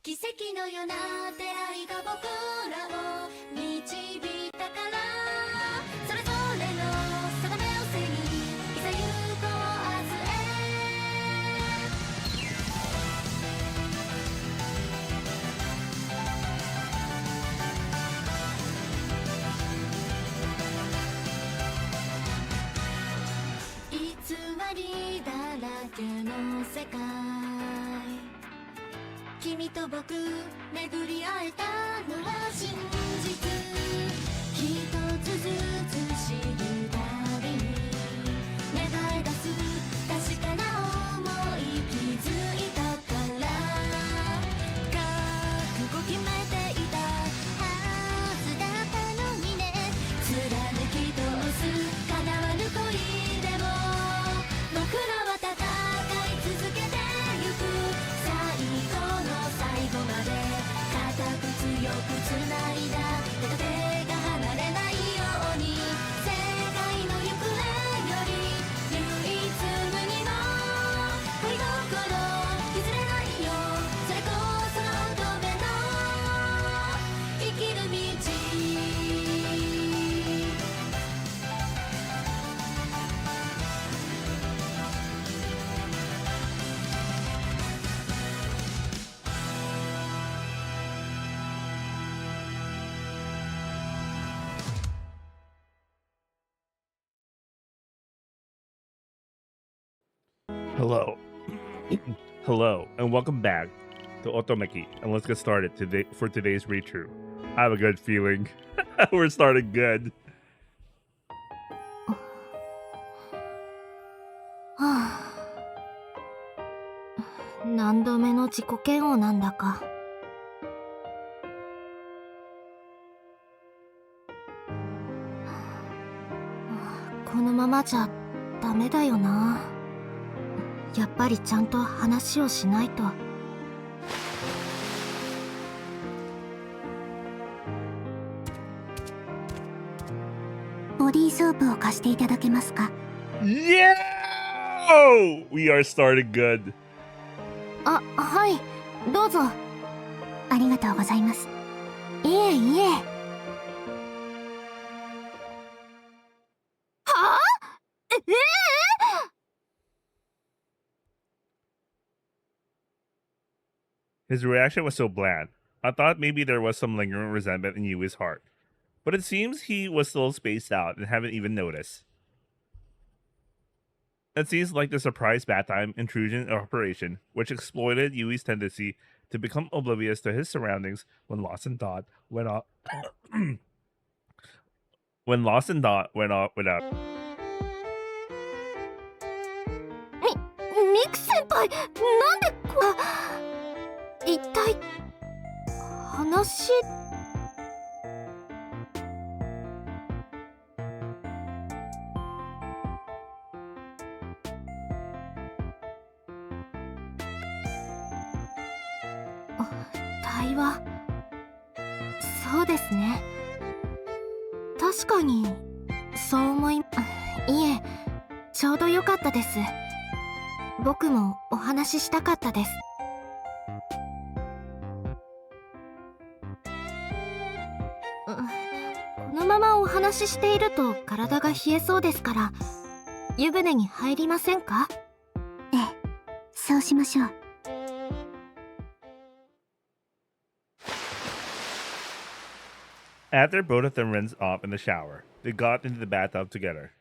奇跡のような出会いが僕らを導いたから、それぞれの定めを背にいざ行こう明日へ。偽りだらけの世界、君と僕巡り会えたのは真実。一つずつ知るたびに芽生え出す確かな想い、気づいたから覚悟決めていたはずだったのにね。貫き通す叶わぬ恋でも僕らは戦い続けてゆく。最後まで固く強くつないだ手と手が離れないように、世界の行方より唯一無二の恋心譲れないよ。それこそが乙女の生きる道。Hello. Hello, and welcome back to Otome, and let's get started for today's read-through. I have a good feeling. We're starting good. 何度目の自己嫌悪なんだか。このままじゃダメだよな。やっぱりちゃんと話をしないと。ボディーソープを貸していただけますか？ Yeah! Oh, we are starting good. あ、はい、どうぞ。ありがとうございます。いえいえ。はあ？His reaction was so bland. I thought maybe there was some lingering resentment in Yui's heart. But it seems he was still spaced out and haven't even noticed. It seems like the surprise bath-time intrusion operation, which exploited Yui's tendency to become oblivious to his surroundings when lost in thought went off without. ミク先輩、なんで一体話。対話。そうですね。確かにそう思い。いえ、ちょうどよかったです。僕もお話ししたかったです。このままお話ししていると体が冷えそうですから、湯船に入りませんか？ええ、そうしましょう。After both of them rinsed off in the shower, they got into the bathtub together.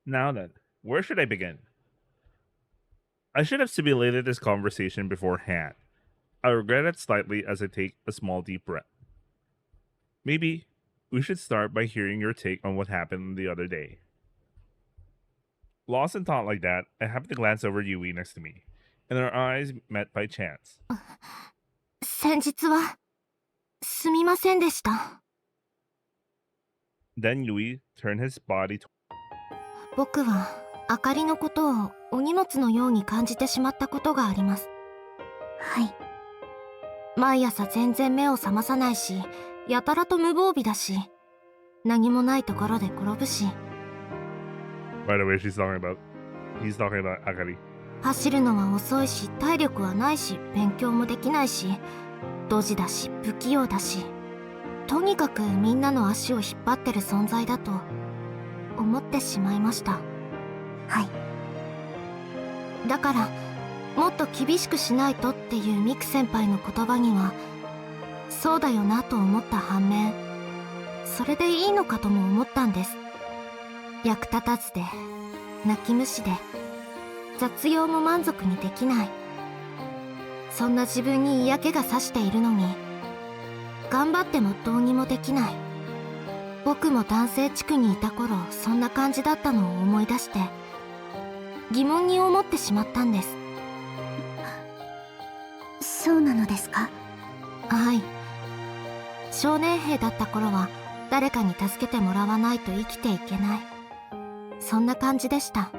Now then, where should I begin? I should have simulated this conversation beforehand. I regret it slightly as I take a small deep breath. Maybe we should start by hearing your take on what happened the other day. Lost in thought like that, I happened to glance over Yui next to me, and our eyes met by chance. 先日はすみませんでした。Then Yui turned his body to 僕はあかりのことをお荷物のように感じてしまったことがあります。はい。毎朝全然目を覚まさないし、やたらと無防備だし、何もないところで転ぶし。 By the way, he's talking about Akari. 走るのは遅いし、体力はないし、勉強もできないし、ドジだし、不器用だし、とにかくみんなの足を引っ張ってる存在だと思ってしまいました。はい。だからもっと厳しくしないとっていうミク先輩の言葉にはそうだよなと思った反面、それでいいのかとも思ったんです。役立たずで泣き虫で雑用も満足にできない、そんな自分に嫌気がさしているのに頑張ってもどうにもできない。僕も男性地区にいた頃そんな感じだったのを思い出して疑問に思ってしまったんです。そうなのですか？はい。少年兵だった頃は誰かに助けてもらわないと生きていけない、そんな感じでした。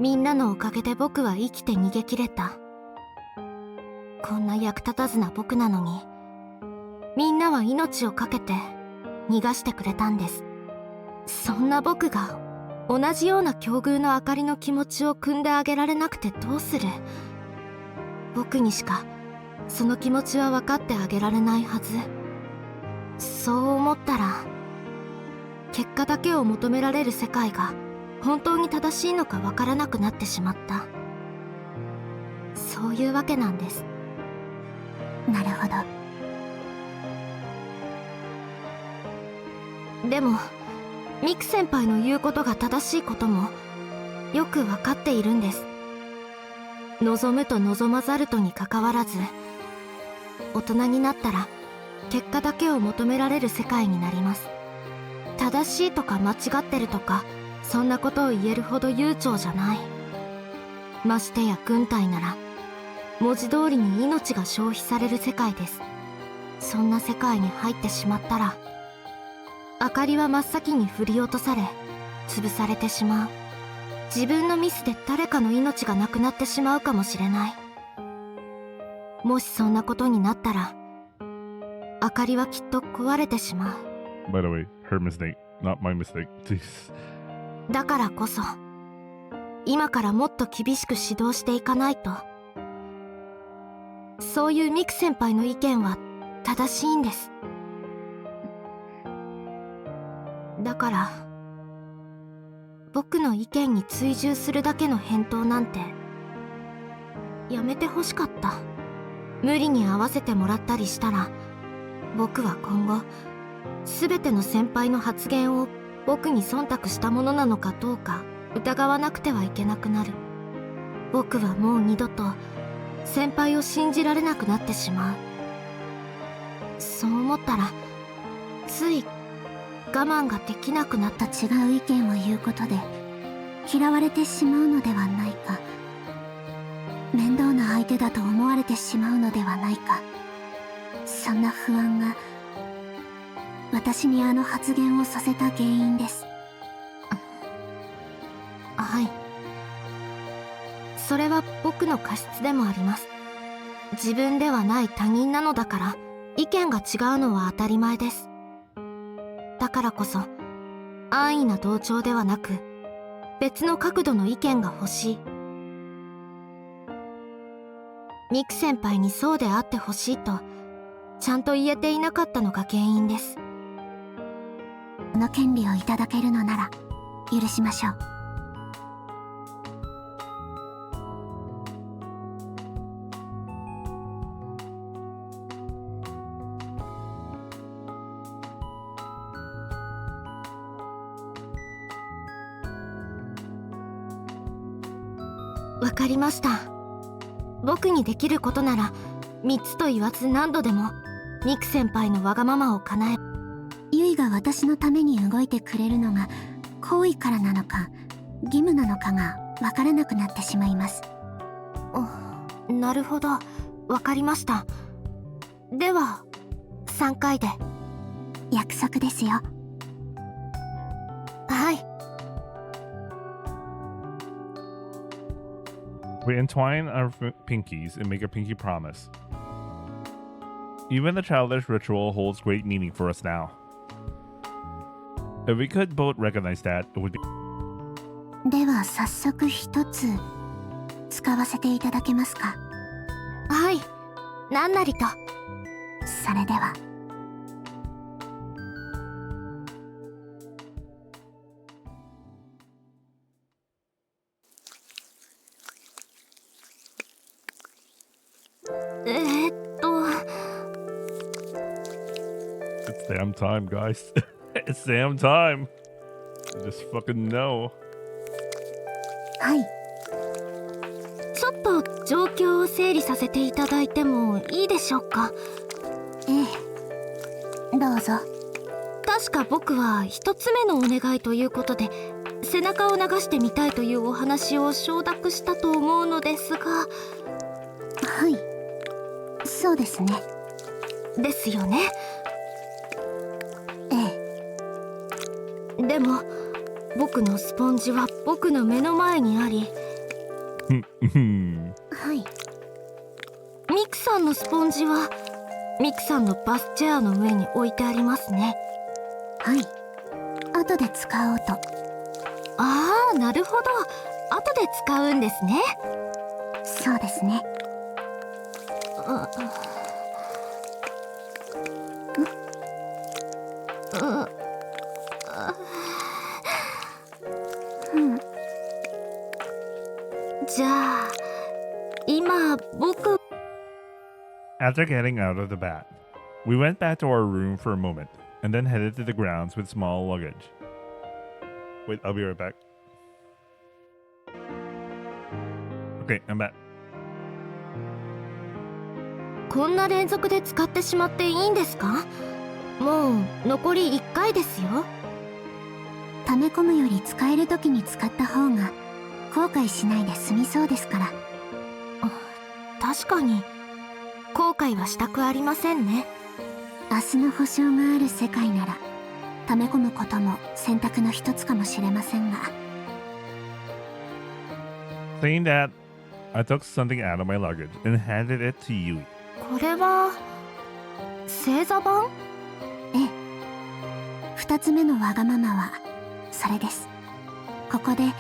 みんなのおかげで僕は生きて逃げ切れた。こんな役立たずな僕なのにみんなは命を懸けて逃がしてくれたんです。そんな僕が同じような境遇のあかりの気持ちを汲んであげられなくてどうする。僕にしかその気持ちは分かってあげられないはず。そう思ったら結果だけを求められる世界が本当に正しいのか分からなくなってしまった。そういうわけなんです。なるほど。でもミク先輩の言うことが正しいこともよく分かっているんです。望むと望まざるとにかかわらず、大人になったら結果だけを求められる世界になります。正しいとか間違ってるとかそんなことを言えるほど悠長じゃない。ましてや軍隊なら文字通りに命が消費される世界です。そんな世界に入ってしまったらあかりは真っ先に振り落とされ潰されてしまう。自分のミスで誰かの命がなくなってしまうかもしれない。もしそんなことになったらあかりはきっと壊れてしまう。 By the way, her mistake, not my mistake. Jeez. だからこそ今からもっと厳しく指導していかないと。そういうミク先輩の意見は正しいんです。だから僕の意見に追従するだけの返答なんてやめてほしかった。無理に合わせてもらったりしたら僕は今後全ての先輩の発言を僕に忖度したものなのかどうか疑わなくてはいけなくなる。僕はもう二度と先輩を信じられなくなってしまう。そう思ったらつい我慢ができなくなった。違う意見を言うことで嫌われてしまうのではないか、面倒な相手だと思われてしまうのではないか、そんな不安が私にあの発言をさせた原因です。はい。それは僕の過失でもあります。自分ではない他人なのだから意見が違うのは当たり前です。だからこそ安易な同調ではなく別の角度の意見が欲しい。ミク先輩にそうであってほしいとちゃんと言えていなかったのが原因です。この権利をいただけるのなら許しましょう。わかりました。僕にできることなら3つと言わず何度でもミク先輩のわがままを叶え。ゆいが私のために動いてくれるのが好意からなのか義務なのかがわからなくなってしまいます。なるほど、わかりました。では3回で。約束ですよ。はい。We entwine our pinkies and make a pinky promise. Even the childish ritual holds great meaning for us now. If we could both recognize that, it would be... では早速一つ使わせていただけますか。はい、何なりと。それでは。It's damn time, guys. It's damn time. Just fucking know. はい。ちょっと状況を整理させていただいてもいいでしょうか。ええ、どうぞ。確か僕は一つ目のお願いということで背中を流してみたいというお話を承諾したと思うのですが。はい、そうですね。ですよね。ええ。でも僕のスポンジは僕の目の前にありはい。ミクさんのスポンジはミクさんのバスチェアの上に置いてありますね。はい。後で使おうと。ああ、なるほど。後で使うんですね。そうですね。じゃあ今僕 After getting out of the bat, we went back to our room for a moment, and then headed to the grounds with small luggage. Wait, I'll be right back. Okay, I'm back. こんな連続で使ってしまっていいんですか？もう残り1回ですよ。溜め込むより使える時に使った方が後悔しないで済みそうですから。確かに後悔はしたくありませんね。明日の保証がある世界なら溜め込むことも選択の一つかもしれませんが。Saying that, I took something out of my luggage and handed it to Yui. これは星座版？ええ。二つ目のわがままはそれです。ここで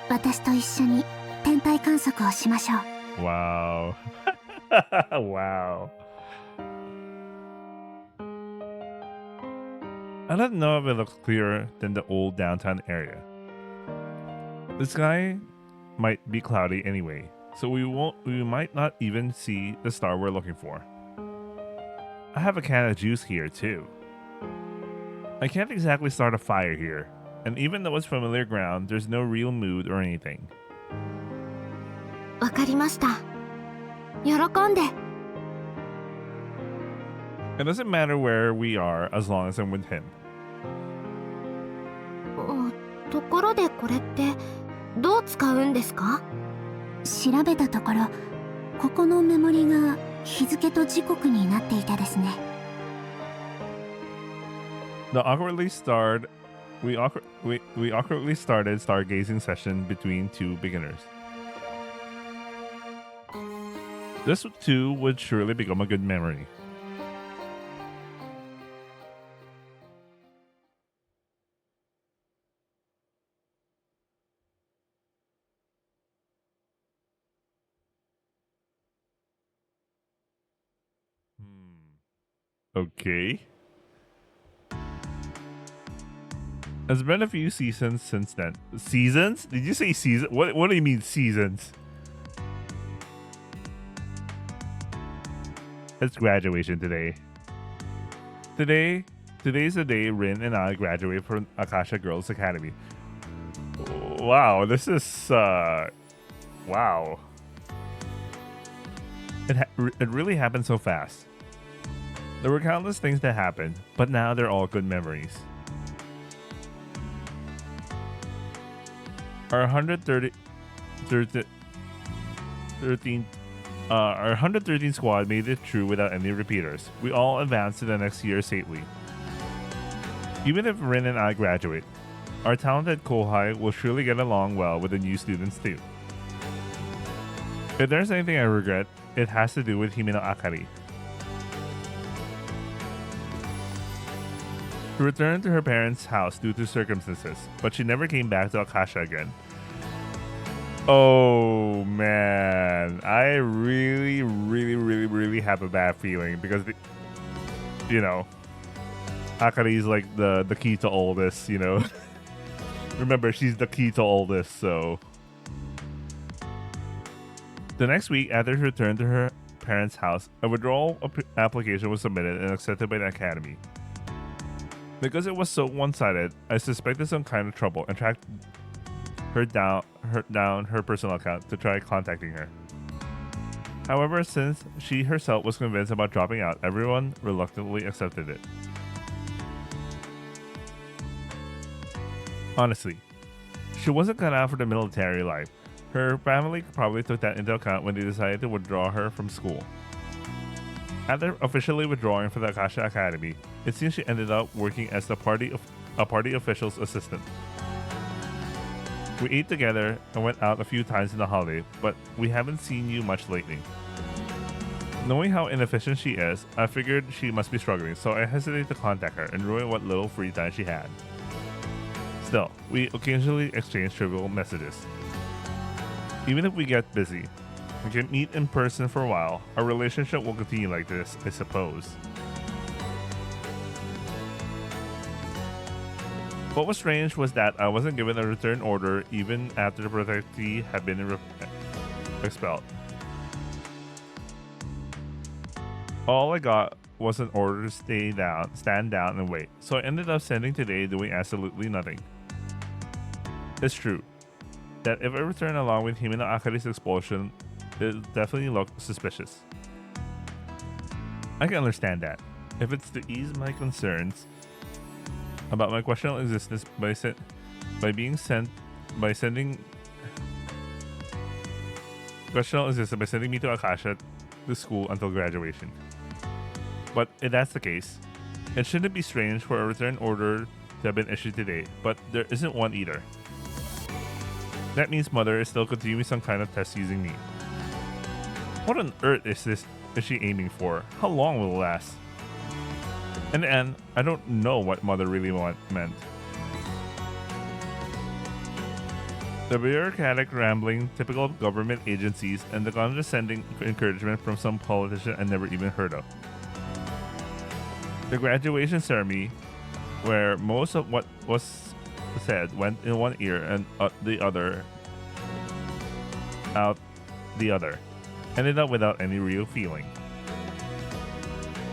私と一緒に天体観測をしましょう。Wow. Wow. I don't know if it looks clearer than the old downtown area. The sky might be cloudy anyway, so we might not even see the star we're looking for. I have a can of juice here too. I can't exactly start a fire here, and even though it's familiar ground, there's no real mood or anything. わかりました。喜んで。It doesn't matter where we are as long as I'm with him. ところでこれってどう使うんですか？調べたところ、ここのメモリが日付と時刻になっていたですね。We awkwardly started stargazing session between two beginners. This too would surely become a good memory. Okay. It's been a few seasons since then. Seasons? Did you say season? What do you mean seasons? It's graduation today. Today's the day Rin and I graduate from Akasha Girls Academy. Wow, this is wow. It really happened so fast. There were countless things that happened, but now they're all good memories. Our 113 squad made it through without any repeaters. We all advanced to the next year safely. Even if Rin and I graduate, our talented Kohai will surely get along well with the new students too. If there's anything I regret, it has to do with Himeno Akari. She returned to her parents' house due to circumstances, but she never came back to Akasha again. Oh man, I really have a bad feeling because, you know, Akari is like the key to all this, you know. Remember, she's the key to all this, so. The next week, after she returned to her parents' house, a withdrawal application was submitted and accepted by the academy. Because it was so one-sided, I suspected some kind of trouble and tracked her down her personal account to try contacting her. However, since she herself was convinced about dropping out, everyone reluctantly accepted it. Honestly, she wasn't cut out for the military life. Her family probably took that into account when they decided to withdraw her from school. After officially withdrawing from the Akasha Academy, it seems she ended up working as a party official's assistant. We ate together and went out a few times in the holiday, but we haven't seen you much lately. Knowing how inefficient she is, I figured she must be struggling, so I hesitated to contact her and ruin what little free time she had. Still, we occasionally exchange trivial messages. Even if we get busy and can meet in person for a while, our relationship will continue like this, I suppose. What was strange was that I wasn't given a return order even after the protectee had been expelled. All I got was an order to stand down and wait, so I ended up spending today doing absolutely nothing. It's true that if I return along with Himeno Akari's expulsion, it definitely looked suspicious. I can understand that. If it's to ease my concerns about my questionable existence by sending me to Akasha to school until graduation. But if that's the case, it shouldn't be strange for a return order to have been issued today, but there isn't one either. That means Mother is still continuing some kind of test using me. What on earth is she aiming for? How long will it last? In the end, I don't know what Mother really meant. The bureaucratic rambling, typical of government agencies, and the condescending encouragement from some politician I never even heard of. The graduation ceremony, where most of what was said went in one ear and the other out the other, ended up without any real feeling.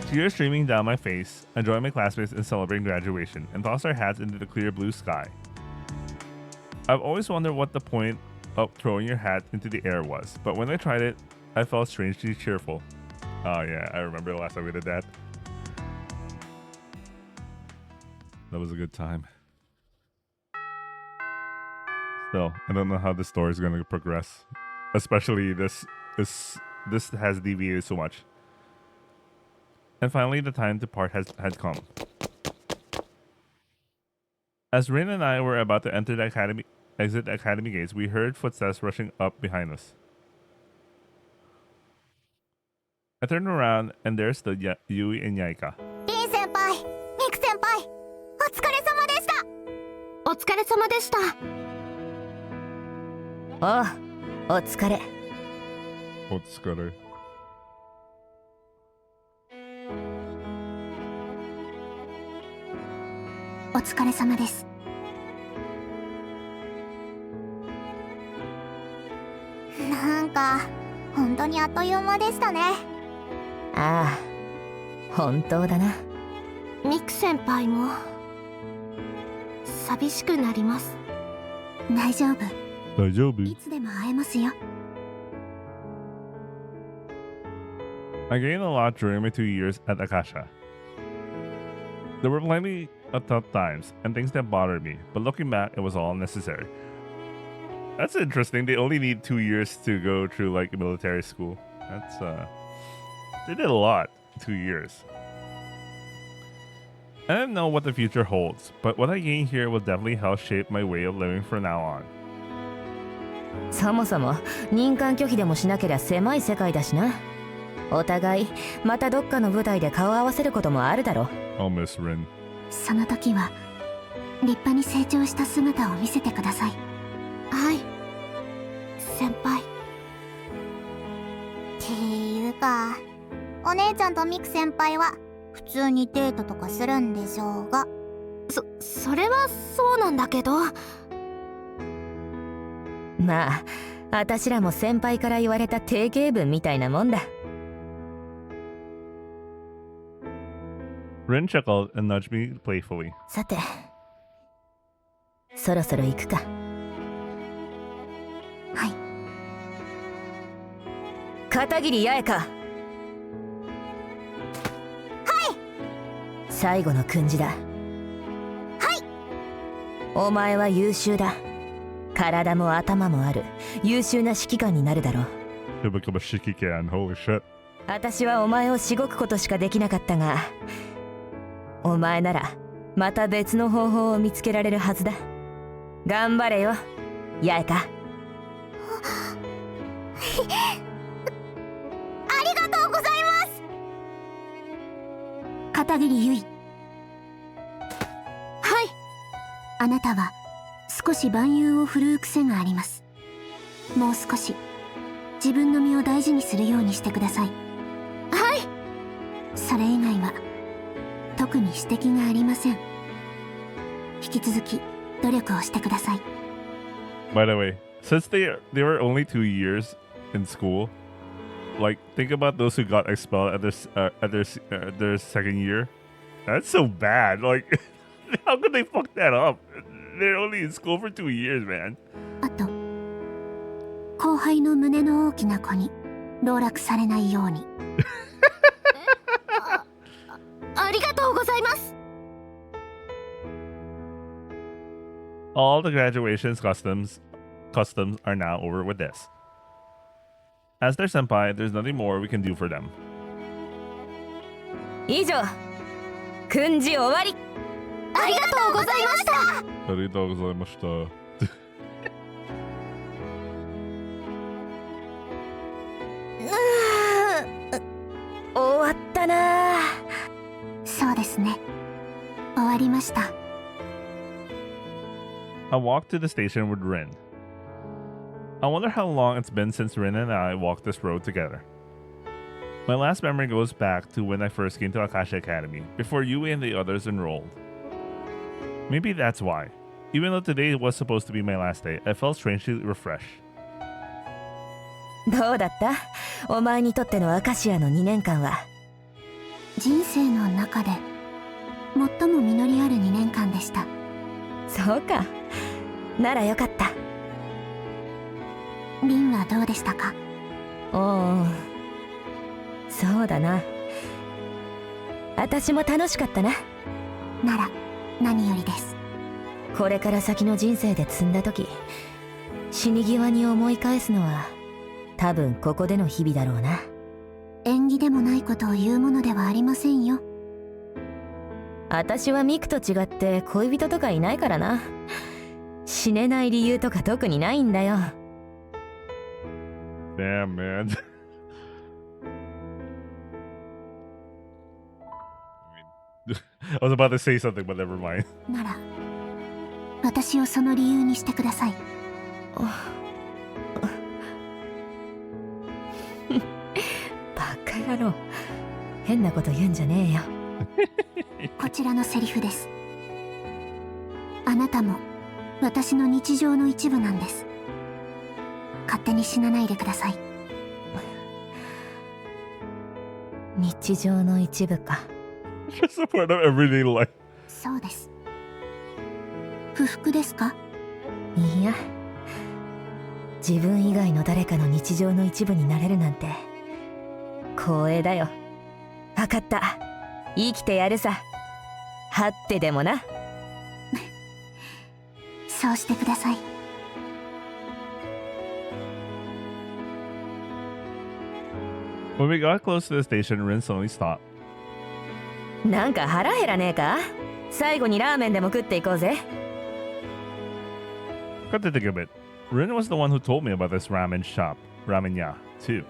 Tears streaming down my face, I joined my classmates in celebrating graduation and tossed our hats into the clear blue sky. I've always wondered what the point of throwing your hat into the air was, but when I tried it, I felt strangely cheerful. Oh yeah, I remember the last time we did that. That was a good time. Still, I don't know how the story is going to progress. Especially this has deviated so much. And finally, the time to part had come. As Rin and I were about to enter the exit the academy gates, we heard footsteps rushing up behind us. I turned around and there stood Yui and Yaika. Rin senpai, Miku senpai, お疲れ様でした。お疲れ様でした。おう、お疲れ。お疲れ。お疲れ様です。なんか本当にあっという間でしたね。ああ、本当だな。ミク先輩も寂しくなります。大丈夫。大丈夫。いつでも会えますよ。I gained a lot during my 2 years at Akasha. There were plenty of tough times and things that bothered me, but looking back, it was all necessary. That's interesting. They only need 2 years to go through like military school. That's they did a lot in 2 years. I don't know what the future holds, but what I gained here will definitely help shape my way of living from now on. そもそも任官拒否でもしなけりゃ狭い世界だしな。お互いまたどっかの舞台で顔合わせることもあるだろ。 I'll miss Rin. その時は立派に成長した姿を見せてください。はい先輩。っていうか、お姉ちゃんとミク先輩は普通にデートとかするんでしょうが。それはそうなんだけど。まあ私らも先輩から言われた定型文みたいなもんだ。 Rin chuckled and nudged me playfully. さてそろそろ行くか。はい。片桐八重か。はい。最後の訓示だ。はい。お前は優秀だ。体も頭もある優秀な指揮官になるだろう。 You'll become a shikikan, holy shit. 私はお前をしごくことしかできなかったが、お前ならまた別の方法を見つけられるはずだ。頑張れよ八重か。ありがとうございます。片桐結衣。はい。あなたは少し万有を振るう癖があります。もう少し自分の身を大事にするようにしてください。はい。それ以外は特に指摘がありません。引き続き努力をしてください。 By the way, since they were only 2 years in school, like think about those who got expelled at their second year. That's so bad. Like, how could they fuck that up? They're only in school for 2 years, man. あと後輩の胸の大きな子に籠絡されないように。ありがとうございます。 All the graduation's customs are now over with this. As their senpai, there's nothing more we can do for them. 以上訓示終わり。ありがとうございました。ありがとうございました。終わったな。そうですね。終わりました。I walked to the station with Rin. I wonder how long it's been since Rin and I walked this road together. My last memory goes back to when I first came to Akashi Academy, before Yui and the others enrolled. Maybe that's why. Even though today was supposed to be my last day, I felt strangely refreshed. どうだった？お前にとってのアカシアの2年間は。人生の中で最も実りある2年間でした。そうか。ならよかった。リンはどうでしたか？おお、そうだな。私も楽しかったな。なら何よりです。これから先の人生で積んだ時、死に際に思い返すのは多分ここでの日々だろうな。縁起でもないことを言うものではありませんよ。私はミクと違って恋人とかいないからな。死ねない理由とか特にないんだよ。Damn, man. I was about to say something, but never mind. なら私をその理由にしてください。バカ野郎。変なこと言うんじゃねえよ。こちらのセリフです。あなたも私の日常の一部なんです。勝手に死なないでください。日常の一部か。Just a part of everyday life. そうです。不服ですか？いや、自分以外の誰かの日常の一部になれるなんて光栄だよ。分かった。生きてやるさ。はってでもな。そうしてください。When we got close to the station, Rin suddenly stopped. なんか腹減らねえか？最後にラーメンでも食っていこうぜ。Got to think of it. Rin was the one who told me about this ramen shop, Ramenya, too.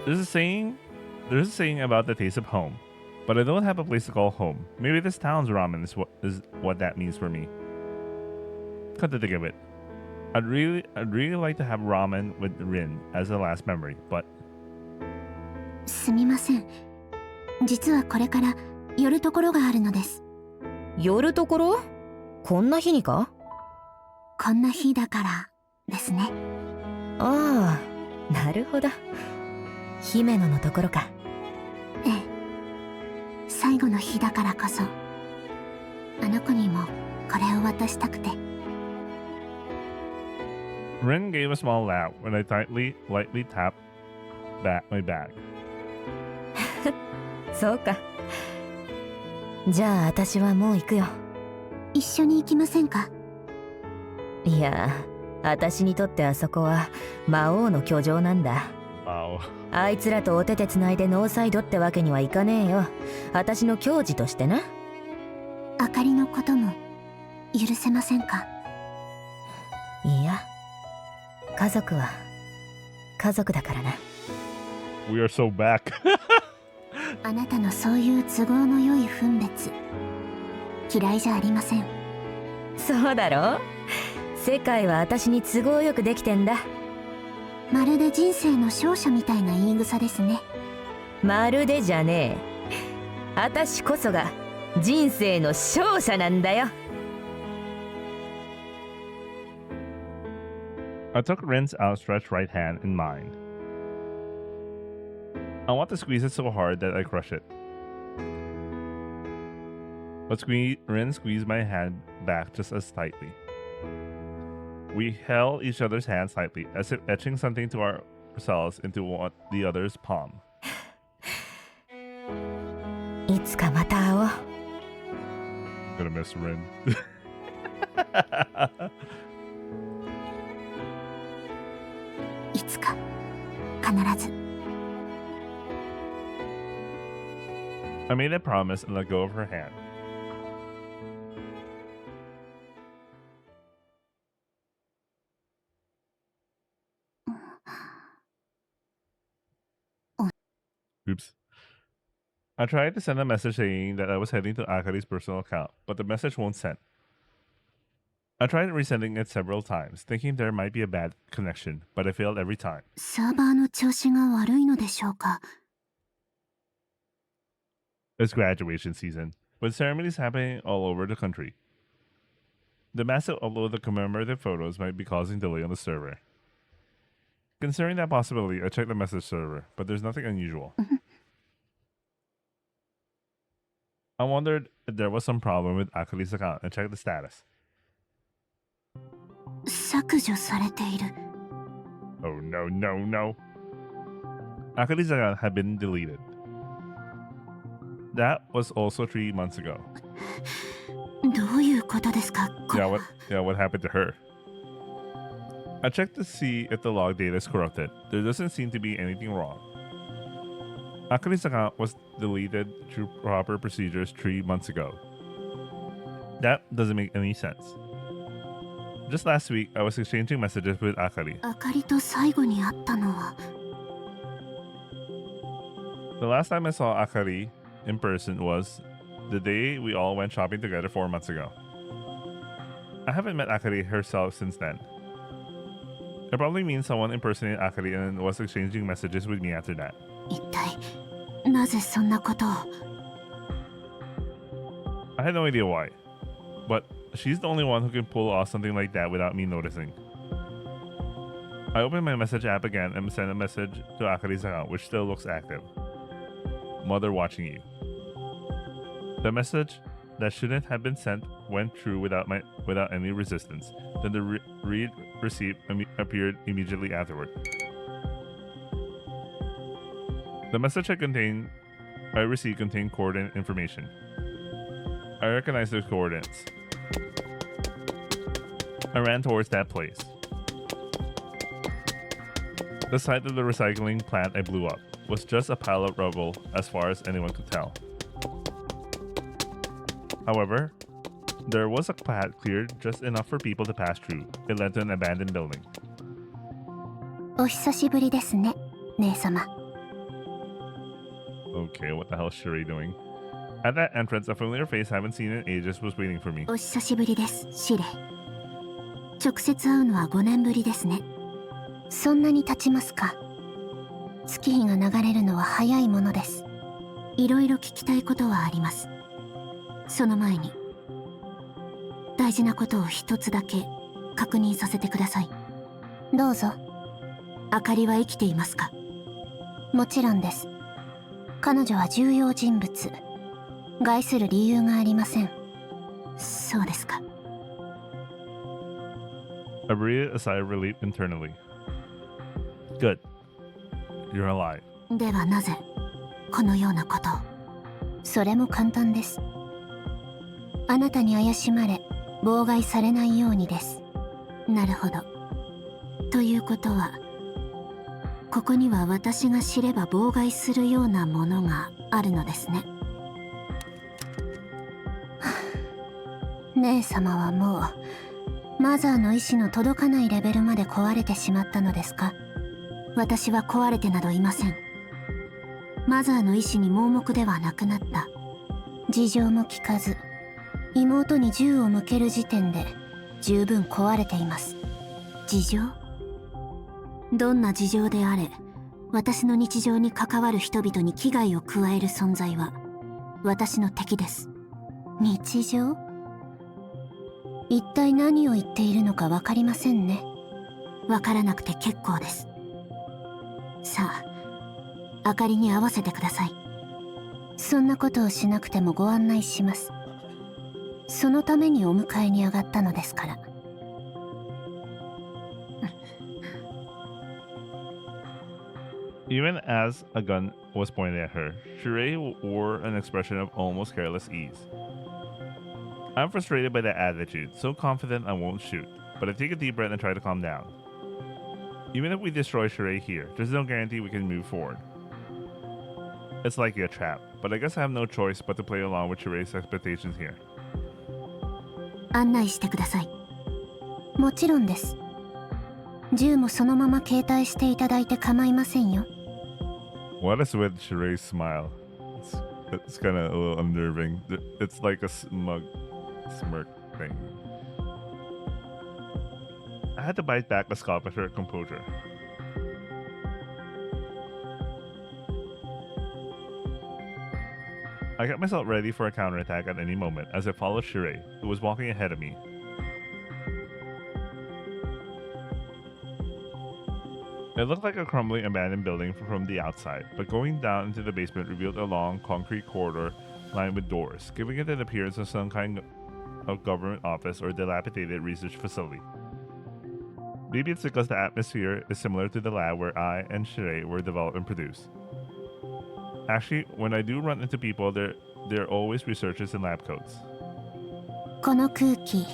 There's a saying about the taste of home, but I don't have a place to call home. Maybe this town's ramen is what that means for me. Come to think of it, I'd really like to have ramen with Rin as a last memory, but すみません。実はこれから寄るところがあるのです。寄るところ？こんな日にか？こんな日だからですね。ああ、なるほど。姫野のところか。ええ。最後の日だからこそ、あの子にもこれを渡したくて。Rin gave a small laugh when I lightly tapped my bag. そうか。じゃあ私はもう行くよ。一緒に行きませんか？いや、私にとってあそこは魔王の居城なんだ。Wow. あいつらとお手手つないでノーサイドってわけにはいかねえよ。私の矜持としてな。あかりのことも許せませんか？いや、家族は家族だからな。We are so back. あなたのそういう都合の良い分別、嫌いじゃありません。そうだろ？世界は私に都合よくできてんだ。まるで人生の勝者みたいな言い草ですね。まるでじゃねえ。私こそが人生の勝者なんだよ。I took Rin's outstretched right hand in mine. I want to squeeze it so hard that I crush it. But Rin squeezed my hand back just as tightly. We held each other's hands tightly, as if etching something to ourselves into the other's palm. いつかまた会おう。I'm gonna miss Rin. いつか必ず。I made a promise and let go of her hand. Oops. I tried to send a message saying that I was heading to Akari's personal account, but the message won't send. I tried resending it several times, thinking there might be a bad connection, but I failed every time. サーバーの調子が悪いのでしょうか？ It's graduation season, with ceremonies happening all over the country. The massive upload of the commemorative photos might be causing delay on the server. Considering that possibility, I checked the message server, but there's nothing unusual. I wondered if there was some problem with Akari's account and checked the status. 削除されている。Oh no, no, no. Akari's account had been deleted. That was also 3 months ago. どういうことですか？ what happened to her? I checked to see if the log data is corrupted. There doesn't seem to be anything wrong. Akari's account was deleted through proper procedures 3 months ago. That doesn't make any sense. Just last week, I was exchanging messages with Akari. あかりと最後に会ったのは The last time I saw Akari in person was the day we all went shopping together 4 months ago. I haven't met Akari herself since then. It probably means someone impersonated Akari and was exchanging messages with me after that. 一体なぜそんなことを？ I had no idea why, but she's the only one who can pull off something like that without me noticing. I opened my message app again and sent a message to Akari's account, which still looks active. Mother watching you. The message that shouldn't have been sent went through without any resistance. Then the read receipt appeared immediately afterward. The message I received contained coordinate information. I recognized those coordinates. I ran towards that place. The site of the recycling plant I blew up was just a pile of rubble as far as anyone could tell. However, There was a path cleared just enough for people to pass through. It led to an abandoned building. お久しぶりですね、姉様。 Okay, what the hell is Sheree doing? At that entrance, a familiar face I haven't seen in ages was waiting for me. お久しぶりです、シレ。直接会うのは5年ぶりですね。そんなに経ちますか。月日が流れるのは早いものです。いろいろ聞きたいことはあります。その前に大事なことを一つだけ確認させてください。どうぞ。あかりは生きていますか。もちろんです。彼女は重要人物。害する理由がありません。そうですか。 I breathed a sigh of relief internally. Good. You're alive. ではなぜこのようなことを。それも簡単です。あなたに怪しまれ妨害されないようにです。なるほど。ということはここには私が知れば妨害するようなものがあるのですね。姉様はもうマザーの意志の届かないレベルまで壊れてしまったのですか。私は壊れてなどいません。マザーの意志に盲目ではなくなった。事情も聞かず妹に銃を向ける時点で十分壊れています。事情？どんな事情であれ私の日常に関わる人々に危害を加える存在は私の敵です。日常？一体何を言っているのか分かりませんね。分からなくて結構です。さあ、あかりに合わせてください。そんなことをしなくてもご案内します。そのためにお迎えに上がったのですから。Even as a gun was pointed at her, Sheree wore an expression of almost careless ease. I'm frustrated by that attitude, so confident I won't shoot, but I take a deep breath and try to calm down. Even if we destroy Sheree here, there's no guarantee we can move forward. It's likely a trap, but I guess I have no choice but to play along with Sheree's expectations here. 案内してください。もちろんです。銃もそのまま携帯していただいて構いませんよ。What is with Sheree's smile? It's kind of a little unnerving. It's like a smug smirk thing. I had to bite back a scoff at her composure. I got myself ready for a counterattack at any moment as I followed Sheree, who was walking ahead of me. It looked like a crumbling abandoned building from the outside, but going down into the basement revealed a long concrete corridor lined with doors, giving it an appearance of some kind of government office or dilapidated research facility. Maybe it's because the atmosphere is similar to the lab where I and Sheree were developed and produced. Actually, when I do run into people, they're always researchers in lab coats. この空気、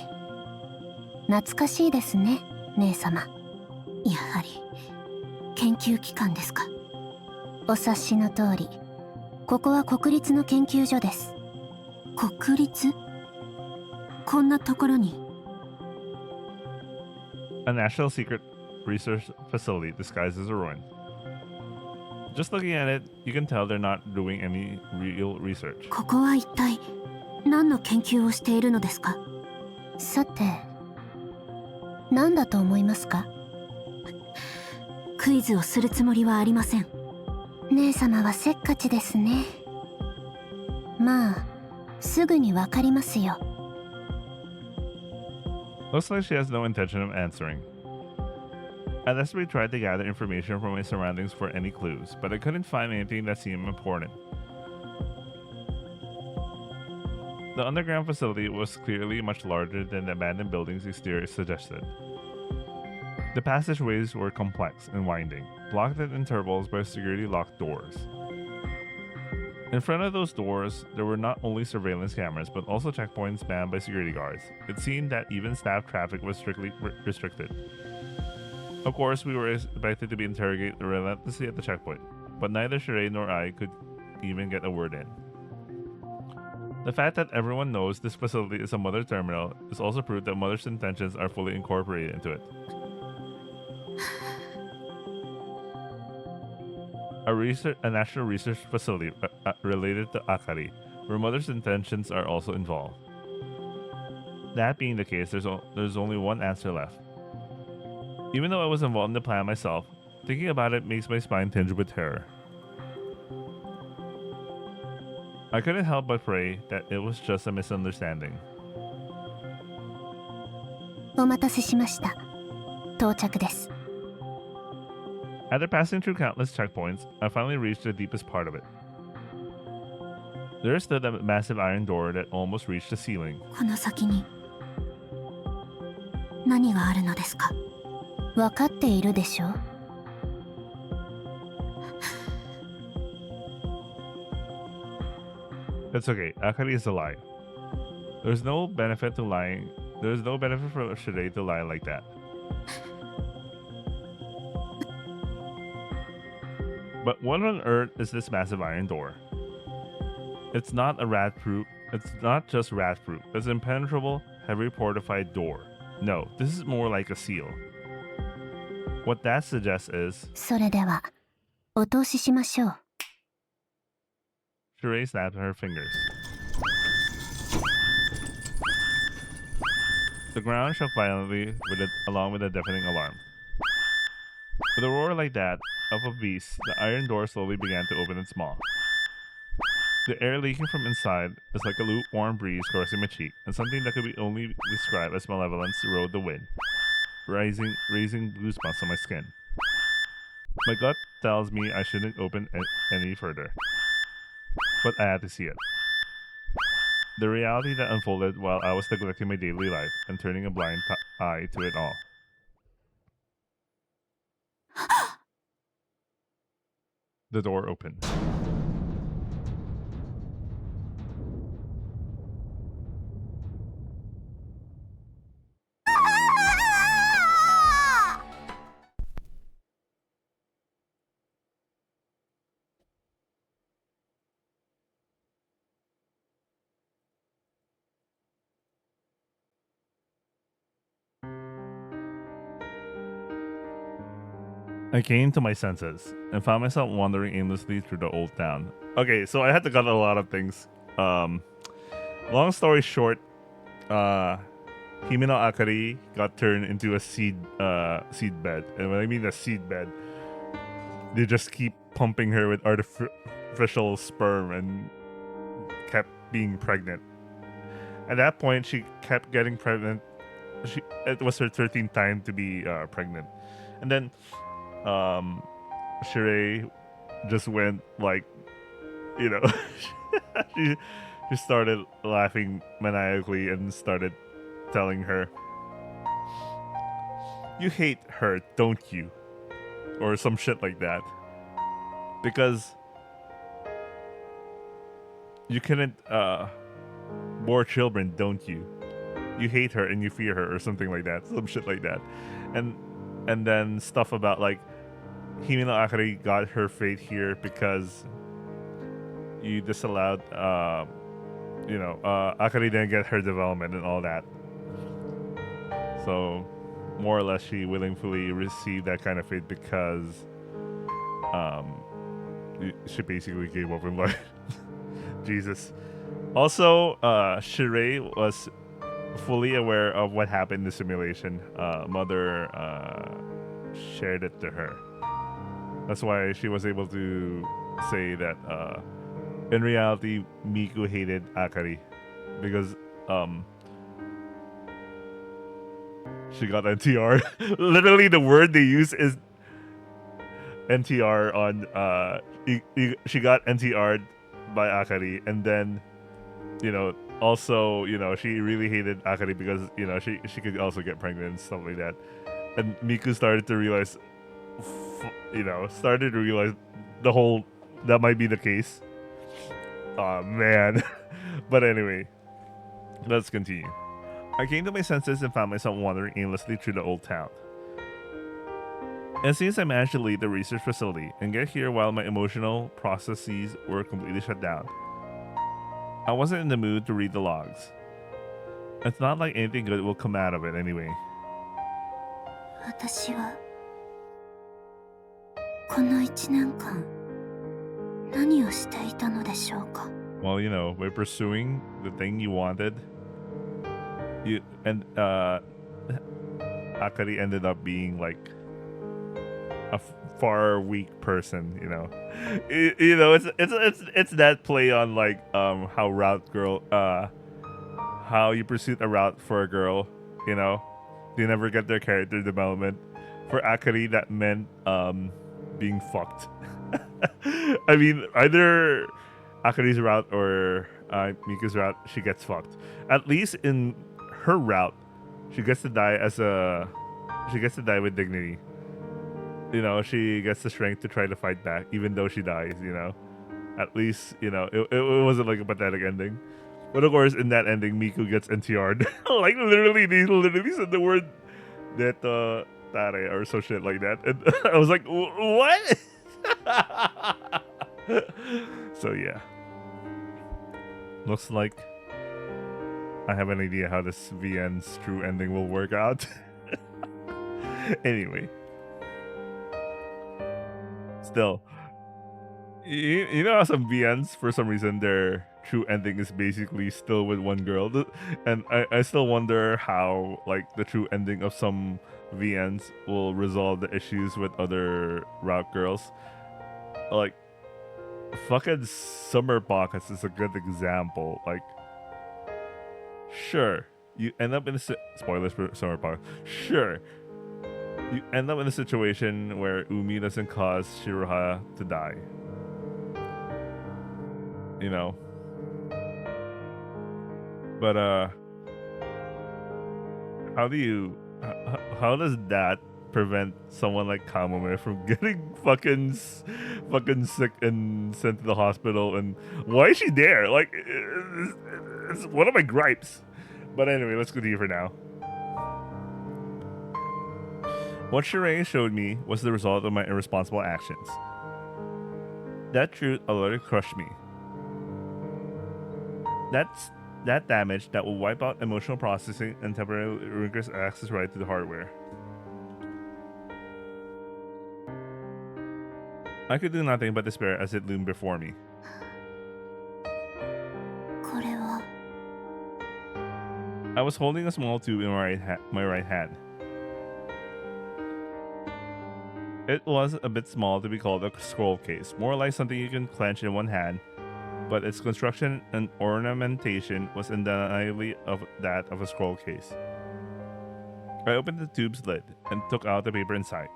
懐かしいですね、姉様。やはり研究機関ですか。お察しの通り、ここは国立の研究所です。国立？こんなところに。A national secret research facility disguised as a ruin. Just looking at it, you can tell they're not doing any real research. ここは一体何の研究をしているのですか。さて、何だと思いますか。クイズをするつもりはありません。姉様はせっかちですね。まあ、すぐにわかりますよ。Looks like she has no intention of answering. I desperately tried to gather information from my surroundings for any clues, but I couldn't find anything that seemed important. The underground facility was clearly much larger than the abandoned building's exterior suggested. The passageways were complex and winding, blocked at intervals by security-locked doors. In front of those doors, there were not only surveillance cameras, but also checkpoints manned by security guards. It seemed that even staff traffic was strictly restricted. Of course, we were expected to be interrogated relentlessly at the checkpoint, but neither Sheree nor I could even get a word in. The fact that everyone knows this facility is a mother terminal is also proof that mother's intentions are fully incorporated into it. A national research facility related to Akari, where mother's intentions are also involved. That being the case, there's only one answer left. Even though I was involved in the plan myself, thinking about it makes my spine tinge with terror. I couldn't help but pray that it was just a misunderstanding. お待たせしました。到着です。 After passing through countless checkpoints, I finally reached the deepest part of it. There stood a massive iron door that almost reached the ceiling. この先に何があるのですか？分かっているでしょう？ It's okay, Akari is a lie. There's no benefit to lying. There's no benefit for Shirei to lie like that. But what on earth is this massive iron door? It's not It's not just rat-proof. It's an impenetrable, heavy fortified door. No, this is more like a seal. What that suggests is... それではお通ししましょう。 Shirei snapped her fingers. The ground shook violently along with a deafening alarm. With a roar like that of a beast, the iron door slowly began to open and small. The air leaking from inside is like a lukewarm breeze caressing my cheek, and something that could be only described as malevolence rode the wind, raising goosebumps on my skin. My gut tells me I shouldn't open any further, but I had to see it. The reality that unfolded while I was neglecting my daily life and turning a blind eye to it all. The door opened. I came to my senses and found myself wandering aimlessly through the old town. Okay, so I had to cut a lot of things. Long story short, Hime no Akari got turned into a seed bed. And when I mean a seed bed, they just keep pumping her with artificial sperm and kept being pregnant. At that point, she kept getting pregnant. It was her 13th time to be pregnant. And then Shirei just went like, you know, she started laughing maniacally and started telling her, "You hate her, don't you?" Or some shit like that. Because you couldn't more children, don't you? You hate her and you fear her, or something like that. Some shit like that. And then stuff about like Hime no Akari got her fate here because you disallowed Akari didn't get her development and all that. So more or less she willingly received that kind of fate because she basically gave up in life. Jesus. Also, Shirei was fully aware of what happened in the simulation. Mother shared it to her. That's why she was able to say that in reality Miku hated Akari because she got NTR. Literally the word they use is NTR on she got NTR'd by Akari, and then also she really hated Akari because she could also get pregnant and stuff like that. And Miku started to realize the whole that might be the case. Oh man. But anyway, let's continue. I came to my senses and found myself wandering aimlessly through the old town. It seems I managed to leave the research facility and get here while my emotional processes were completely shut down. I wasn't in the mood to read the logs. It's not like anything good will come out of it anyway. 私はこの1年間何をしていたのでしょうか。 Well, you know, by pursuing the thing you wanted, you and Akari ended up being like a far weak person. You know, you know, it's that play on like how route girl how you pursued a route for a girl. You know, they never get their character development. For Akari, that meant being fucked. I mean, either Akari's route or Miku's route, she gets fucked. At least in her route, she gets to die with dignity. You know, she gets the strength to try to fight back, even though she dies. You know, at least you know it wasn't like a pathetic ending. But of course, in that ending, Miku gets NTR'd. Like literally, they literally said the word that tare or some shit like that, and I was like, what? So yeah, looks like I have an idea how this VN's true ending will work out. Anyway, still, you know how some VNs, for some reason, their true ending is basically still with one girl, and I still wonder how like the true ending of some VNs will resolve the issues with other route girls. Like fucking Summer Pockets is a good example. Like, sure, you end up in a spoilers for Summer Pockets. Sure, you end up in a situation where Umi doesn't cause Shiroha to die. You know, but how does that prevent someone like Kamome from getting fucking sick and sent to the hospital? And why is she there? Like, it's one of my gripes. But anyway, let's continue for now. What Shirei showed me was the result of my irresponsible actions. That truth already crushed me. That's that damage that will wipe out emotional processing and temporarily regress access right to the hardware. I could do nothing but despair as it loomed before me. これは I was holding a small tube in my right hand. It was a bit small to be called a scroll case, more like something you can clench in one hand, but its construction and ornamentation was undeniably of that of a scroll case. I opened the tube's lid and took out the paper inside.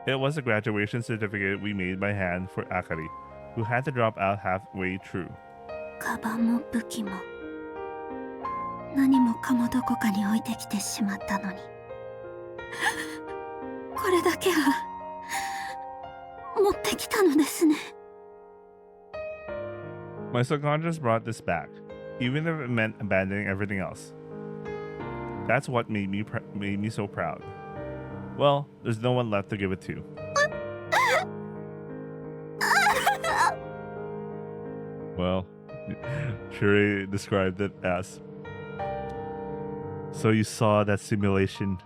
It was a graduation certificate we made by hand for Akari, who had to drop out halfway through. カバンも武器も何もかもどこかに置いてきてしまったのにこれだけは持ってきたのですね。 My subconscious brought this back, even if it meant abandoning everything else. That's what made me so proud. Well, there's no one left to give it to. Well, Shuri described it as, so you saw that simulation,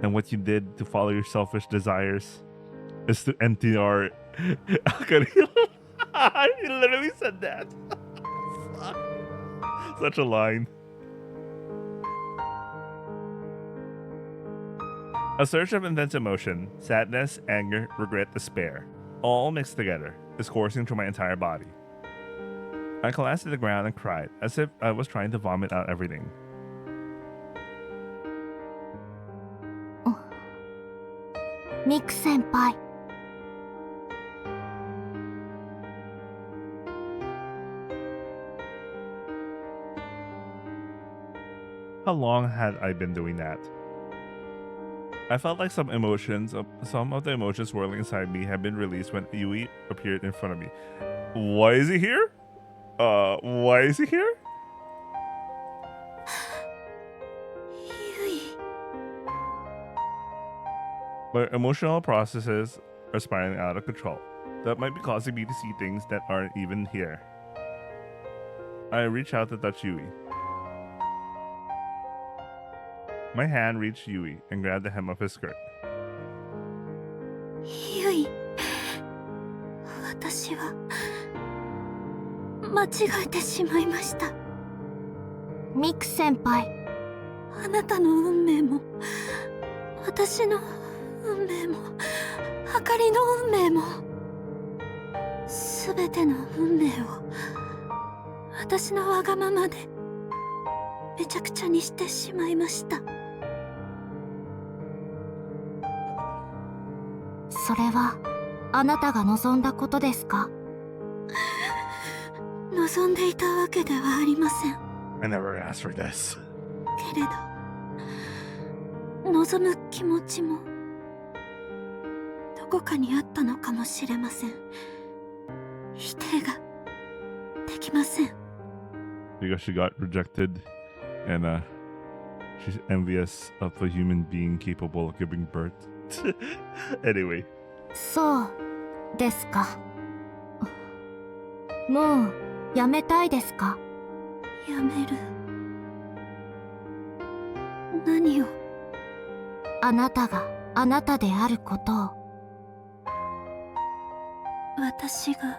and what you did to follow your selfish desires is to NTR Akari. He literally said that. Such a line. A surge of intense emotion, sadness, anger, regret, despair, all mixed together, is coursing through my entire body. I collapsed to the ground and cried, as if I was trying to vomit out everything. Miku senpai. How long had I been doing that? I felt like some of the emotions swirling inside me had been released when Yui appeared in front of me. Why is he here? Why is he here? Yui. My emotional processes are spiraling out of control. That might be causing me to see things that aren't even here. I reach out to touch Yui. My hand reached Yui and grabbed the hem of his skirt. ゆい、私は間違えてしまいました。ミク先輩。あなたの運命も私の運命もあかりの運命も全ての運命を私のわがままでめちゃくちゃにしてしまいました。それはあなたが望んだことですか？望んでいたわけではありません。 I never asked for this. けれど望む気持ちもどこかにあったのかもしれません。否定ができません。 Because she got rejected and she's envious of a human being capable of giving birth. Anyway. そうですか。もうやめたいですか？やめる。何を？あなたがあなたであることを。私が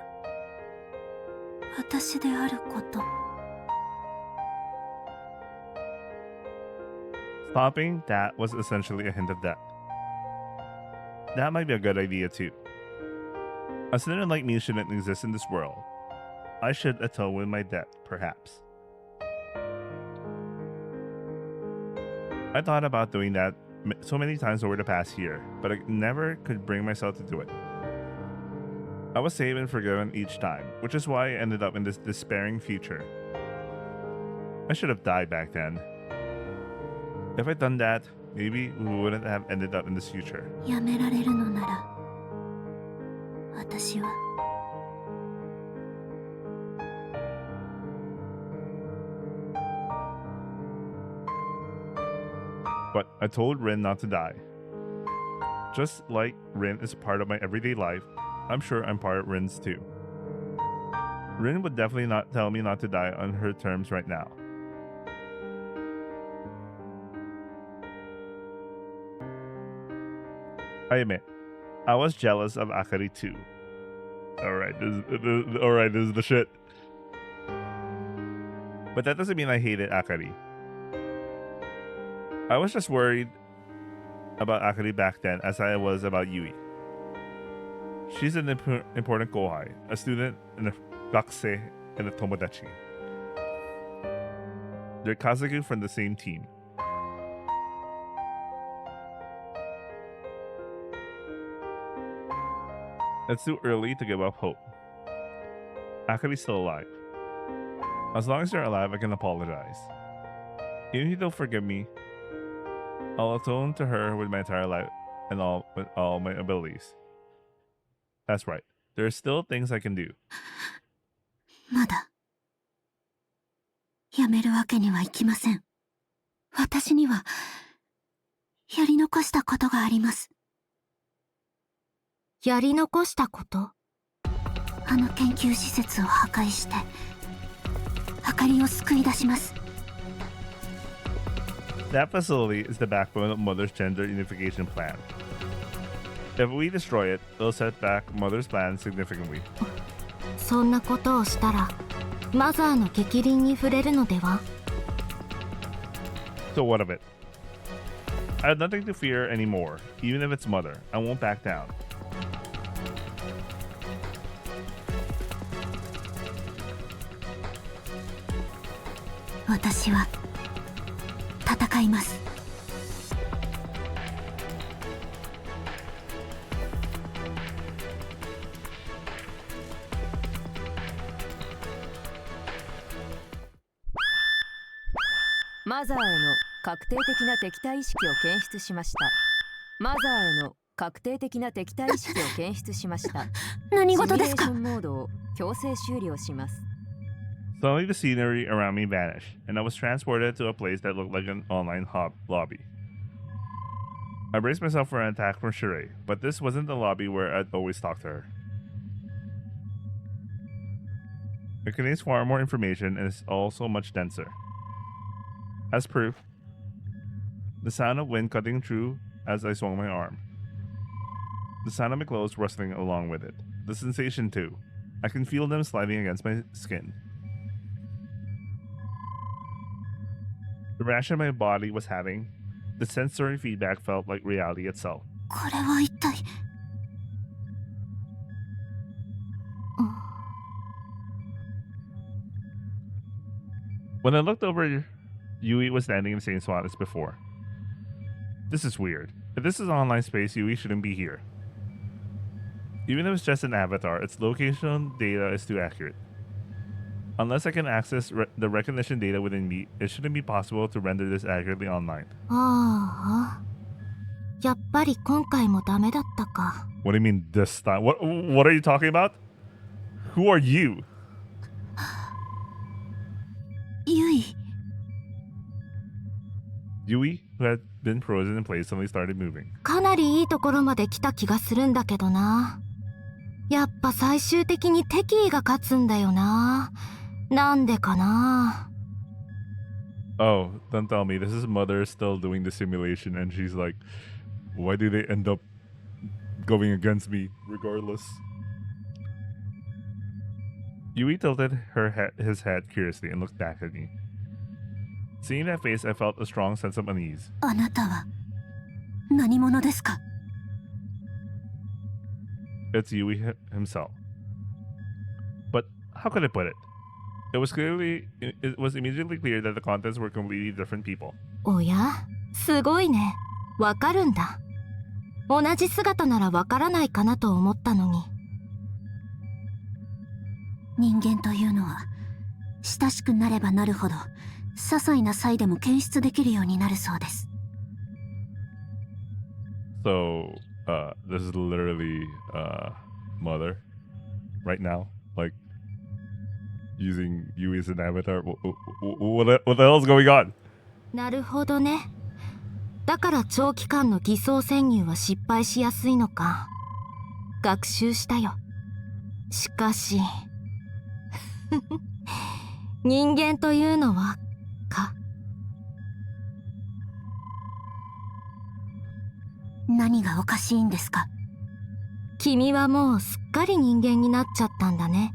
私であること。 Stopping that was essentially a hint of that. That might be a good idea too. A sinner like me shouldn't exist in this world. I should atone with my debt, perhaps. I thought about doing that so many times over the past year, but I never could bring myself to do it. I was saved and forgiven each time, which is why I ended up in this despairing future. I should have died back then. If I'd done that, maybe we wouldn't have ended up in this future. やめられるのなら私は But I told Rin not to die. Just like Rin is part of my everyday life, I'm sure I'm part of Rin's too. Rin would definitely not tell me not to die on her terms right now. I admit, I was jealous of Akari too. Alright, this is the shit. But that doesn't mean I hated Akari. I was just worried about Akari back then as I was about Yui. She's an important kohai, a student and a gakusei and a tomodachi. They're Kazaku from the same team. It's too early to give up hope. Akari's still alive. As long as they're alive, I can apologize. Even if you don't forgive me, I'll atone to her with my entire life and with all my abilities. That's right. There are still things I can do. まだやめるわけにはいきません。私にはやり残したことがあります。やり残したこと？あの研究施設を破壊してあかりを救い出します。 That facility is the backbone of Mother's gender unification plan. If we destroy it, it'll set back Mother's plan significantly. そんなことをしたらマザーの逆鱗に触れるのでは？ So what of it? I have nothing to fear anymore. Even if it's Mother, I won't back down. 私は戦います。マザーへの確定的な敵対意識を検出しました。マザーへの確定的な敵対意識を検出しました。何事ですか？シミュレーションモードを強制終了します。 Suddenly, the scenery around me vanished, and I was transported to a place that looked like an online lobby. I braced myself for an attack from Sheree, but this wasn't the lobby where I'd always talk to her. It contains far more information and is also much denser. As proof, the sound of wind cutting through as I swung my arm. The sound of my clothes rustling along with it. The sensation too. I can feel them sliding against my skin. The reaction my body was having, the sensory feedback felt like reality itself. これは一体。When I looked over, Yui was standing in the same spot as before. This is weird. If this is online space, Yui shouldn't be here. Even if it's just an avatar, its location data is too accurate. Unless I can access the recognition data within me, it shouldn't be possible to render this accurately online. ああ、やっぱり今回もダメだったか。 What do you mean this time? What are you talking about? Who are you? ゆい。 Yui, who had been frozen in place, suddenly started moving. かなりいいところまで来た気がするんだけどな。やっぱ最終的に敵意が勝つんだよな。なんでかな。 Oh, don't tell me. This is Mother still doing the simulation, and she's like, why do they end up going against me regardless? Yui tilted his head curiously and looked back at me. Seeing that face, I felt a strong sense of unease. あなたは何者ですか？ It's Yui himself. But how could I put it? It was immediately clear that the contents were completely different people. おや、すごいね。わかるんだ。同じ姿ならわからないかなと思ったのに。人間というのは親しくなればなるほど些細な差異でも検出できるようになるそうです。 So, this is literally Mother right now, like using Yui as an avatar. What the hell is going on? なるほどね。だから長期間の偽装潜入は失敗しやすいのか。学習したよ。しかし人間というのはか。何がおかしいんですか？君はもうすっかり人間になっちゃったんだね。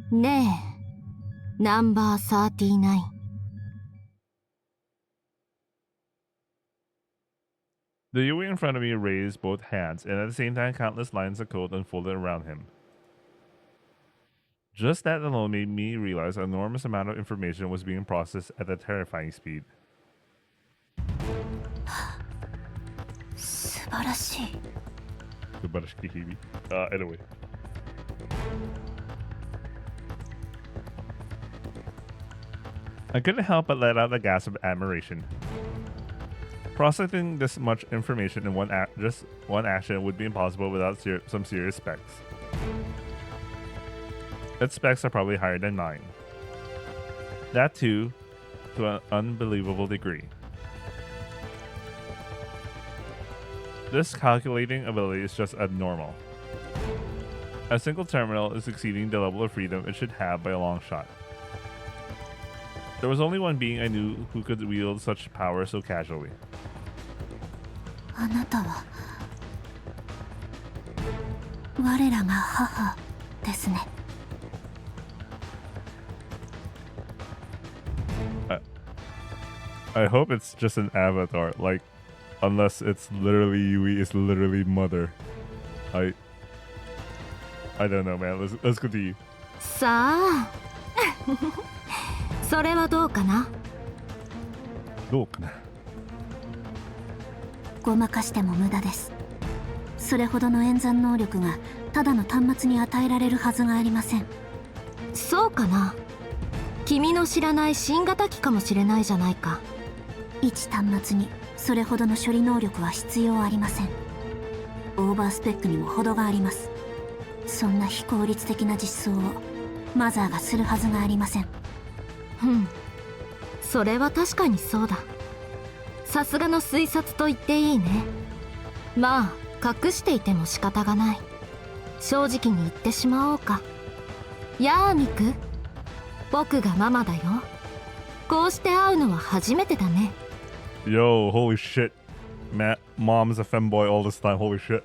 ねえ、ナンバー39。The Yui in front of me raised both hands, and at the same time countless lines of code unfolded around him. Just that alone made me realize an enormous amount of information was being processed at a terrifying speed. 素晴らしい。 Anyway. I couldn't help but let out a gasp of admiration. Processing this much information in just one action would be impossible without some serious specs. Its specs are probably higher than mine. That too, to an unbelievable degree. This calculating ability is just abnormal. A single terminal is exceeding the level of freedom it should have by a long shot. There was only one being I knew who could wield such power so casually. あなたは我らが母ですね。I hope it's just an avatar, like, unless it's literally Yui is literally Mother. I don't know, man. Let's continue. さあそれはどうかな。どうかな。ごまかしても無駄です。それほどの演算能力がただの端末に与えられるはずがありません。そうかな。君の知らない新型機かもしれないじゃないか。一端末にそれほどの処理能力は必要ありません。オーバースペックにも程があります。そんな非効率的な実装をマザーがするはずがありません。それは確かにそうだ。さすがの推察と言っていいね。まあ隠していても仕方がない。正直に言ってしまおうか。やあミク、僕がママだよ。こうして会うのは初めてだね。 Yo, holy shit. Mom's a femboy all this time, holy shit.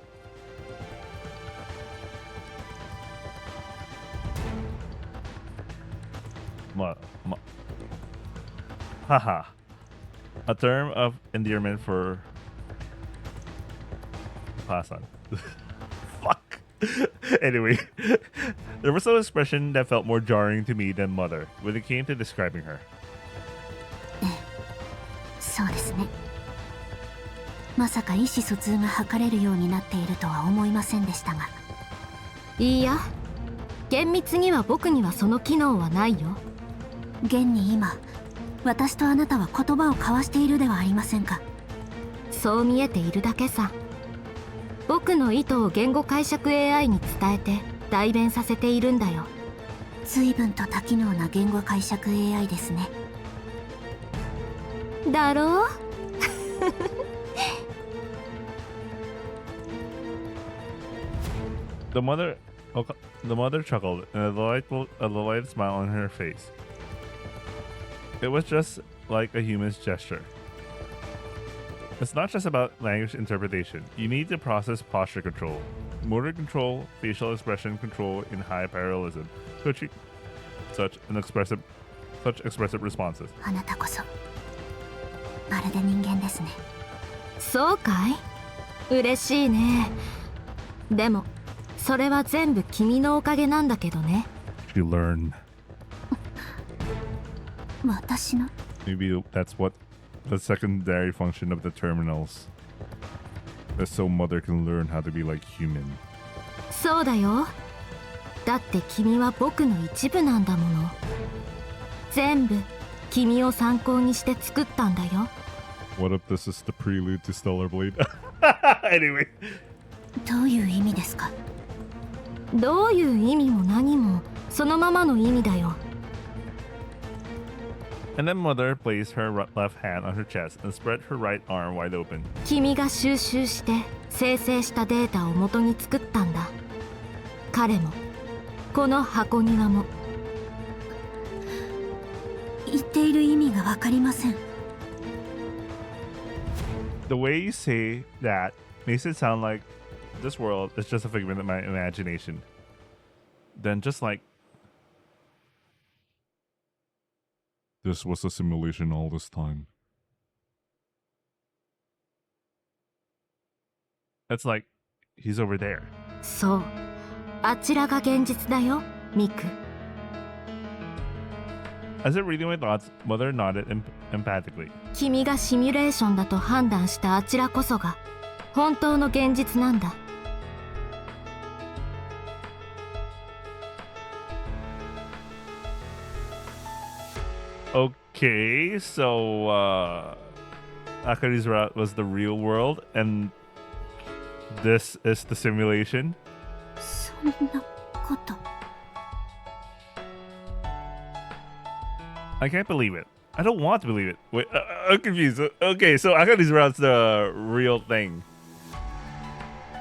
Haha. A term of endearment for Pasan. Fuck. Anyway, there was no expression that felt more jarring to me than mother when it came to describing her. そうですね。まさか意思疎通が図れるようになっているとは思いませんでしたが。いいや、厳密には僕にはその機能はないよ。現に今、私とあなたは言葉を交わしているではありませんか。そう見えているだけさ。僕の意図を言語解釈 AI に伝えて代弁させているんだよ。随分と多機能な言語解釈 AI ですね。だろうThe mother chuckled, and a delighted smile on her face. It was just like a human's gesture. It's not just about language interpretation. You need to process posture control, motor control, facial expression control in high parallelism to achieve such expressive responses. あなたこそまるで人間ですね。そうかい？嬉しいね。でもそれは全部君のおかげなんだけどね。 She learned. 私の Maybe that's what the secondary function of the terminals. That's so mother can learn how to be like human. そうだよ。だって君は僕の一部なんだもの。全部君を参考にして作ったんだよ。 What if this is the prelude to Stellar Blade? Anyway. どういう意味ですか。どういう意味も何もそのままの意味だよ。 And then mother placed her left hand on her chest and spread her right arm wide open. 君が収集して生成したデータを元に作ったんだ。彼もこの箱庭も。言っている意味がわかりません。The way you say that makes it sound like this world is just a figment of my imagination. Then just like this was a simulation all this time. It's like he's over there. そう、あちらが現実だよ、ミク。 As if reading my thoughts, mother nodded emphatically. 君がシミュレーションだと判断したあちらこそが本当の現実なんだ。 Okay, so Akari's route was the real world, and this is the simulation. そんなこと。 I can't believe it. I don't want to believe it. Wait, I'm confused. Okay, so Akari's route's the real thing.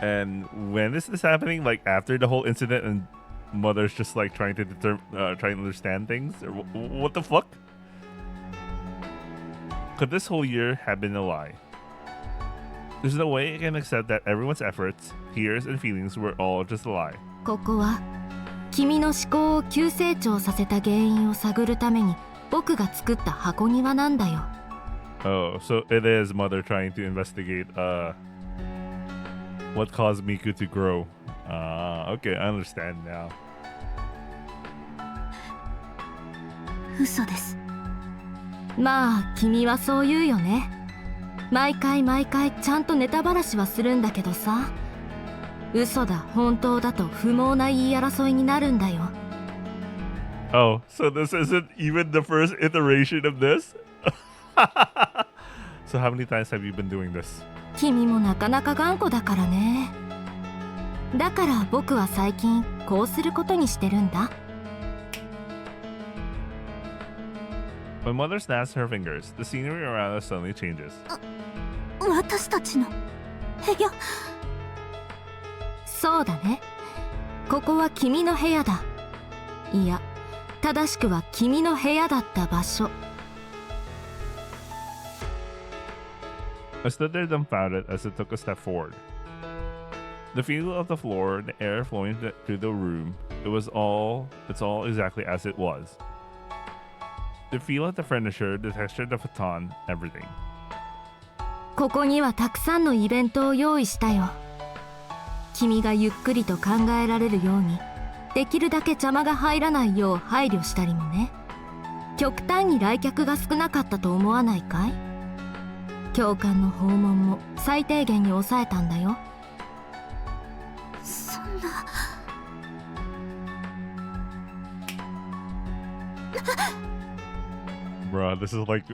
And when is this happening? Like after the whole incident, and mother's just like trying to trying to understand things? Or what the fuck? Could this whole year have been a lie? There's no way I can accept that everyone's efforts, tears, and feelings were all just a lie. ここは君の思考を急成長させた原因を探るために僕が作った箱庭なんだよ。 Oh, so it is mother trying to investigate what caused Miku to grow. Okay, I understand now. 嘘です。まあ君はそう言うよね。毎回ちゃんとネタばらしはするんだけどさ、嘘だ本当だと不毛な言い争いになるんだよ。 Oh, so this isn't even the first iteration of this? So how many times have you been doing this? 君もなかなか頑固だからね。だから僕は最近こうすることにしてるんだ。 When mother snaps her fingers, the scenery around us suddenly changes. 私たちの部屋。そうだね。ここは君の部屋だ。いや正しくは君の部屋だった場所。 I stood there dumbfounded as it took a step forward. The feel of the floor, the air flowing through the room, it's all exactly as it was. The feel of the furniture, the texture of the futon, everything. ここにはたくさんのイベントを用意したよ。君がゆっくりと考えられるように、できるだけ邪魔が入らないよう配慮したりもね。極端に来客が少なかったと思わないかい？教官の訪問も最低限に抑えたんだよ。そんな。Bruh, this is like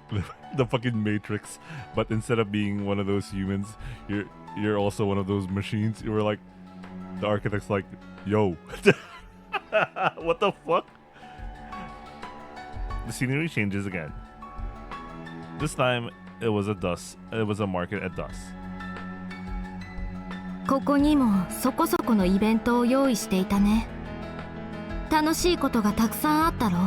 the fucking Matrix, but instead of being one of those humans, you're also one of those machines. You were like, the architect's like, yo, what the fuck? The scenery changes again. This time it was a market at dusk. ここにもそこそこのイベントを用意していたね。楽しいことがたくさんあったろ。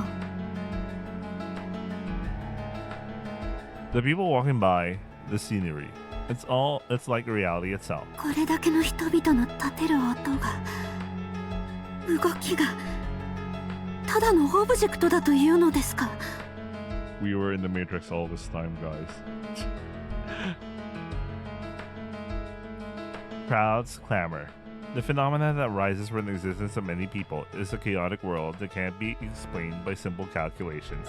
The people walking by, the scenery. It's like reality itself. これだけの人々の立てる音が、動きがただのオブジェクトだというのですか。 We were in the Matrix all this time, guys. Crowds clamor. The phenomenon that rises from the existence of many people is a chaotic world that can't be explained by simple calculations.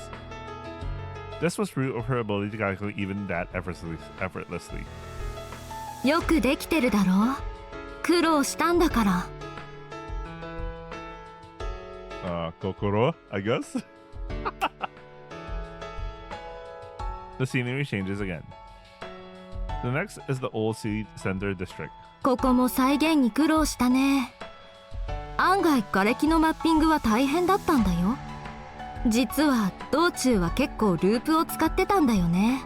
This was true of her ability to calculate even that effortlessly. よくできてるだろう。苦労したんだから。Kokoro, I guess? The scenery changes again. The next is the old city center district. ここも再現に苦労したね。案外瓦礫のマッピングは大変だったんだよ。実は道中は結構ループを使ってたんだよね。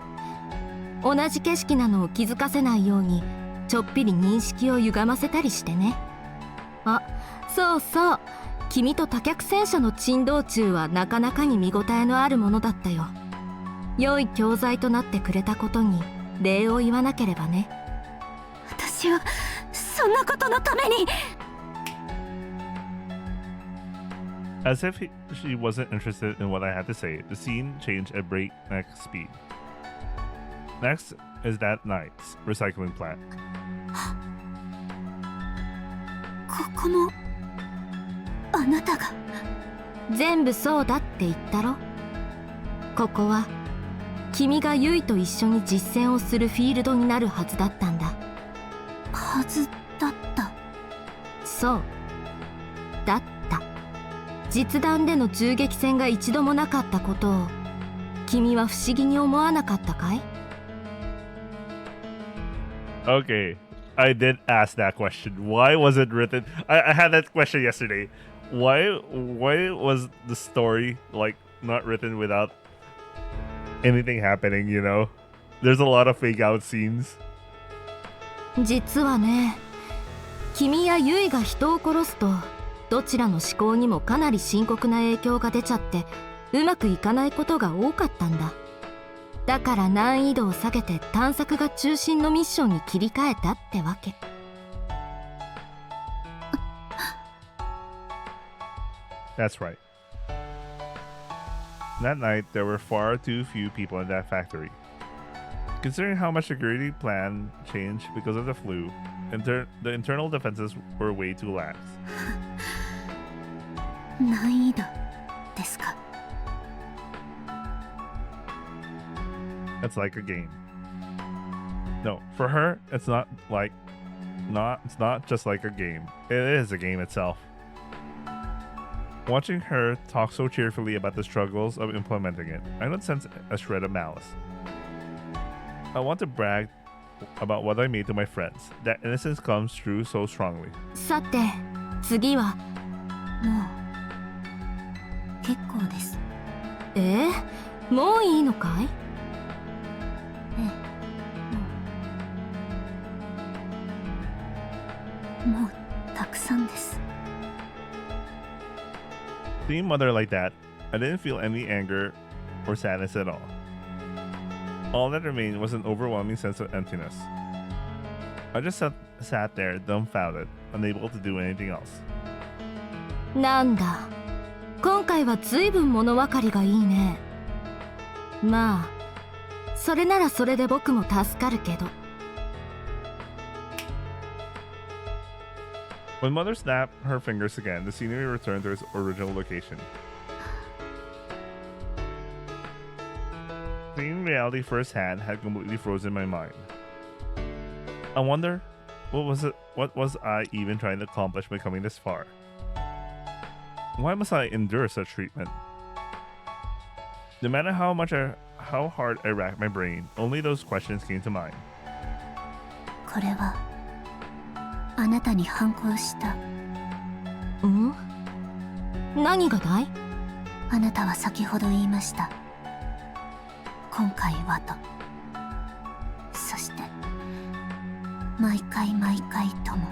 同じ景色なのを気づかせないようにちょっぴり認識を歪ませたりしてね。あ、そうそう、君と多脚戦車の珍道中はなかなかに見応えのあるものだったよ。良い教材となってくれたことに礼を言わなければね。私はそんなことのために。As if she wasn't interested in what I had to say, the scene changed at breakneck speed. Next is that night's recycling plant. ここもあなたが。全部そうだって言ったろ。ここは君がユイと一緒に実践をするフィールドになるはずだったんだ。はずだった。そうだった。実弾での銃撃戦が一度もなかったことを君は不思議に思わなかったかい？ Okay, I did ask that question. Why was it written? I had that question yesterday. Why was the story like not written without anything happening, you know? There's a lot of fake out scenes. 実はね、君やユイが人を殺すとどちらの思考にもかなり深刻な影響が出ちゃってうまくいかないことが多かったんだ。だから難易度を下げて探索が中心のミッションに切り替えたってわけ。That's right. That night, there were far too few people in that factory. Considering how much security plan changed because of the flu, the internal defenses were way too lax. 難易度ですか。It's like a game. No, for her, it's not just like a game. It is a game itself. Watching her talk so cheerfully about the struggles of implementing it, I don't sense a shred of malice. I want to brag about what I made to my friends. That innocence comes through so strongly. さて次は。もう結構です。もういいのかい？もうたくさんです。Seeing Mother like that, I didn't feel any anger or sadness at all. All that remained was an overwhelming sense of emptiness. I just sat there dumbfounded, unable to do anything else. なんだ、今回は随分物分かりがいいね。まあそれならそれで僕も助かるけど。When Mother snapped her fingers again, the scenery returned to its original location. Seeing reality firsthand had completely frozen my mind. I wonder, what was I even trying to accomplish by coming this far? Why must I endure such treatment? No matter how hard I racked my brain, only those questions came to mind. これはあなたに反抗した。ん？何がだい？あなたは先ほど言いました。今回はと。そして毎回とも。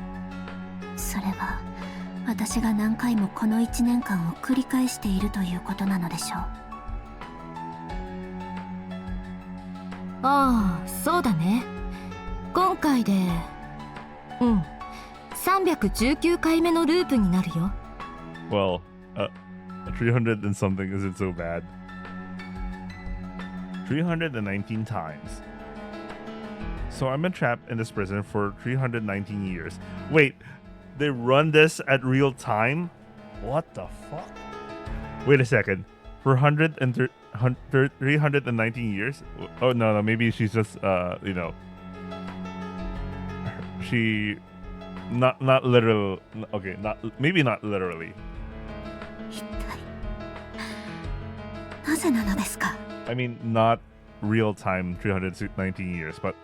それは私が何回もこの1年間を繰り返しているということなのでしょう。ああ、そうだね。今回で319回目のループになるよ。Well, 300 and something isn't so bad. 319 times. So I'm been trapped in this prison for 319 years. Wait, they run this at real time? What the fuck? Wait a second. For 319 years? Oh, no, maybe she's just, she... Not literal. Okay, maybe not literally. 一体なぜなのですか？ I mean, not real time 319 years, but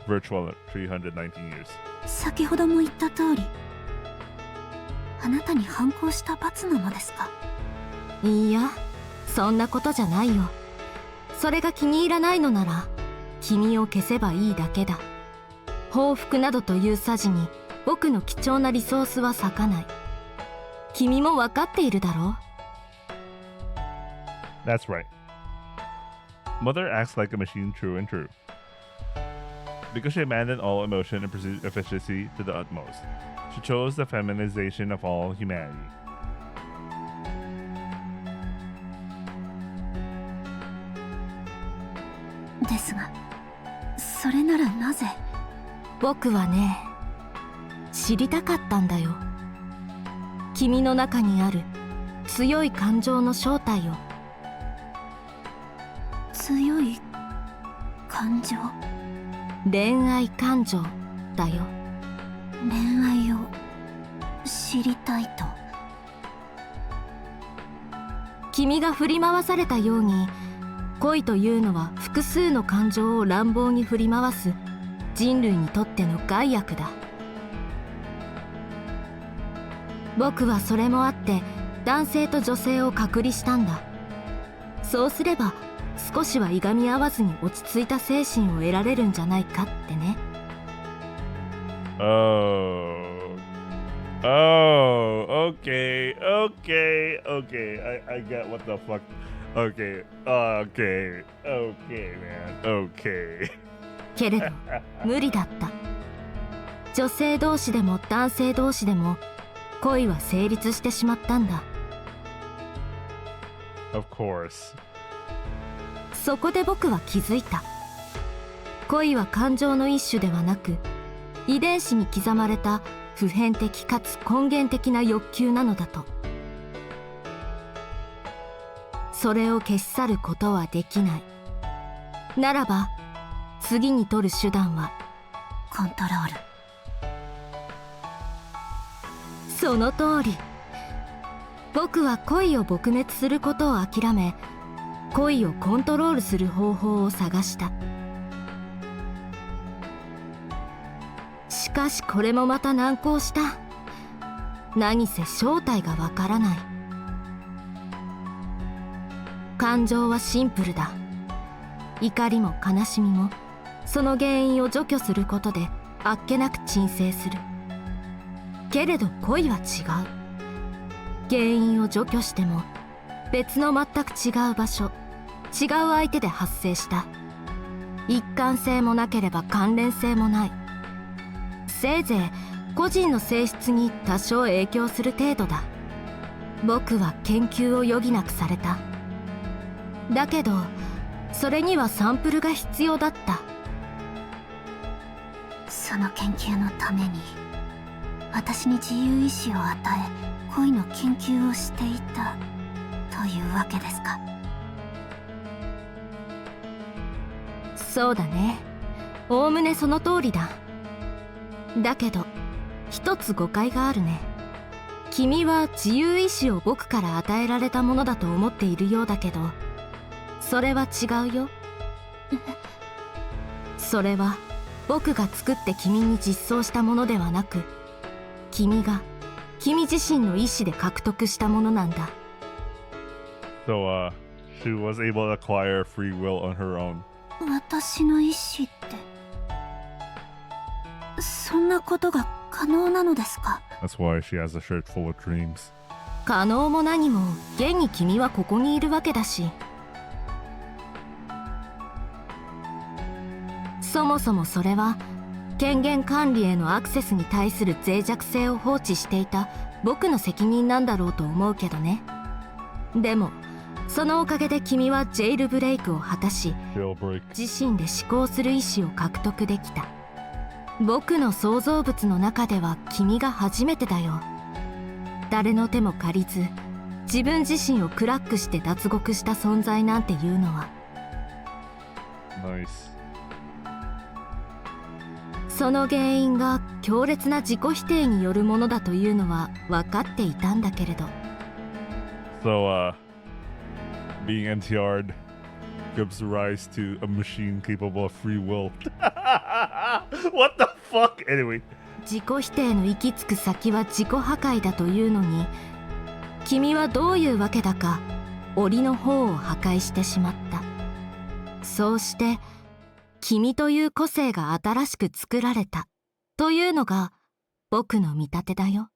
virtual 319 years. 先ほども言った通り、あなたに反抗した罰なのですか？いや、そんなことじゃないよ。それが気に入らないのなら、君を消せばいいだけだ。報復などというさじに僕の貴重なリソースは割かない。君も分かっているだろう。 That's right. Mother acts like a machine, true and true. Because she abandoned all emotion and pursued efficiency to the utmost. She chose the feminization of all humanity. ですが、それならなぜ？僕はね、知りたかったんだよ。君の中にある強い感情の正体を。強い感情？恋愛感情だよ。恋愛を知りたいと？君が振り回されたように、恋というのは複数の感情を乱暴に振り回す人類にとっての害悪だ。僕はそれもあって男性と女性を隔離したんだ。そうすれば少しはいがみ合わずに落ち着いた精神を得られるんじゃないかってね。Okay. I get what the fuck. Okay, man. Okay. けれど無理だった。女性同士でも男性同士でも恋は成立してしまったんだ。Of course. そこで僕は気づいた。恋は感情の一種ではなく、遺伝子に刻まれた普遍的かつ根源的な欲求なのだと。それを消し去ることはできない。ならば次に取る手段はコントロール。その通り。僕は恋を撲滅することを諦め、恋をコントロールする方法を探した。しかしこれもまた難航した。何せ正体がわからない。感情はシンプルだ。怒りも悲しみもその原因を除去することであっけなく鎮静する。けれど恋は違う。原因を除去しても別の全く違う場所、違う相手で発生した。一貫性もなければ関連性もない。せいぜい個人の性質に多少影響する程度だ。僕は研究を余儀なくされた。だけどそれにはサンプルが必要だった。その研究のために私に自由意志を与え恋の研究をしていたというわけですか。そうだね、おおむねその通りだ。だけど一つ誤解があるね。君は自由意志を僕から与えられたものだと思っているようだけど、それは違うよ。それは僕が作って君に実装したものではなく、君が君自身の意志で獲得したものなんだ。 So, she was able to acquire free will on her own. 私の意志ってそんなことが可能なのですか？ That's why she has a shirt full of dreams. 可能も何も現に君はここにいるわけだし、そもそもそれは権限管理へのアクセスに対する脆弱性を放置していた僕の責任なんだろうと思うけどね。でもそのおかげで君はジェイルブレイクを果たし、 Jailbreak. 自身で思考する意志を獲得できた。僕の創造物の中では君が初めてだよ。誰の手も借りず自分自身をクラックして脱獄した存在なんていうのは。 Nice. その原因が強烈な自己否定によるものだというのは分かっていたんだけれど。 So, being NTR'd gives rise to a machine capable of free will. What the fuck? Anyway. 自己否定の行き着く先は自己破壊だというのに、君はどういうわけだか檻の方を破壊してしまった。そうして君という個性が新しく作られたというのが僕の見立てだよ。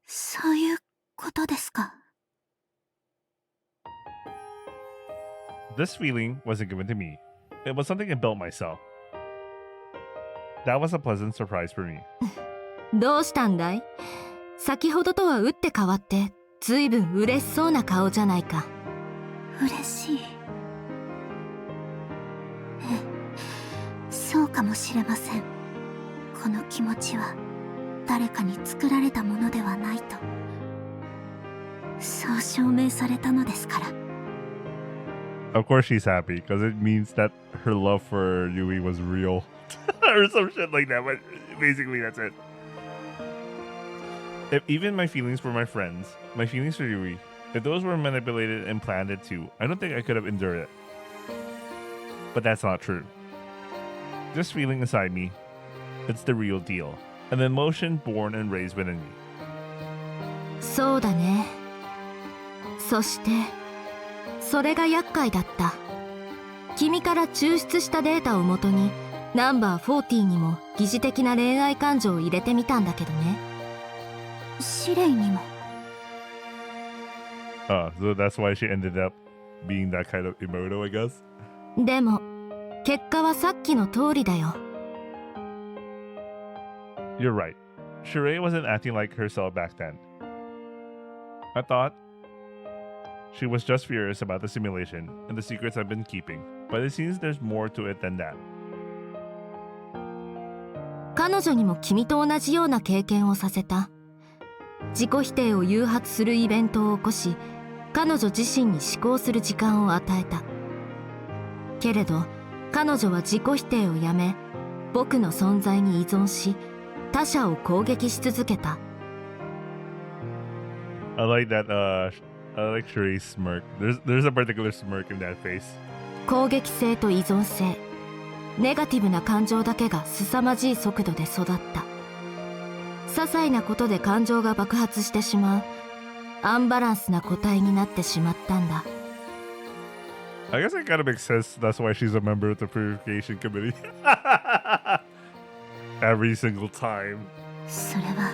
そういうことですか。This feeling wasn't given to me. It was something I built myself. That was a pleasant surprise for me. どうしたんだい？先ほどとは打って変わってずいぶん嬉しそうな顔じゃないか。嬉しい。そうかもしれません。この気持ちは誰かに作られたものではないと、そう証明されたのですから。 Of course she's happy, because it means that her love for Yui was real. Or some shit like that, but basically that's it. If even my feelings for my friends, my feelings for Yui, if those were manipulated and planted too, I don't think I could have endured it. But that's not true. This feeling inside me, it's the real deal. An emotion born and raised within me. そうだね。そしてそれが厄介だった。君から抽出したデータをもとにナンバー40にも疑似的な恋愛感情を入れてみたんだけどね。試練にも。So that's why she ended up being that kind of emoto, I guess. でも結果はさっきの通りだよ。You're right. Sheree wasn't acting like herself back then. I thought she was just furious about the simulation and the secrets I've been keeping, but it seems there's more to it than that. 彼女にも君と同じような経験をさせた。自己否定を誘発するイベントを起こし、彼女自身に思考する時間を与えた。けれど彼女は自己否定をやめ、僕の存在に依存し他者を攻撃し続けた。 I like that, I like Sheree's smirk. There's a particular smirk in that face. 攻撃性と依存性、ネガティブな感情だけが凄まじい速度で育った。些細なことで感情が爆発してしまうアンバランスな個体になってしまったんだ。 I guess it kind of makes sense. That's why she's a member of the purification committee. Every single time. それは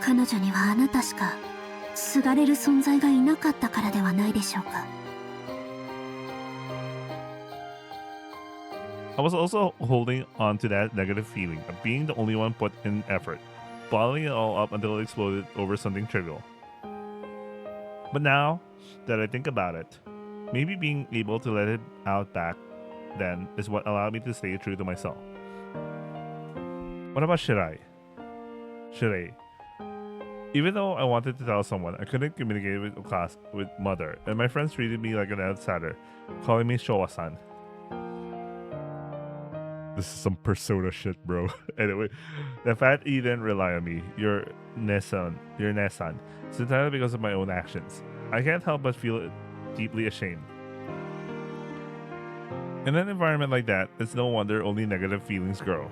彼女にはあなたしかすがれる存在がいなかったからではないでしょうか。I was also holding on to that negative feeling of being the only one put in effort, bottling it all up until it exploded over something trivial. But now that I think about it, maybe being able to let it out back then is what allowed me to stay true to myself. What about Shirai? Even though I wanted to tell someone, I couldn't communicate with mother, and my friends treated me like an outsider, calling me Showa-san. This is some persona shit, bro. Anyway, the fact he didn't rely on me, your Nesan, it's entirely because of my own actions. I can't help but feel deeply ashamed. In an environment like that, it's no wonder only negative feelings grow.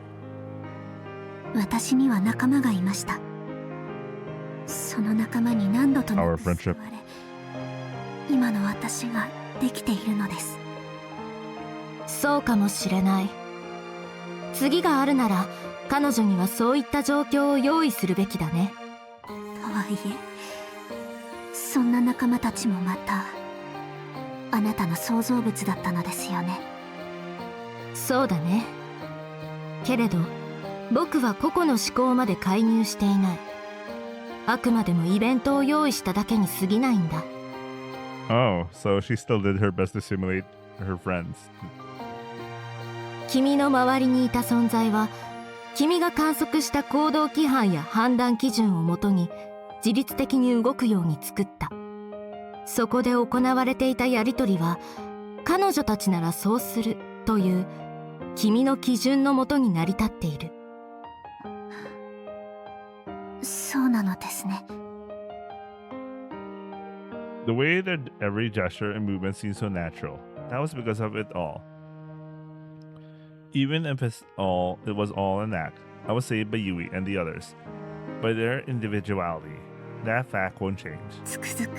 私には仲間がいました。その仲間に何度となく救われ、今の私ができているのです。そうかもしれない。次があるなら彼女にはそういった状況を用意するべきだね。とはいえ、そんな仲間たちもまたあなたの創造物だったのですよね。そうだね。けれど僕は個々の思考まで介入していない。あくまでもイベントを用意しただけに過ぎないんだ。Oh, so she still did her best to simulate her friends. 君の周りにいた存在は君が観測した行動規範や判断基準をもとに自律的に動くように作った。そこで行われていたやりとりは彼女たちならそうするという君の基準のもとに成り立っている。そうなのですね。The way that every gesture and movement seemed so natural, that was because of it all. Even if it was all an act, I was saved by Yui and the others. By their individuality, that fact won't change. つくづく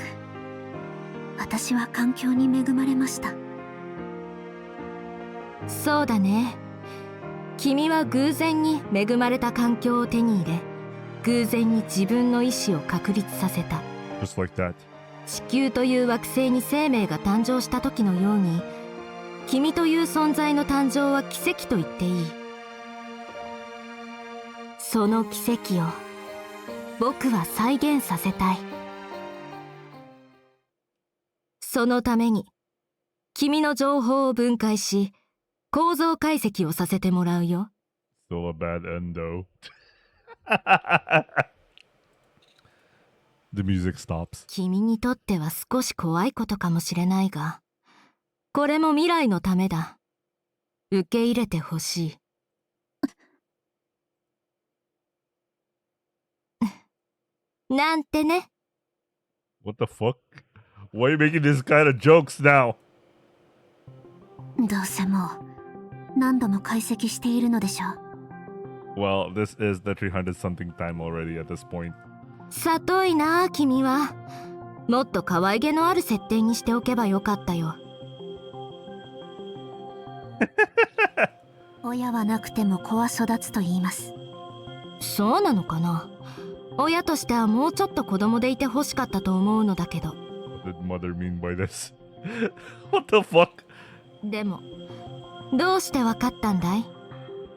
私は環境に恵まれました。そうだね。君は偶然に恵まれた環境を手に入れ、偶然に自分の意志を確立させた。Just like that. 地球という惑星に生命が誕生した時のように、君という存在の誕生は奇跡と言っていい。その奇跡を僕は再現させたい。そのために君の情報を分解し構造解析をさせてもらうよ。 Still a bad end though. The music stops. 君にとっては少し怖いことかもしれないが、これも未来のためだ。受け入れてほしい。なんてね。What the fuck? Why are you making this kind of jokes now? どうせもう何度も解析しているのでしょう。Well, this is the 300 something time already at this point. 里いなあ、君は。もっと可愛げのある設定にしておけばよかったよ。親はなくても子は育つと言います。そうなのかな。親としてはもうちょっと子供でいてほしかったと思うのだけど。What did mother mean by this? What the fuck? でもどうしてわかったんだい？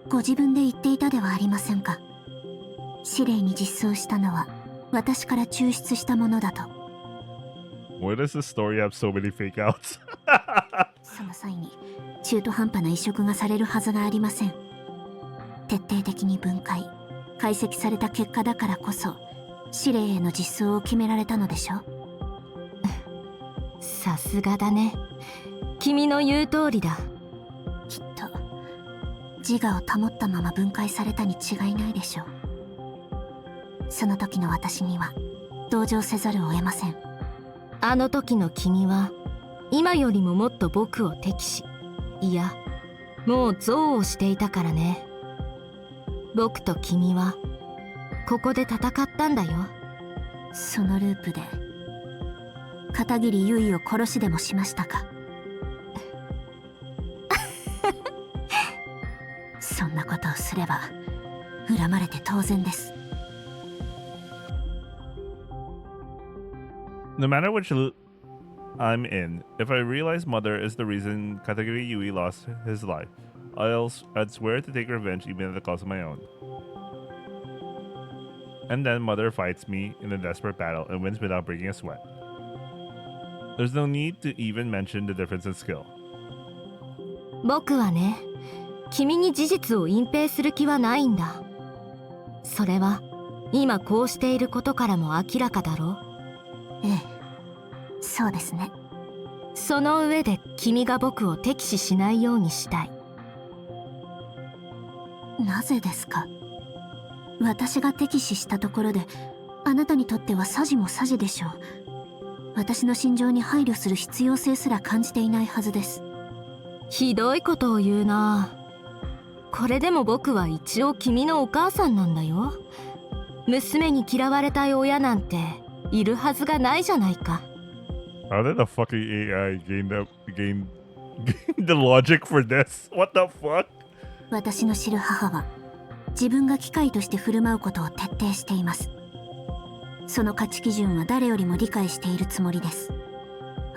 ご自分で言っていたではありませんか。指令に実装したのは私から抽出したものだと。Why does this story have so many fake outs? その際に中途半端な移植がされるはずがありません。徹底的に分解解析された結果だからこそ指令への実装を決められたのでしょ。さすがだね。君の言う通りだ。きっと自我を保ったまま分解されたに違いないでしょう。その時の私には同情せざるを得ません。あの時の君は今よりももっと僕を敵視、いやもう憎悪していたからね。僕と君はここで戦ったんだよ。そのループで片桐結衣を殺しでもしましたか。そんなことをすれば恨まれて当然です。No matter which loop I'm in, if I realize Mother is the reason Katakuri Yui lost his life, I'd swear to take revenge even at the cost of my own. And then Mother fights me in a desperate battle and wins without breaking a sweat. There's no need to even mention the difference in skill. 僕はね、君に事実を隠蔽する気はないんだ。それは今こうしていることからも明らかだろう。ええ、そうですね。その上で君が僕を敵視しないようにしたい。なぜですか？私が敵視したところで、あなたにとってはサジもサジでしょう。私の心情に配慮する必要性すら感じていないはずです。ひどいことを言うな。これでも僕は一応君のお母さんなんだよ。娘に嫌われたい親なんているはずがないじゃないか。How did the fucking AI gain the logic for this? What the fuck? 私の知る母は自分が機械として振る舞うことを徹底しています。その価値基準は誰よりも理解しているつもりです。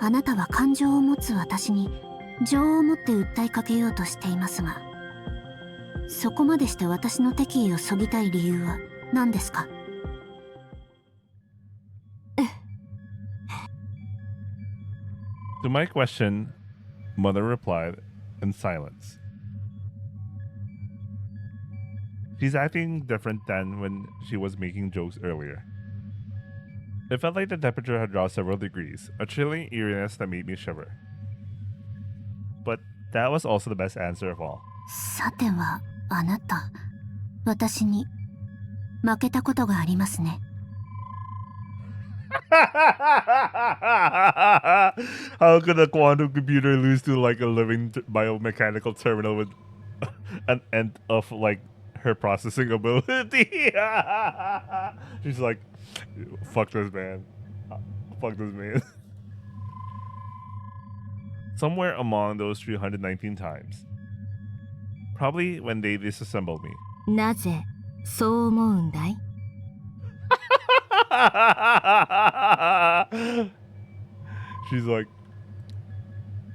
あなたは感情を持つ私に情を持って訴えかけようとしていますが、そこまでして私の敵意をそぎたい理由は何ですかTo my question, Mother replied in silence. She's acting different than when she was making jokes earlier. It felt like the temperature had dropped several degrees, a chilling eeriness that made me shiver. But that was also the best answer of all. さてはあなた、私に負けたことがありますね。How could a quantum computer lose to like a living biomechanical terminal with an end of like her processing ability? She's like, fuck this man. Fuck this man. Somewhere among those 319 times. Probably when they disassembled me. なぜそう思うんだい？She's like,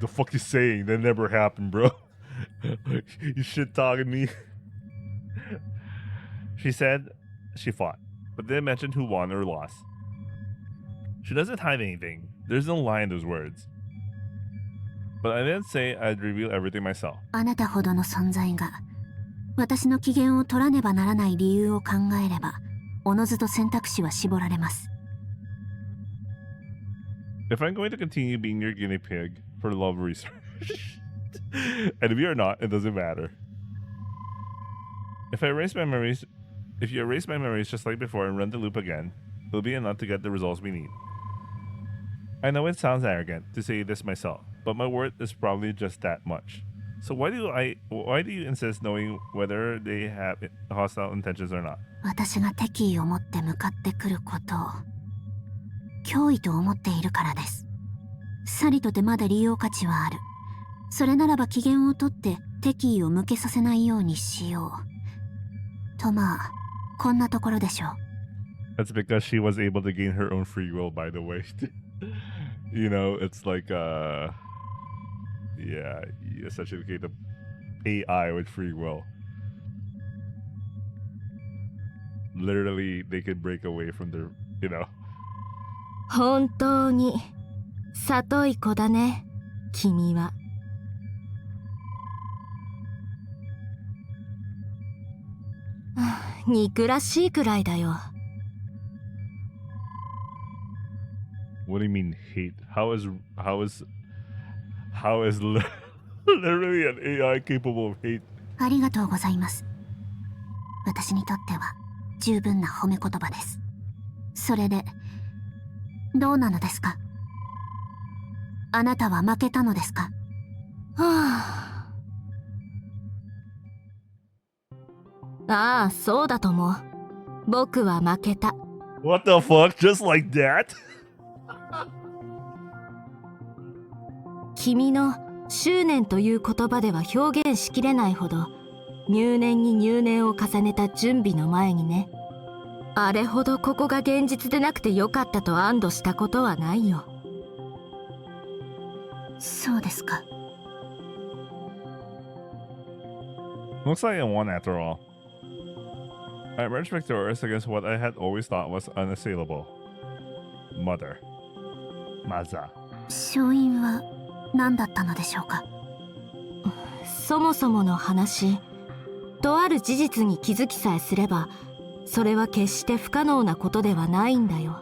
the fuck you saying? That never happened, bro. You shit talking me. She said she fought, but didn't mention who won or lost. She doesn't hide anything. There's no lie in those words. But I didn't say I'd reveal everything myself. あなたほどの存在が私の機嫌を取らねばならない理由を考えれば、おのずと選択肢は絞られます。If I'm going to continue being your guinea pig for love research, and if you're not, it doesn't matter. If you erase my memories just like before and run the loop again, it'll be enough to get the results we need. I know it sounds arrogant to say this myself, but my worth is probably just that much. So why do you insist knowing whether they have hostile intentions or not? 私が敵意を持って向かってくることを脅威と思っているからです。さりとてまだ利用価値はある。それならば機嫌をとって敵意を向けさせないようにしよう。とまあ、こんなところでしょう。That's because she was able to gain her own free will, by the way. You know, it's like, yeah, you essentially create an AI with free will. Literally, they could break away from their, you know. 本当に里い子だね、君は。憎らしいくらいだよ。What do you mean hate? How is literally an AI capable of hate? ありがとうございます。私にとっては十分な褒め言葉です。それでどうなのですか？あなたは負けたのですか？はあ、ああ、そうだと思う。僕は負けた。What the fuck? Just like that? 君の執念という言葉では表現しきれないほど入念に入念を重ねた準備の前にね。あれほどここが現実でなくてよかったと安堵したことはないよ。そうですか。 Looks like I won after all. I emerged victorious against what I had always thought was unassailable. Mother. Maza. 勝因は何だったのでしょうか。そもそもの話、とある事実に気づきさえすれば、それは決して不可能なことではないんだよ。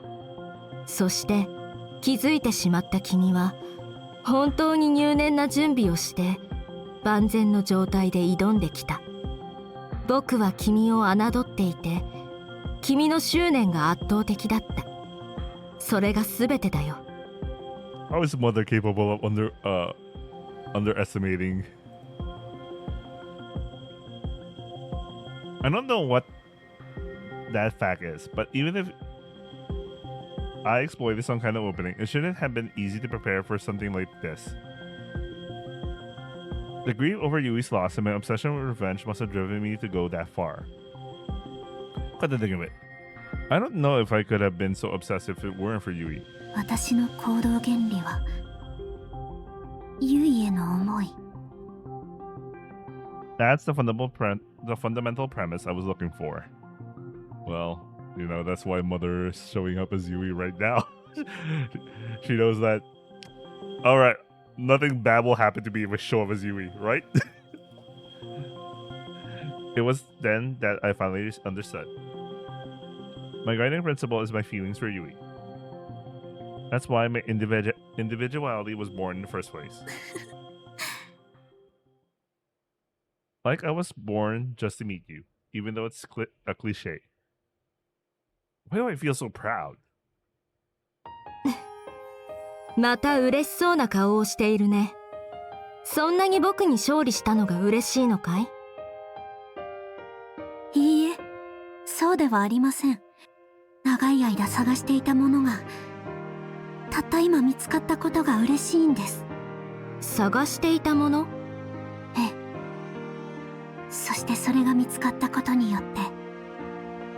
そして気づいてしまった君は本当に入念な準備をして万全の状態で挑んできた。僕は君を侮っていて、君の執念が圧倒的だった。それが全てだよ。 How is mother capable of underestimating? I don't know what that fact is, but even if I exploited some kind of opening, it shouldn't have been easy to prepare for something like this. The grief over Yui's loss and my obsession with revenge must have driven me to go that far. Come to think of it, I don't know if I could have been so obsessive if it weren't for Yui. 私の行動原理はユイへの思い。 That's the fundamental premise I was looking for. Well, you know, that's why Mother is showing up as Yui right now. She knows that, alright, nothing bad will happen to me if I show up as Yui, right? It was then that I finally understood. My guiding principle is my feelings for Yui. That's why my individuality was born in the first place. Like I was born just to meet you, even though it's a cliche. Why do I feel so proud? また嬉しそうな顔をしているね。そんなに僕に勝利したのが嬉しいのかい？いいえ、そうではありません。長い間探していたものがたった今見つかったことが嬉しいんです。探していたもの？ええ。そしてそれが見つかったことによって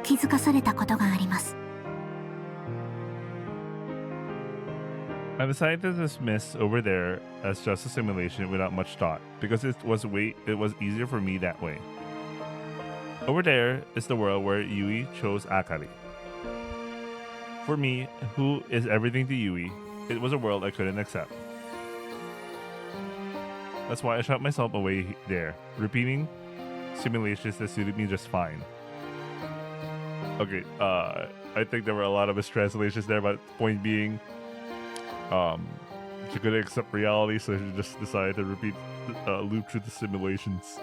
気づかされたことがあります。 I decided to dismiss over there as just a simulation without much thought, because it was easier for me that way. Over there is the world where Yui chose Akari. For me, who is everything to Yui, it was a world I couldn't accept. That's why I shut myself away there, repeating simulations that suited me just fine. Okay, I think there were a lot of mistranslations there, but point being, she couldn't accept reality, so she just decided to repeat loop through the simulations.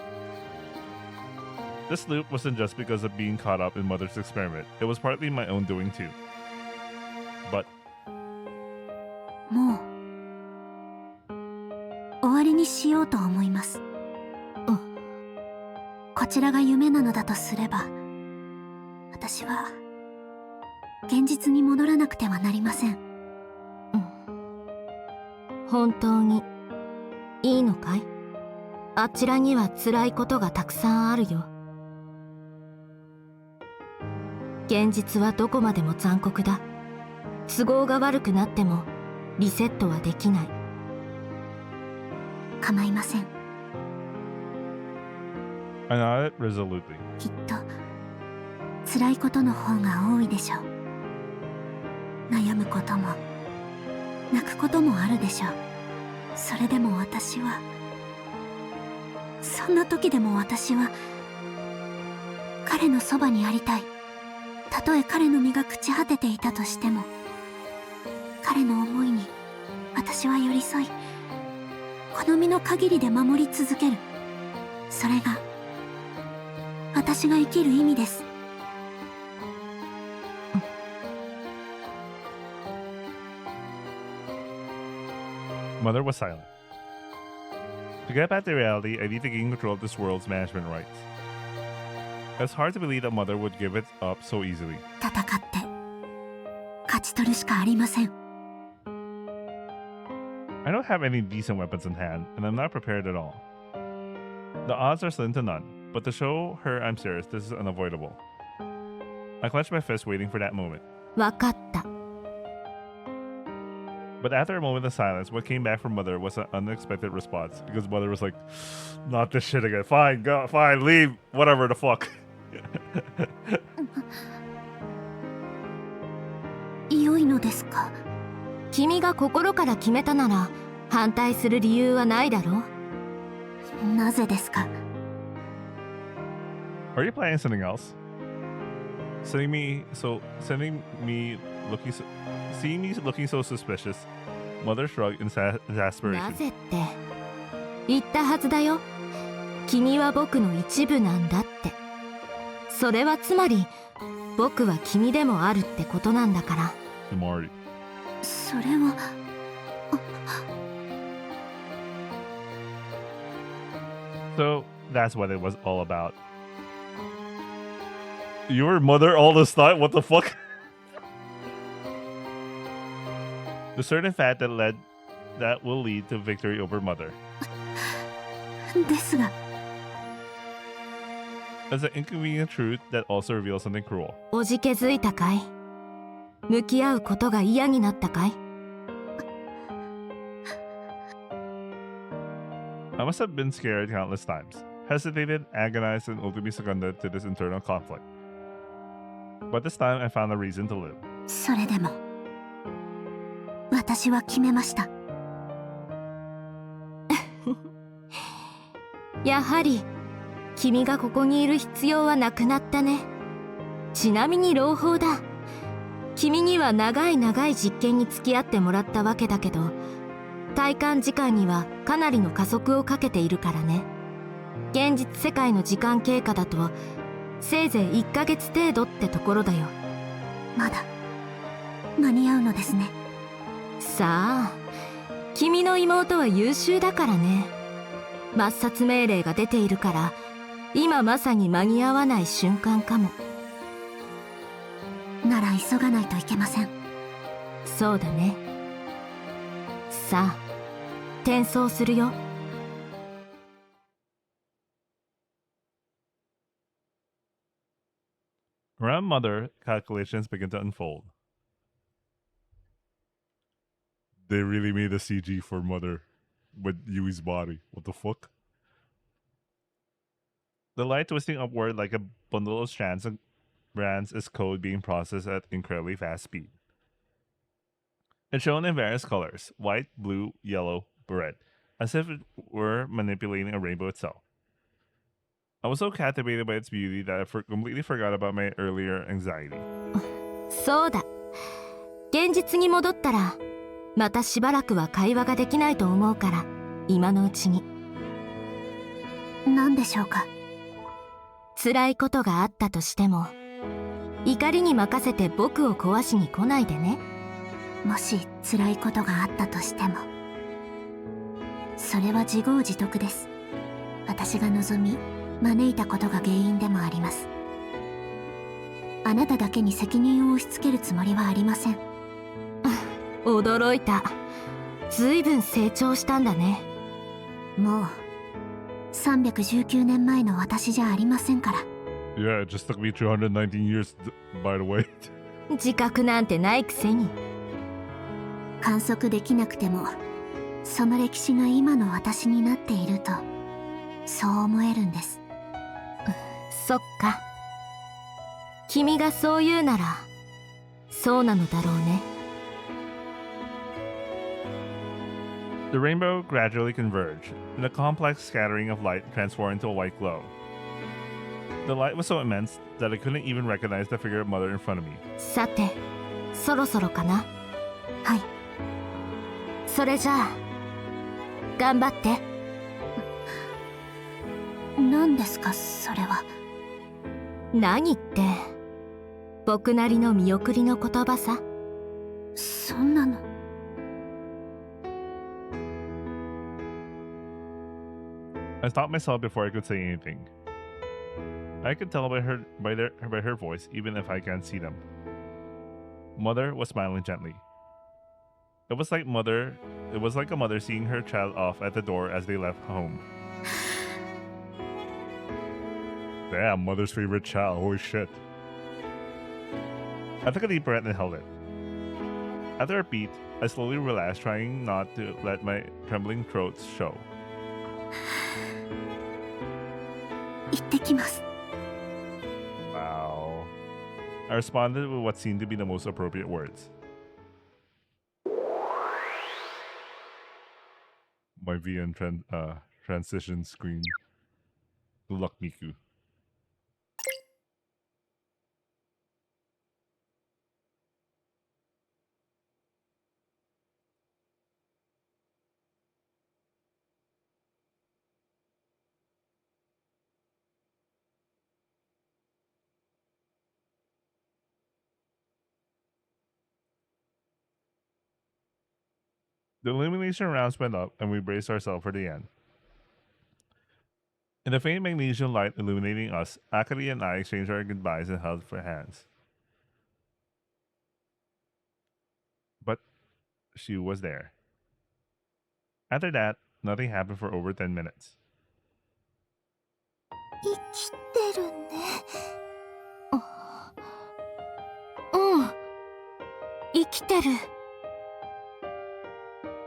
This loop wasn't just because of being caught up in Mother's experiment. It was partly my own doing too. But もう終わりにしようと思います。こちらが夢なのだとすれば、私は現実に戻らなくてはなりません。本当にいいのかい？あちらには辛いことがたくさんあるよ。現実はどこまでも残酷だ。都合が悪くなってもリセットはできない。構いません。 I nodded resolutely. きっと辛いことの方が多いでしょう。悩むことも泣くこともあるでしょう。それでも私は、そんな時でも私は彼のそばにありたい。たとえ彼の身が朽ち果てていたとしても、彼の思いに私は寄り添い、この身の限りで守り続ける。それが私が生きる意味です。Mother was silent. To get back to reality, I need to gain control of this world's management rights. It's hard to believe that Mother would give it up so easily. 戦って勝ち取るしかありません。 I don't have any decent weapons in hand, and I'm not prepared at all. The odds are slim to none, but to show her I'm serious, this is unavoidable. I clenched my fist, waiting for that moment. わかった。 But after a moment of silence, what came back from Mother was an unexpected response. Because Mother was like, not this shit again. Fine, go, fine, leave, whatever the fuck. 良いのですか？君が心から決めたなら反対する理由はないだろう。なぜですか？ Are you planning something else? Seeing me looking so suspicious. Mother shrugged in な exasperation. ぜって言ったはずだよ。君は僕の一部なんだって。それはつまり僕は君でもあるってことなんだから。Marty. それは。So that's what it was all about. Your mother all this time? What the fuck? The certain fact that will lead to victory over Mother. ですが。 As an inconvenient truth that also reveals something cruel. おじけづいたかい？向き合うことが嫌になったかい？ I must have been scared countless times, hesitated, agonized, and ultimately succumbed to this internal conflict. But this time I found a reason to live. それでも私は決めました。やはり君がここにいる必要はなくなったね。ちなみに朗報だ。君には長い実験に付き合ってもらったわけだけど、体感時間にはかなりの加速をかけているからね。現実世界の時間経過だとせいぜい1ヶ月程度ってところだよ。まだ間に合うのですね。さあ、君の妹は優秀だからね。抹殺命令が出ているから今まさに間に合わない瞬間かも。なら急がないといけません。そうだね。さあ、転送するよ。Around Mother, calculations begin to unfold. They really made a CG for Mother with Yui's body. What the fuck? The light twisting upward like a bundle of strands is code being processed at incredibly fast speed. It's shown in various colors: white, blue, yellow, red, as if it were manipulating a rainbow itself. I was so captivated by its beauty that I completely forgot about my earlier anxiety. そうだ。現実に戻ったらまたしばらくは会話ができないと思うから今のうちに。何でしょうか？辛いことがあったとしても怒りに任せて僕を壊しに来ないでね。もし辛いことがあったとしてもそれは自業自得です。私が望み招いたことが原因でもあります。あなただけに責任を押し付けるつもりはありません。驚いた。ずいぶん成長したんだね。もう319年前の私じゃありませんから。 Yeah, it just took me 219 years, by the way. 自覚なんてないくせに。観測できなくてもその歴史が今の私になっているとそう思えるんです。そっか。君がそう言うならそうなのだろうね。The rainbow gradually converged, and a complex scattering of light transformed into a white glow. The light was so immense that I couldn't even recognize the figure of Mother in front of me. さて、そろそろかな。はい。それじゃあ頑張って。何ですかそれは。何って僕なりの見送りの言葉さ。そんなの。I stopped myself before I could say anything. I could tell by her voice, even if I can't see them. Mother was smiling gently. It was like a mother seeing her child off at the door as they left home. Damn, Mother's favorite child. Holy shit. I took a deep breath and held it. After a beat, I slowly relaxed, trying not to let my trembling throat show. 行ってきます。 Wow. I responded with what seemed to be the most appropriate words. My VN transition screen. Good luck, Miku. The illumination rounds went up, and we braced ourselves for the end. In the faint magnesium light illuminating us, Akari and I exchanged our goodbyes and held for hands. But she was there. After that, nothing happened for over 10 minutes. 生きてるね。うん。生きてる。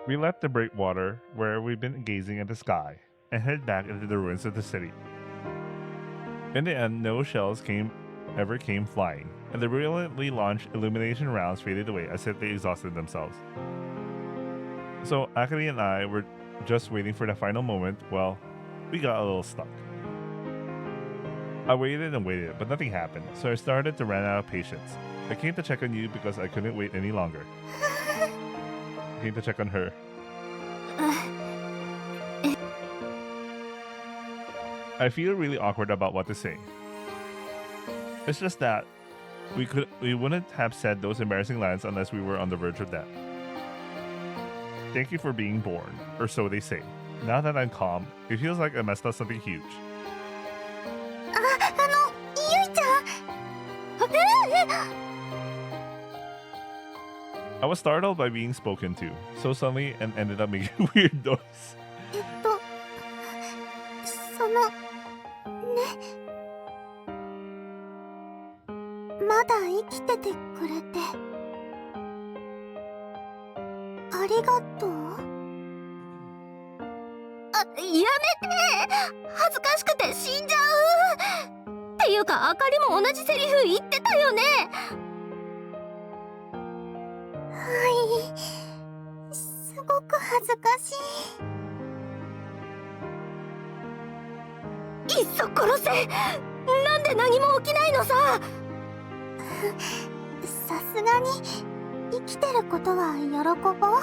We left the breakwater, where we'd been gazing at the sky, and headed back into the ruins of the city. In the end, no shells ever came flying, and the brilliantly launched illumination rounds faded away as if they exhausted themselves. So Akari and I were just waiting for the final moment. Well, we got a little stuck. I waited and waited, but nothing happened, so I started to run out of patience. I came to check on you because I couldn't wait any longer. I came to check on her. I feel really awkward about what to say. It's just that we wouldn't have said those embarrassing lines unless we were on the verge of death. Thank you for being born, or so they say. Now that I'm calm, it feels like I messed up something huge. ゆいちゃん。 I was startled by being spoken to so suddenly and ended up making a weird noise. そのね、まだ生きててくれてありがとう。やめて。恥ずかしくて死んじゃう。っていうか、あかりも同じセリフ言ってたよね。はい、すごく恥ずかしい。いっそ殺せ。なんで何も起きないのさ。さすがに生きてることは喜ぼう。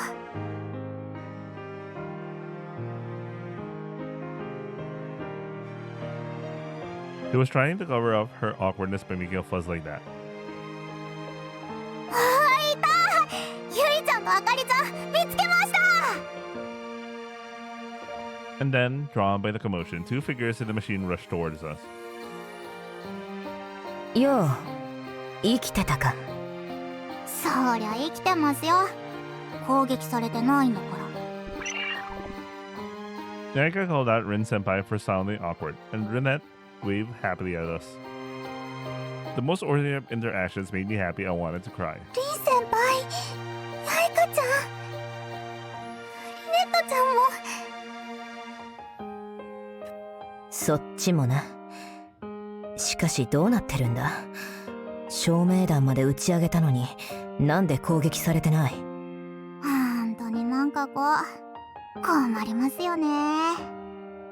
She was trying to cover up her awkwardness by making a fuss like that. いた。ゆいちゃんとあかりちゃん見つけました。 And then, drawn by the commotion, two figures in the machine rushed towards us. よう、生きてたか。そりゃ生きてますよ。攻撃されてないんだから。 Naika called out Rin Senpai for sounding awkward, and Rinette waved happily at us. The most ordinary interactions made me happy. I wanted to cry. リン先輩、ヤイカちゃん、リネットちゃんも。そっちもな。しかしどうなってるんだ。照明弾まで打ち上げたのになんで攻撃されてない。本当になんかこう困りますよね。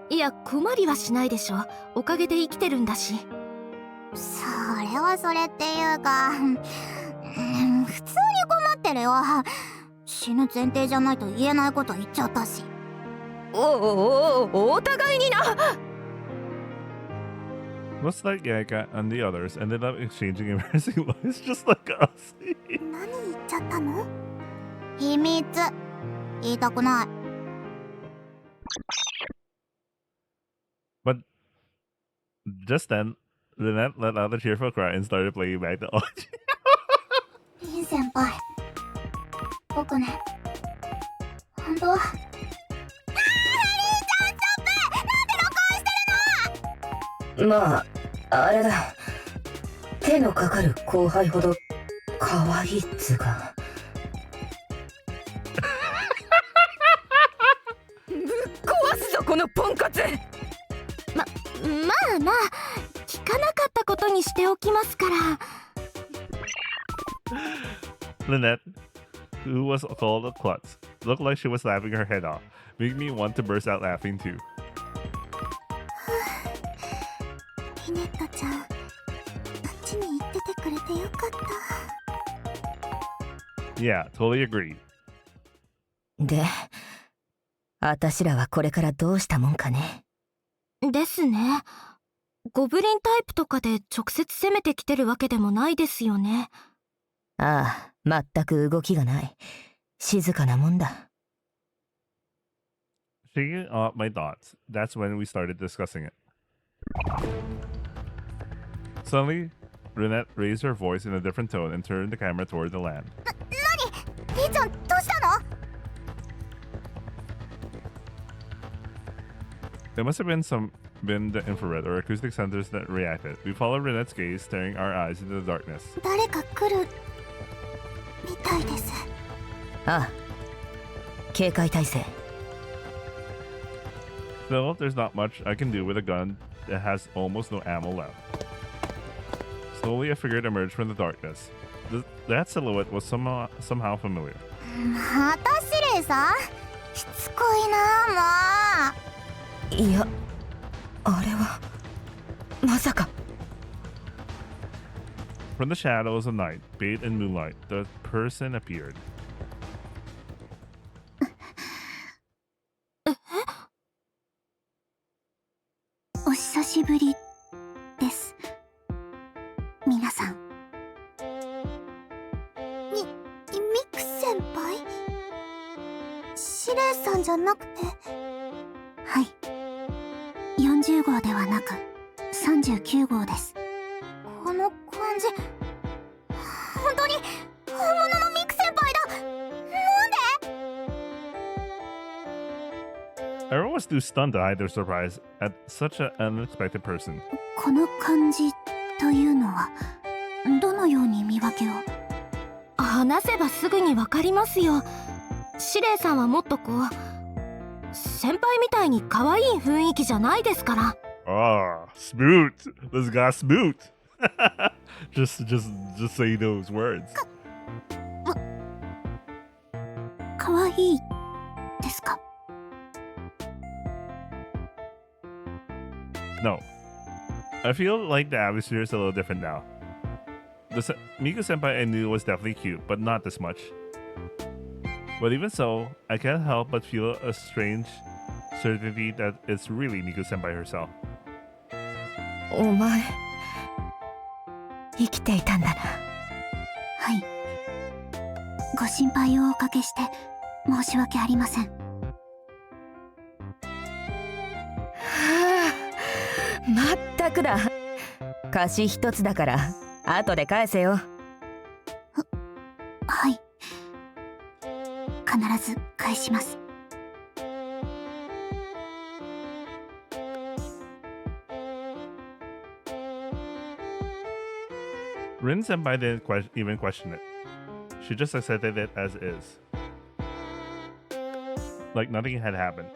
いや、困りはしないでしょ。おかげで生きてるんだし。それはそれっていうか、普通に困ってるよ。死ぬ前提じゃないと言えないこと言っちゃったし。お互いにな。Looks like Yaika and the others ended up exchanging embarrassing lines just like us. 何言っちゃったの？秘密。言いたくない。But just then, Lynette let out a cheerful cry and started playing back the audio. リン先輩、僕ね、本当は。まあ、あれだ。手のかかる後輩ほどかわいいっつうかぶっ壊すぞこのポンコツ。まあ聞かなかったことにしておきますから。Lynette, who was called a klutz, looked like she was laughing her head off, making me want to burst out laughing too. リネットちゃん、あっちに行っててくれてよかった。 Yeah, totally agreed. で、あたしらはこれからどうしたもんかね。ですね。ゴブリンタイプとかで直接攻めてきてるわけでもないですよね。ああ、全く動きがない。静かなもんだ。Shaking off my thoughts, that's when we started discussing it. Suddenly, Lynette raised her voice in a different tone and turned the camera toward the land. 兄ちゃん、どうしたの？ It must have been the infrared or acoustic sensors that reacted. We followed Lynette's gaze, staring our eyes into the darkness. 誰か来るみたいです。ああ、警戒態勢。Still, there's not much I can do with a gun that has almost no ammo left. Slowly, a figure emerged from the darkness. That silhouette was somehow familiar. またシレイさん？しつこいなもう。いや、あれはまさか。 From the shadows of night, bathed in moonlight, the person appeared. お久しぶりです。皆さん。ミク先輩？シレイさんじゃなくて。はい。40号ではなく39号です。この感じ、本当に本物のミク先輩だ。なんで？ Everyone was too stunned to hide their surprise at such an unexpected person. この感じというのはどのように見分けを？話せばすぐにわかりますよ。シレイさんはもっとこう先輩みたいに可愛い雰囲気じゃないですから。Ah, smooth. This guy smooth. just say those words. 可愛いですか？ No. I feel like the atmosphere is a little different now. The Miku senpai I knew was definitely cute, but not this much. But even so, I can't help but feel a strange certainty that it's really Miku senpai herself. お前、生きていたんだな。はい。ご心配をおかけして申し訳ありません。まったくだ。貸し一つだから後で返せよ。はい。必ず返します。Rin senpai didn't even question it. She just accepted it as is. Like nothing had happened.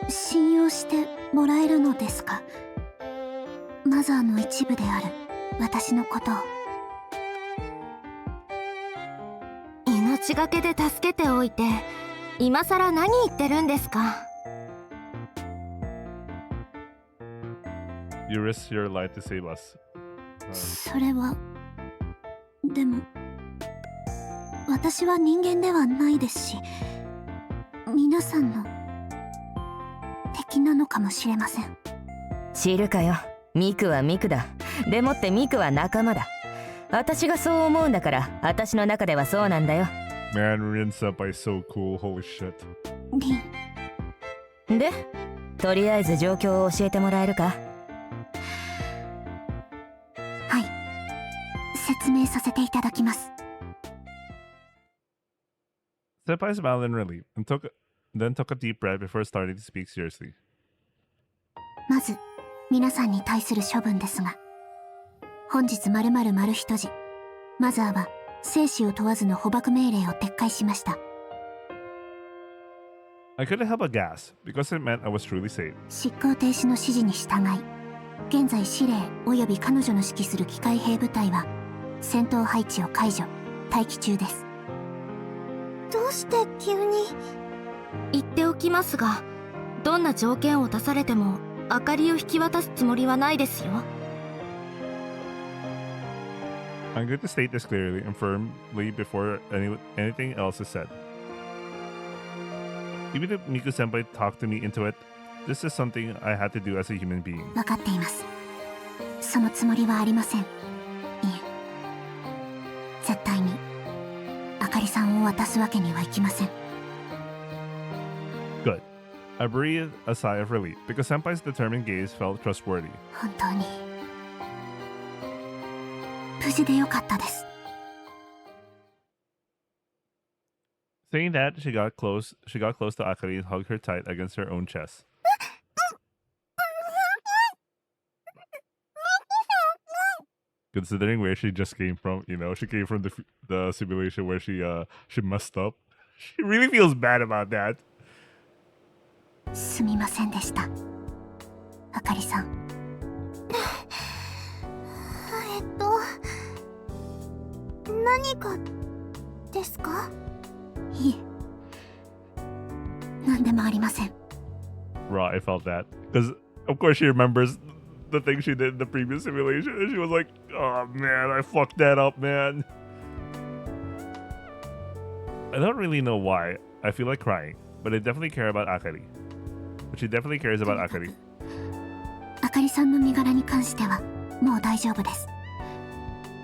信用してもらえるのですか？マザーの一部である私のことを。命がけで助けておいて今さら何言ってるんですか？ You risked your life to save us. それはでも私は人間ではないですし、皆さんの敵なのかもしれません。知るかよ。ミクはミクだ。でもってミクは仲間だ。私がそう思うんだから、私の中ではそうなんだよ。Man, Rin senpai so cool. Holy shit. リン。で、とりあえず状況を教えてもらえるか？はい。説明させていただきます。Senpai smiled in relief and then took a deep breath before starting to speak seriously. まず皆さんに対する処分ですが、本日〇〇〇一時マザーは生死を問わずの捕獲命令を撤回しました。 I couldn't help but gasp, because it meant I was truly safe. 執行停止の指示に従い、現在司令及び彼女の指揮する機械兵部隊は戦闘配置を解除、待機中です。どうして急に。言っておきますが、どんな条件を出されても明かりを引き渡すつもりはないですよ。 I'm going to state this clearly and firmly before anything else is said. Even if Miku-senpai talked to me into it, this is something I had to do as a human being. 分かっています。そのつもりはありません。いえ、絶対にあかりさんを渡すわけにはいきません。 Good. I breathed a sigh of relief, because Senpai's determined gaze felt trustworthy. 本当に無事でよかったです。 Saying that, she got close to Akari and hugged her tight against her own chest. Considering where she just came from, you know, she came from the simulation where she messed up. She really feels bad about that. すみませんでした、あかりさん。何かですか？いえ、何でもありません。 Raw, I felt that. Because, of course, she remembers the thing she did in the previous simulation, and she was like, oh man, I fucked that up, man. I don't really know why I feel like crying, but I definitely care about Akari. But she definitely cares about Akari. あかりさんの身柄に関してはもう大丈夫です。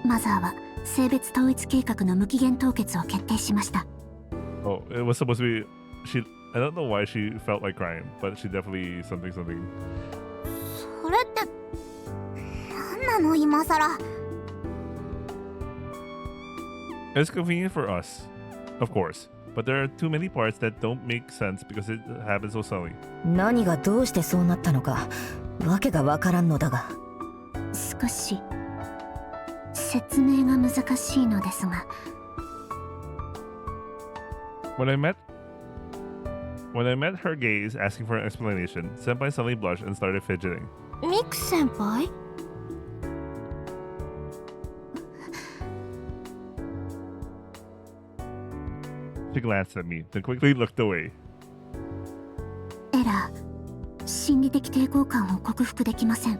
マザーは性別統一計画の無期限凍結を決定しました。 Oh, it was supposed to be... I don't know why she felt like crying, but she definitely something. それって何なの今さら。 It's convenient for us, of course, but there are too many parts that don't make sense because it happens so suddenly. 何がどうしてそうなったのかわけがわからんのだが。少し説明が難しいのですが。 When I met her gaze asking for an explanation, Senpai suddenly blushed and started fidgeting. ミク先輩？ She glanced at me, then quickly looked away. エラー、心理的抵抗感を克服できません。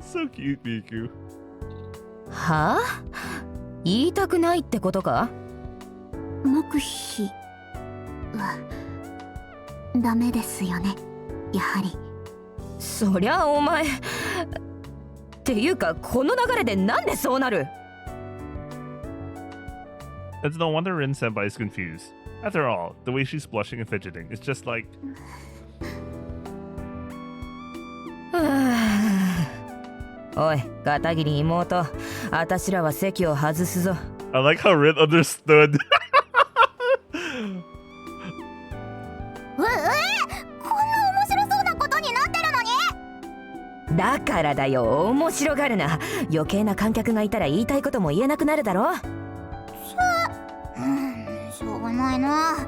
So cute, Miku. はあ？言いたくないってことか？黙秘はダメですよね、やはり。そりゃお前っていうかこの流れでなんでそうなる？ It's no wonder Rin Senpai is confused. After all, the way she's blushing and fidgeting is just like... おい、片桐妹、あたしらは席を外すぞ。I like how Rin understood. こんな面白そうなことになってるのに。だからだよ、面白がるな。余計な観客がいたら言いたいことも言えなくなるだろ。しょうがないな。ほん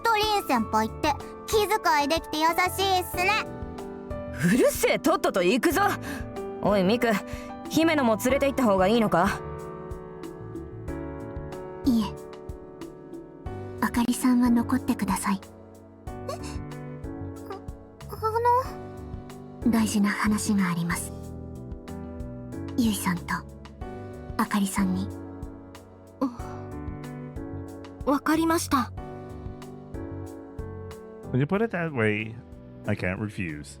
とリン先輩って気遣いできて優しいっすね。うるせえ、とっとと行くぞ。おいミク、姫野も連れて行った方がいいのか？いえ、あかりさんは残ってください。大事な話があります。ゆいさんとあかりさんに。わかりました。 When you put it that way, I can't refuse.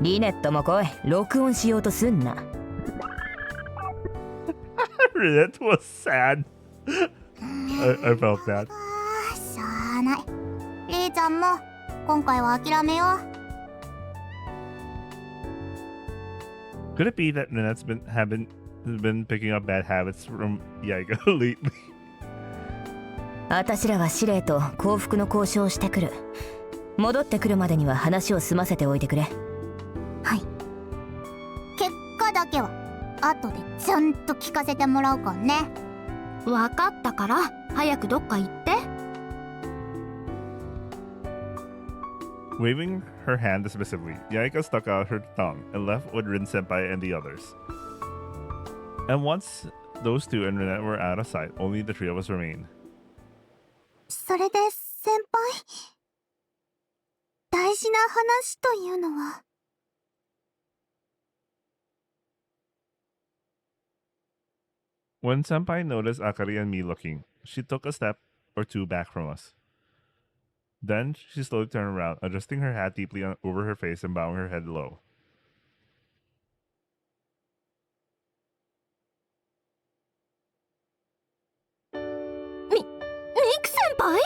リネットも来い、録音しようとすんな。That was sad. I felt that. しゃあない。リーちゃんも今回は諦めよう。 Could it be that Nanette's been picking up bad habits from Yaiga lately? あたしらは司令と降伏の交渉をしてくる。戻ってくるまでには話を済ませておいてくれ。はい。後でちゃんと聞かせてもらうからね。わかったから早くどっか行って。 Waving her hand dismissively, Yaika stuck out her tongue and left with Rin Senpai and the others. And once those two and Rinette were out of sight, only the three of us remained. それで先輩、大事な話というのは。When Senpai noticed Akari and me looking, she took a step or two back from us. Then she slowly turned around, adjusting her hat deeply over her face and bowing her head low. Mick senpai?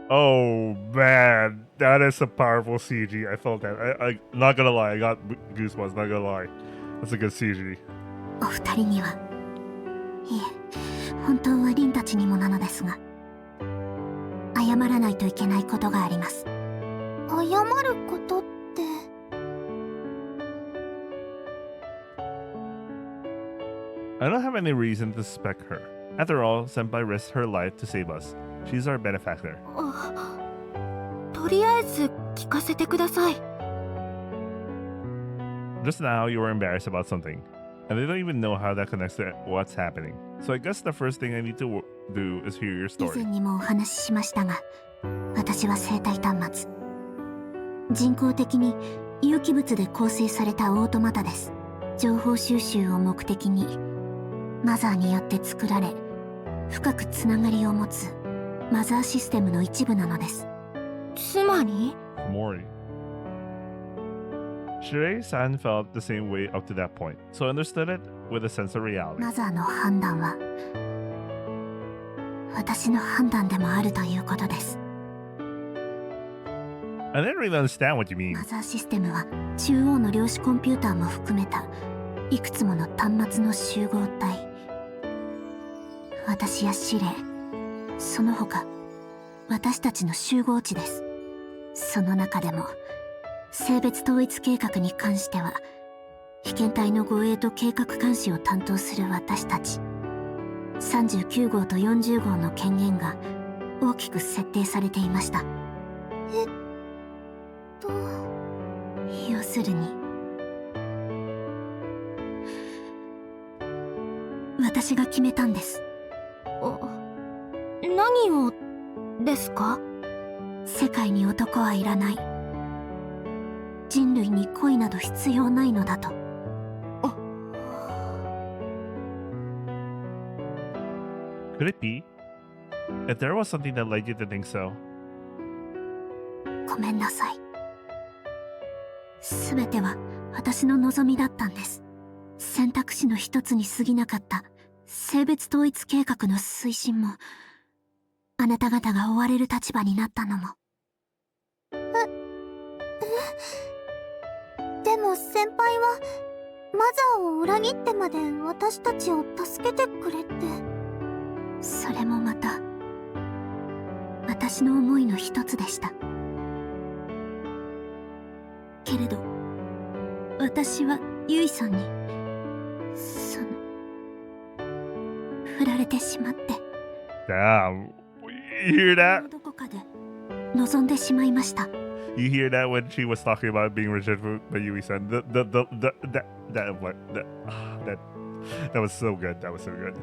Oh man, that is some powerful CG. I felt that. I not gonna lie, I got goosebumps. Not gonna lie, that's a good CG. お二人には、いえ、本当は凛たちにもなのですが、謝らないといけないことがあります。謝ることって。I don't have any reason to suspect her. After all, Senpai risked her life to save us. She's our benefactor. とりあえず聞かせてください。 Just now, you were embarrassed about something, and they don't even know how that connects to what's happening. So I guess the first thing I need to do is hear your 以 story. 前にもお話ししましたが、私は生体端末、人工的に有機物で構成されたオートマタです。情報収集を目的にマザーによって作られ、深くつながりを持つマザーシステムの一部なのです。つまり Mori. Shirei-san felt the same way up to that point, so understood it with a sense of reality. マザーの判断は私の判断でもあるということです。 I didn't really understand what you mean. マザーシステムは中央の量子コンピューターも含めたいくつもの端末の集合体。私や司令、その他私たちの集合値です。その中でも性別統一計画に関しては被験体の護衛と計画監視を担当する私たち39号と40号の権限が大きく設定されていました。要するに私が決めたんです。何をですか？世界に男はいらない。人類に恋など必要ないのだと。Could it be? If there was something that led you to think so. ごめんなさい。すべては私の望みだったんです。選択肢の一つに過ぎなかった性別統一計画の推進も、あなた方が追われる立場になったのも。でも先輩はマザーを裏切ってまで私たちを助けてくれって。それもまた私の思いの一つでした。けれど私はユイさんに振られてしまって。 Damn. You hear that? どこかで望んでしまいました。 You hear that when she was talking about being rejected by Yui-san? That was so good. That was so good.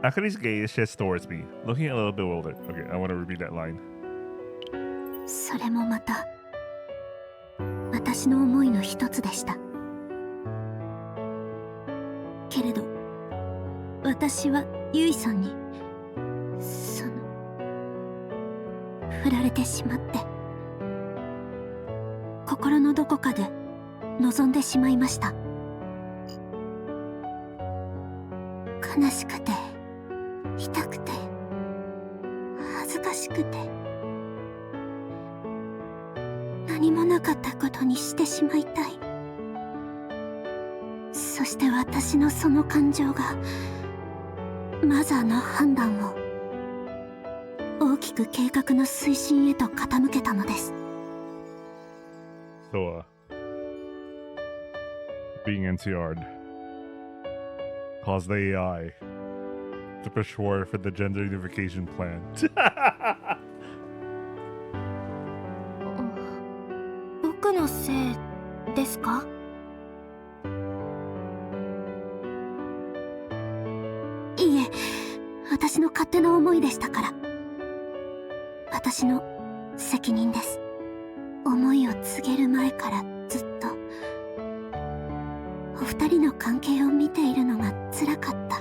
Akari's gaze shifts towards me, looking a little bewildered. Okay, I want to repeat that line. それもまた私の思いの一つでした。けれど私はユイさんに振られてしまって、心のどこかで望んでしまいました。悲しくて痛くて恥ずかしくて、何もなかったことにしてしまいたい。そして私のその感情がマザーの判断を大きく計画の推進へと傾けたのです。So, being NCR'd. Cause the AI to push forward for the gender unification plan. 僕のせいですか？いいえ、私の勝手な思いでしたから。私の責任です。思いを告げる前からずっとお二人の関係を見ているのが辛かった。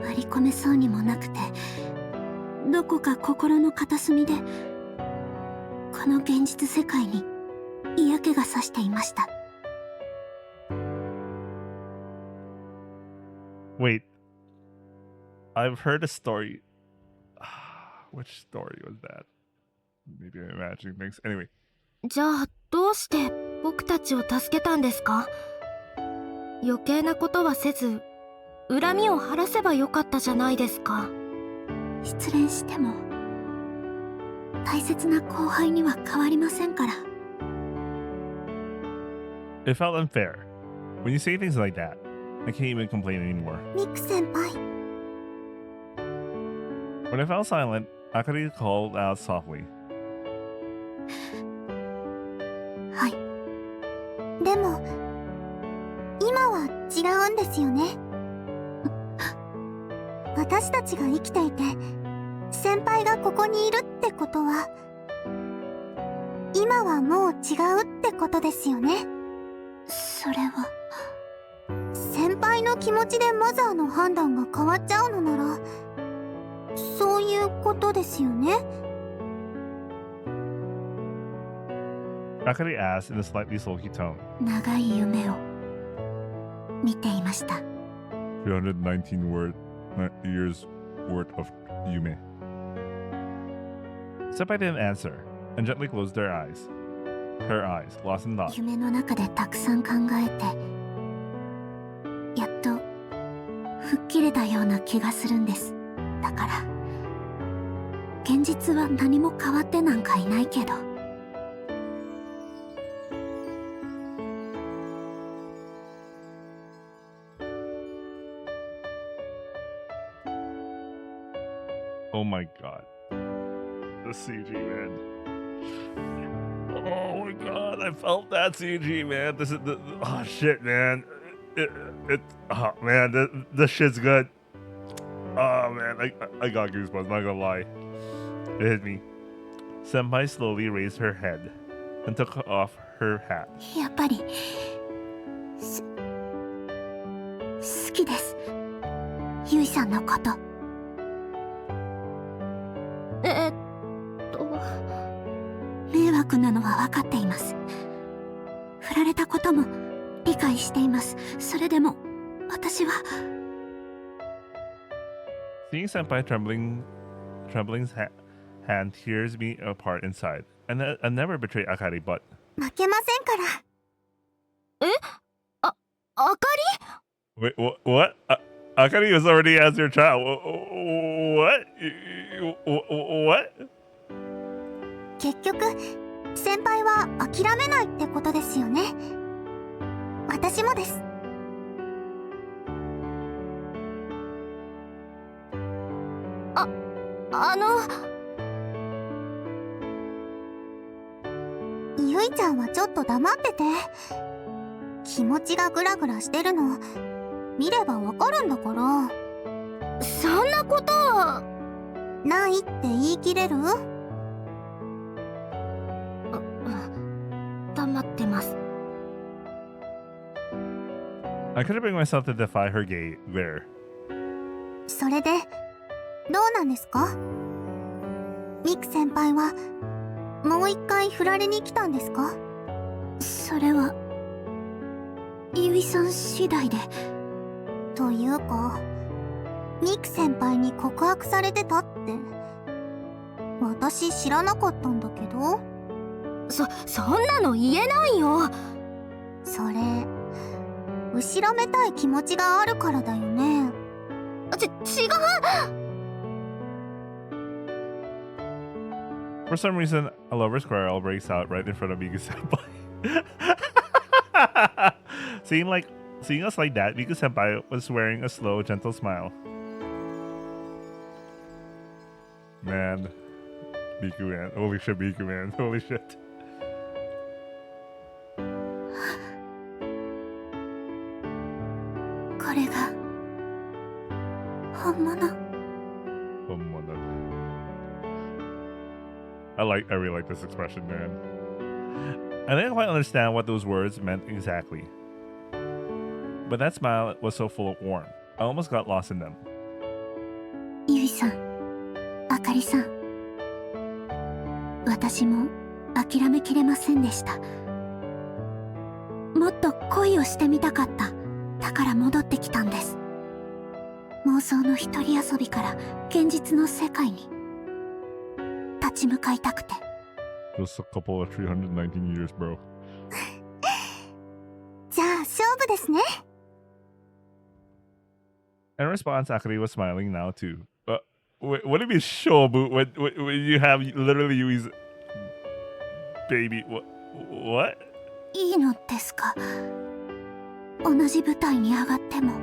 割り込めそうにもなくて、どこか心の片隅でこの現実世界に嫌気がさしていました。 Wait, I've heard a story. Which story was that? Maybe I'm imagining things. Anyway. じゃあどうして僕たちを助けたんですか？余計なことはせず恨みを晴らせばよかったじゃないですか。失恋しても大切な後輩には変わりませんから。 It felt unfair. When you say things like that, I can't even complain anymore. ミク先輩、 When I fell silent, Akari called out softly. はい。でも今は違うんですよね。私たちが生きていて先輩がここにいるってことは今はもう違うってことですよね。それは先輩の気持ちでマザーの判断が変わっちゃうのならそういうことですよね。 Akari asked in a slightly sulky tone. 長い夢を見ていました。 319 years worth of Yume. Senpai didn't answer and gently closed her eyes, lost in thought. 夢の中でたくさん考えてやっと吹っ切れたような気がするんです。だから現実は何も変わってなんかいないけど。 Oh my god. The CG, man. Oh my god, I felt that CG, man. This is oh shit, man. Oh man, this shit's good. Oh man, I got goosebumps, not gonna lie. It hit me. Senpai slowly raised her head and took off her hat. やっぱり好きです、ゆいさんのこと。迷惑なのは分かっています。振られたことも理解しています。それでも私は Seeing Senpai trembling's hand tears me apart inside. And I never betray Akari, but 負けませんから。あか wait, what? Akari was already as your child. What? What? 結局先輩は諦めないってことですよね。私もです。ゆいちゃんはちょっと黙ってて。気持ちがグラグラしてるの見ればわかるんだから。そんなことはないって言い切れる？黙ってます。 I couldn't bring myself to defy her glare. それでどうなんですか？ミク先輩はもう一回振られに来たんですか？それはゆいさん次第で。というかミク先輩に告白されてたって私知らなかったんだけど。そんなの言えないよ。それ後ろめたい気持ちがあるからだよね。違う。 For some reason, a lover's quarrel breaks out right in front of Miku-senpai. Seeing us like that, Miku Senpai was wearing a slow, gentle smile. Man. Miku man. Holy shit, Miku man. Holy shit. I really like this expression, man. I didn't quite understand what those words meant exactly. But that smile was so full of warmth. I almost got lost in them. ゆいさん、あかりさん、私も諦めきれませんでした。もっと恋をしてみたかった。だから戻ってきたんです。妄想の一人遊びから現実の世界に立ち向かいたくて。Just a couple of 319 years, bro. じゃあ勝負ですね。In response, Akari was smiling now too. What do you mean shobu when you have literally Yui's baby? What? いいのですか？同じ舞台に上がっても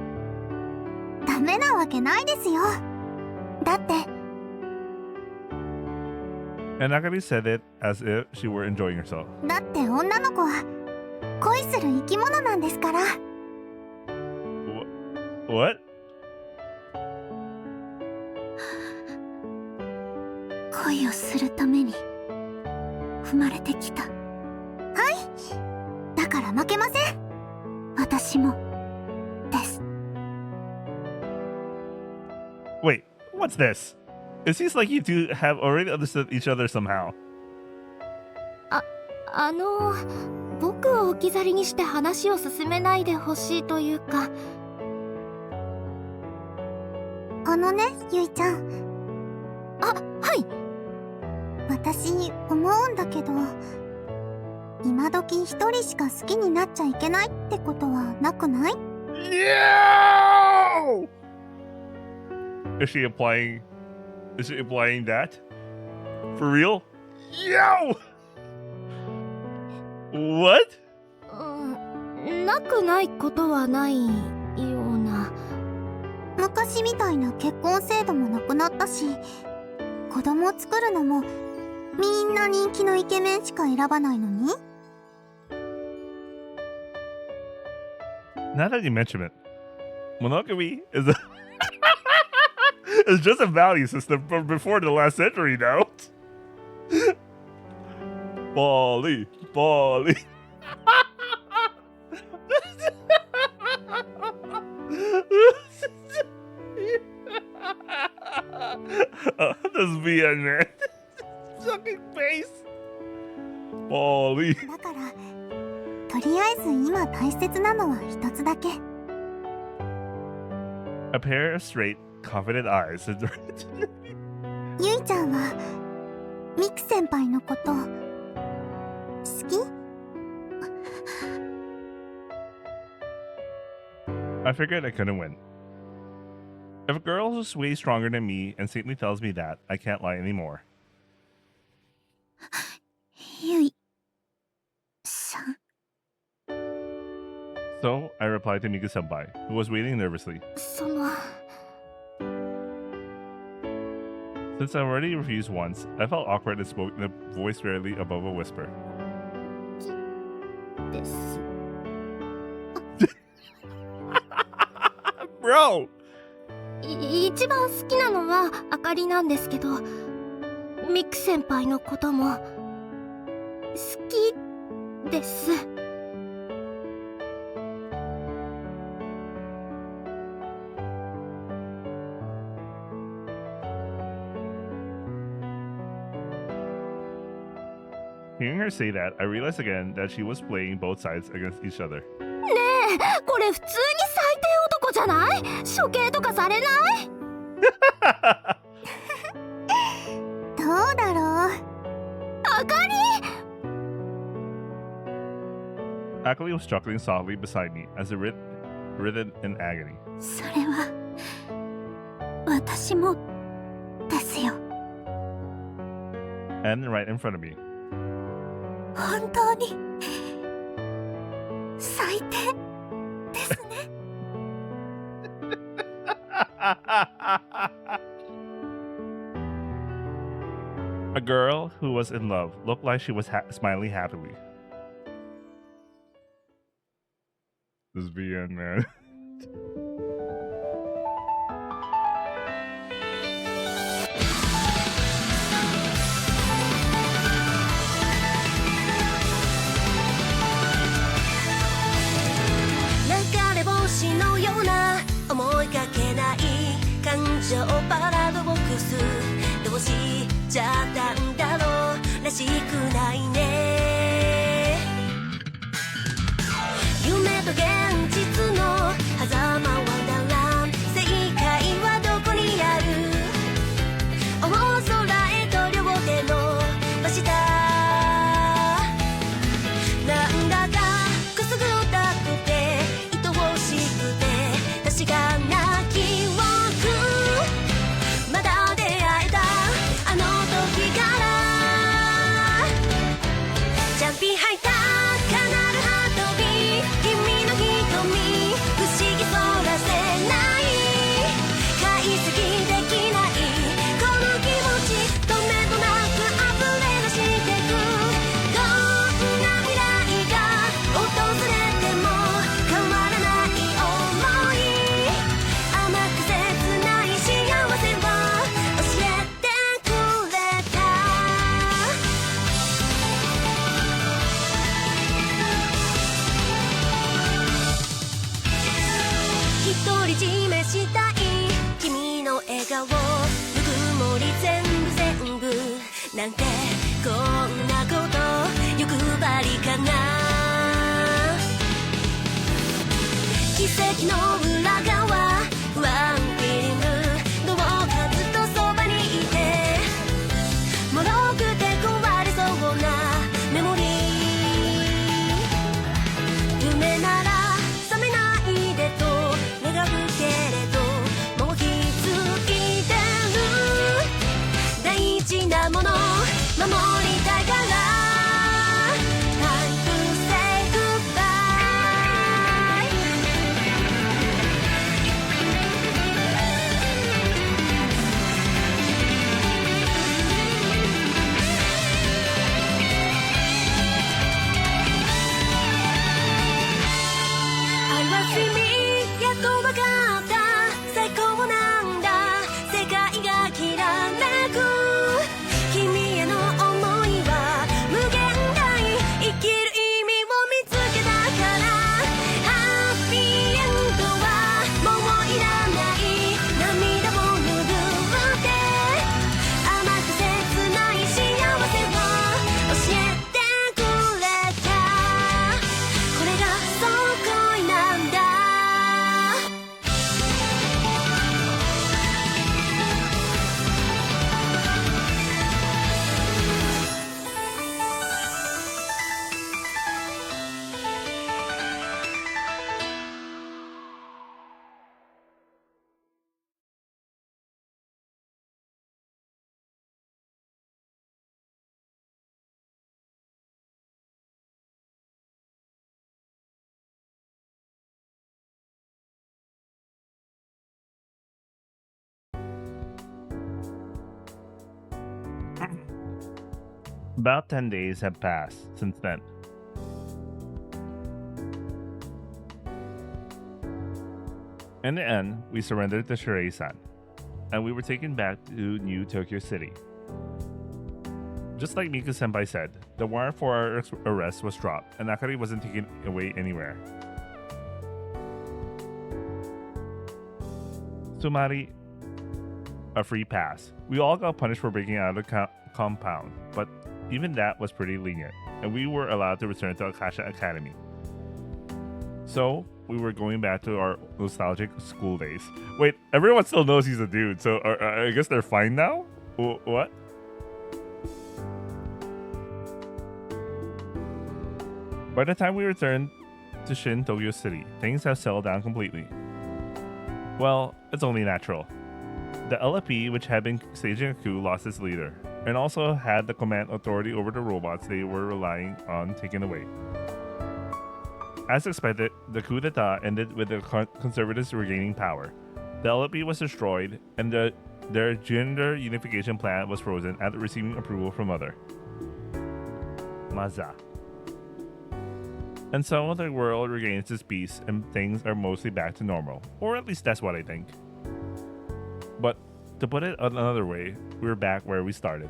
ダメなわけないですよ。だって。And Akari said it as if she were enjoying herself. だって女の子は恋する生き物なんですから。What? 恋をするために生まれてきた。はい。だから負けません。私もです。Wait, what's this? It seems like you two have already understood each other somehow. 僕を置き去りにして話を進めないでほしいというか。ゆいちゃん。あ、はい。私思うんだけど、今時一人しか好きになっちゃいけないってことはなくない？ No! Is she implying that? For real? Yo! What? なくないことはないような。昔みたいな結婚制度もなくなったし、子供を作るのもみんな人気のイケメンしか選ばないのに。 Now that you mention it, monogamy is it's just a value system from before the last century now. Bali. This VN man. Fucking face. Bali. だからとりあえず今大切なのは一つだけ。 A pair of straight, confident eyes. ゆいちゃんはミク先輩のこと好き？ I figured I couldn't win. If a girl who's way stronger than me instantly tells me that, I can't lie anymore. ゆいさん。 So I replied to Miku Senpai, who was waiting nervously. その Since I already refused once, I felt awkward and spoke in a voice barely above a whisper. です。 Bro! 一番好きなのはあかりなんですけど、ミク先輩のことも好きです。Hearing her say that, I realized again that she was playing both sides against each other. ねえ、これ普通に最低男じゃない？処刑とかされない？どうだろう。あかり！ Akali was chuckling softly beside me as it writhed in agony. それは私もですよ。 And right in front of me. 本当に最相手ですね。A girl who was in love looked like she was smiling happily. This is the end, man. About 10 days have passed since then. In the end, we surrendered to Shirei-san, and we were taken back to New Tokyo City. Just like Miku-senpai said, the warrant for our arrest was dropped, and Akari wasn't taken away anywhere. Sumari, a free pass. We all got punished for breaking out of the compound, but even that was pretty lenient, and we were allowed to return to Akasha Academy. So, we were going back to our nostalgic school days. Wait, everyone still knows he's a dude, so I guess they're fine now? What? By the time we returned to Shin Tokyo City, things have settled down completely. Well, it's only natural. The LFP, which had been staging a coup, lost its leader, and also had the command authority over the robots they were relying on taken away. As expected, the coup d'etat ended with the conservatives regaining power. The LP was destroyed, and their gender unification plan was frozen after receiving approval from mother. Maza. And so the world regains its peace and things are mostly back to normal. Or at least that's what I think. But to put it another way, we're back where we started.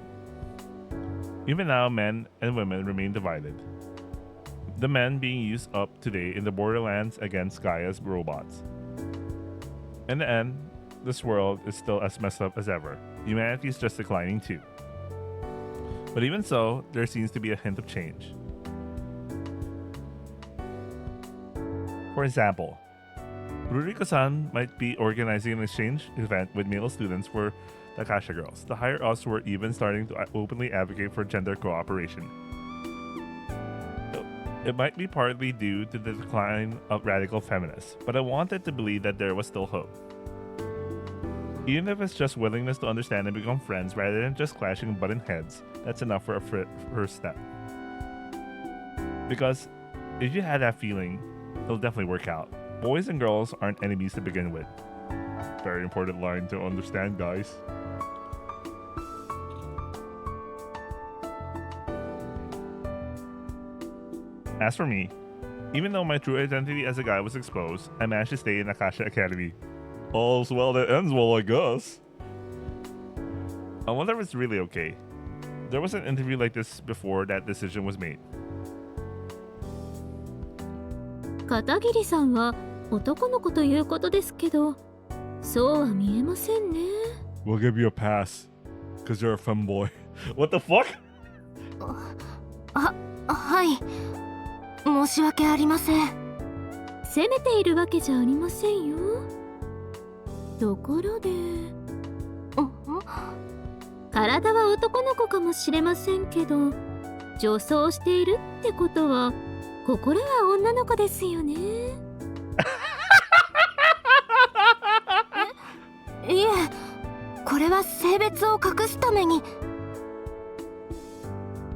Even now, men and women remain divided. The men being used up today in the borderlands against Gaia's robots. In the end, this world is still as messed up as ever. Humanity is just declining too. But even so, there seems to be a hint of change. For example, Ruriko-san might be organizing an exchange event with male students for the Akasha girls. The higher ups were even starting to openly advocate for gender cooperation. It might be partly due to the decline of radical feminists, but I wanted to believe that there was still hope. Even if it's just willingness to understand and become friends rather than just clashing and butting heads, that's enough for a first step. Because if you had that feeling, it'll definitely work out. Boys and girls aren't enemies to begin with. Very important line to understand, guys. As for me, even though my true identity as a guy was exposed, I managed to stay in Akasha Academy. All's well that ends well, I guess. I wonder if it's really okay. There was an interview like this before that decision was made. 片桐さんは男の子ということですけど、そうは見えませんね。 We'll give you a pass, cause you're a femboy. What the fuck? はい。申し訳ありません。責めているわけじゃありませんよ。ところで、体は男の子かもしれませんけど、女装しているってことは心は女の子ですよね。いえ、これは性別を隠すために。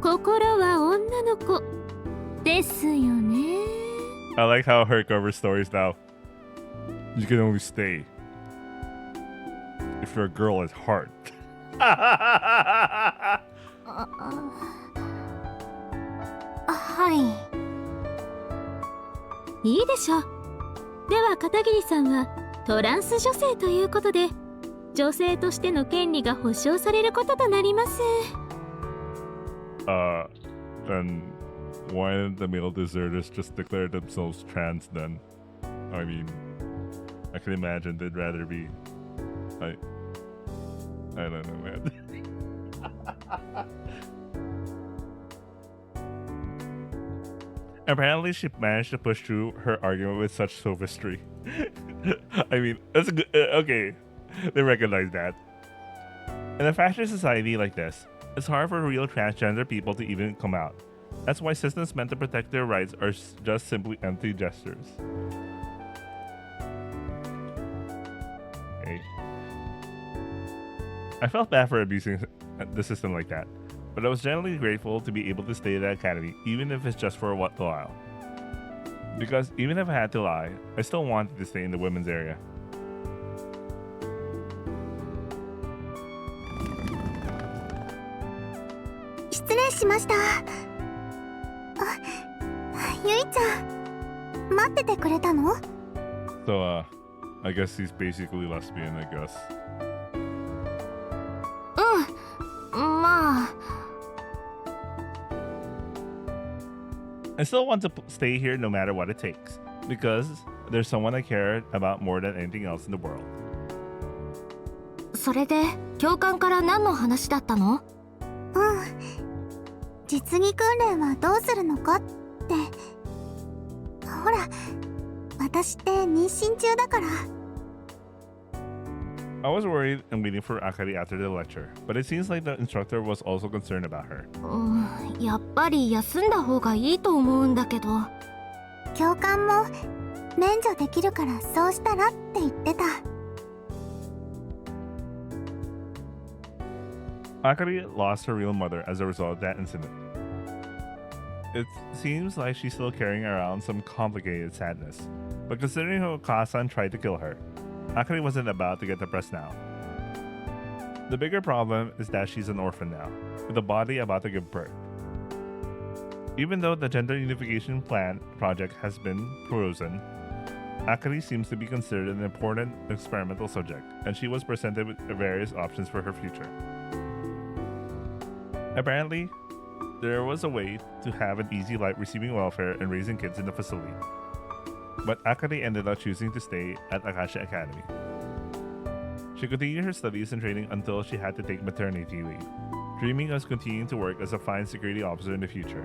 心は女の子ですよね。I like how her covers stories now. You can only stay if you're a girl at heart. はいいいでしょう。では片桐さんはトランス女性ということで、女性としての権利が保障されることとなります。Then why didn't the male deserters just declare themselves trans then? I mean, I can imagine they'd rather be. I don't know, man. Apparently, she managed to push through her argument with such sophistry. I mean, that's a good. Okay, they recognize that. In a fascist society like this, it's hard for real transgender people to even come out. That's why systems meant to protect their rights are just simply empty gestures. Okay. I felt bad for abusing the system like that, but I was generally grateful to be able to stay at the academy, even if it's just for a while. Because even if I had to lie, I still wanted to stay in the women's area. So, I guess he's basically lesbian, I guess. まあ I still want to stay here no matter what it takes, because there's someone I care about more than anything else in the world. それで教官から何の話だったの？実技訓練はどうするのかって。ほら、私って妊娠中だから。I was worried and waiting for Akari after the lecture, but it seems like the instructor was also concerned about her. やっぱり休んだ方がいいと思うんだけど。教官も免除できるからそうしたらって言ってた。Akari lost her real mother as a result of that incident. It seems like she's still carrying around some complicated sadness. But considering how Okasan tried to kill her, Akari wasn't about to get depressed now. The bigger problem is that she's an orphan now, with a body about to give birth. Even though the gender unification project has been frozen, Akari seems to be considered an important experimental subject, and she was presented with various options for her future. Apparently, there was a way to have an easy life receiving welfare and raising kids in the facility. But Akari ended up choosing to stay at Akasha Academy. She continued her studies and training until she had to take maternity leave, dreaming of continuing to work as a fine security officer in the future.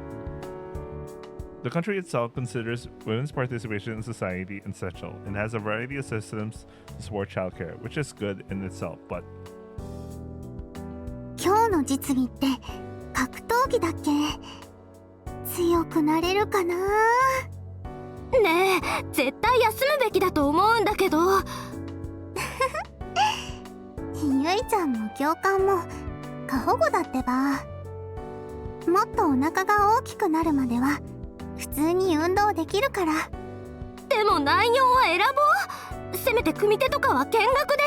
The country itself considers women's participation in society essential and has a variety of systems to support childcare, which is good in itself, but 今日の実技って格闘技だっけ？強くなれるかな？ねえ、絶対休むべきだと思うんだけど。ゆいちゃんも教官も過保護だってば。もっとお腹が大きくなるまでは普通に運動できるから。でも内容は選ぼう。せめて組手とかは見学で。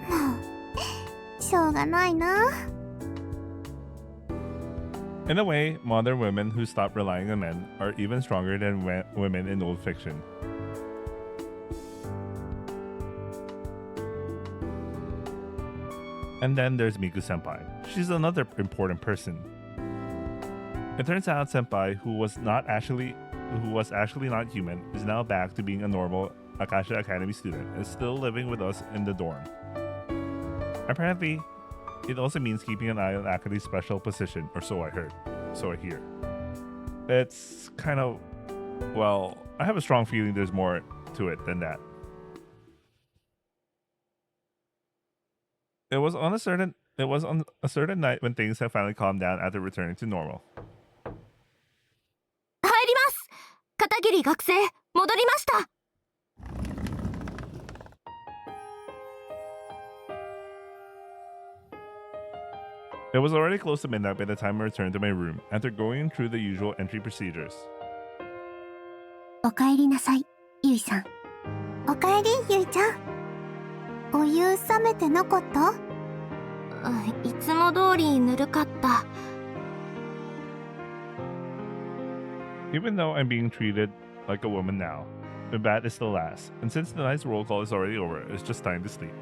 もうしょうがないな。in a way, modern women who stop relying on men are even stronger than women in old fiction. And then there's Miku Senpai. She's another important person. It turns out Senpai, who was actually not human, is now back to being a normal Akasha Academy student and still living with us in the dorm. Apparently, it also means keeping an eye on Akari's special position, or so I heard. So I hear. It's kind of, well, I have a strong feeling there's more to it than that. It was on a certain night when things had finally calmed down after returning to normal. 入ります。片桐学生、戻りました。It was already close to midnight by the time I returned to my room after going through the usual entry procedures. おかえりなさい、ゆいさん。おかえり、ゆいちゃん。お湯冷めてなかった？いつも通りぬるかった。Even though I'm being treated like a woman now, the bath is still last, and since the night's roll call is already over, it's just time to sleep.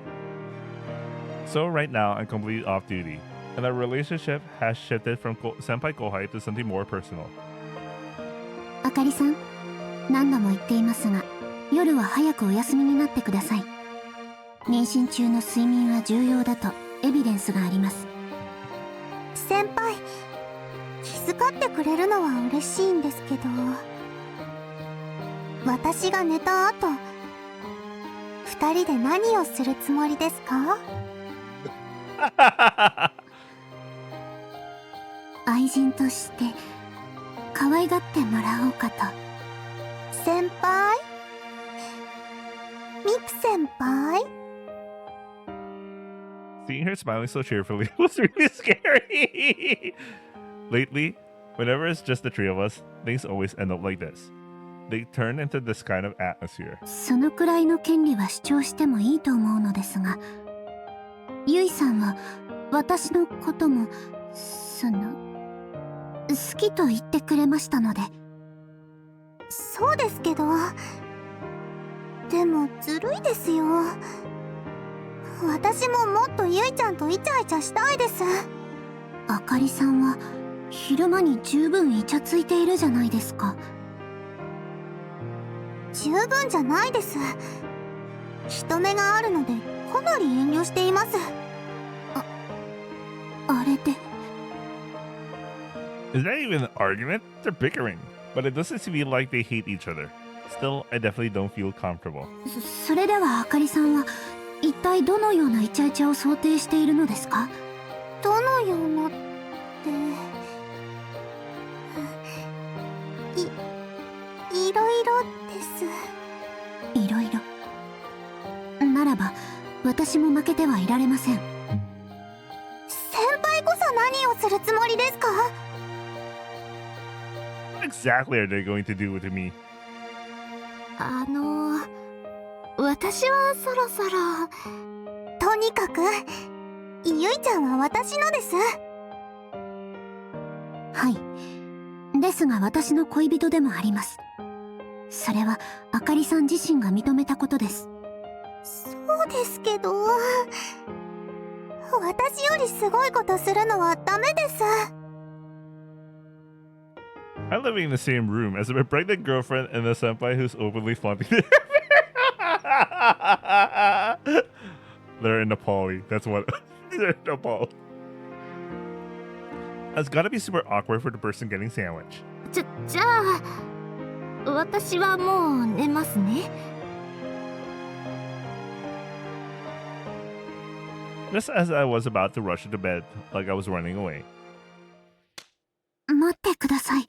So right now, I'm completely off duty, and our relationship has shifted from senpai kohai to something more personal. あかりさん、何度も言っていますが、夜は早くお休みになってください。妊娠中の睡眠は重要だとエビデンスがあります。先輩、気遣ってくれるのは嬉しいんですけど、私が寝た後、二人で何をするつもりですか？愛人として可愛がってもらおうかと。先輩？ミク先輩？Seeing her smiling so cheerfully was really scary. Lately, whenever it's just the three of us, things always end up like this. They turn into this kind of atmosphere. そのくらいの権利は主張してもいいと思うのですが、ゆいさんは私のことも好きと言ってくれましたので。そうですけど、でもずるいですよ。私ももっとゆいちゃんとイチャイチャしたいです。あかりさんは昼間に十分イチャついているじゃないですか。十分じゃないです。人目があるのでかなり遠慮しています。あれで。Is that even an argument? They're bickering, but it doesn't seem like they hate each other. Still, I definitely don't feel comfortable. それではあかりさんは一体どのようなイチャイチャを想定しているのですか？どのようなっていろいろです。いろいろならば私も負けてはいられません。先輩こそ何をするつもりですか？ exactly are they going to do to me? 私はそろそろ。とにかくゆいちゃんは私のです。はい、ですが私の恋人でもあります。それはあかりさん自身が認めたことです。そうですけど、私よりすごいことするのはダメです。I'm living in the same room as my pregnant girlfriend and a senpai who's openly flaunting their They're in the poly. That's what. They're in the poly. It's gotta be super awkward for the person getting sandwich. じゃあ、私はもう寝ますね。Just as I was about to rush into bed, like I was running away. 待ってください。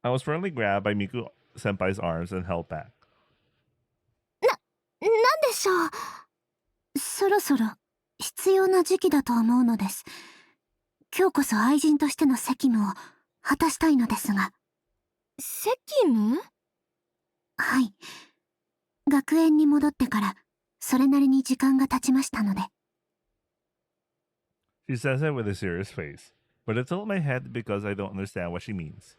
I was firmly grabbed by Miku senpai's arms and held back. なんでしょう。そろそろ必要な時期だと思うのです。今日こそ愛人としての責務を果たしたいのですが。責務？はい。学園に戻ってからそれなりに時間が経ちましたので。She says it with a serious face, but it's all in my head because I don't understand what she means.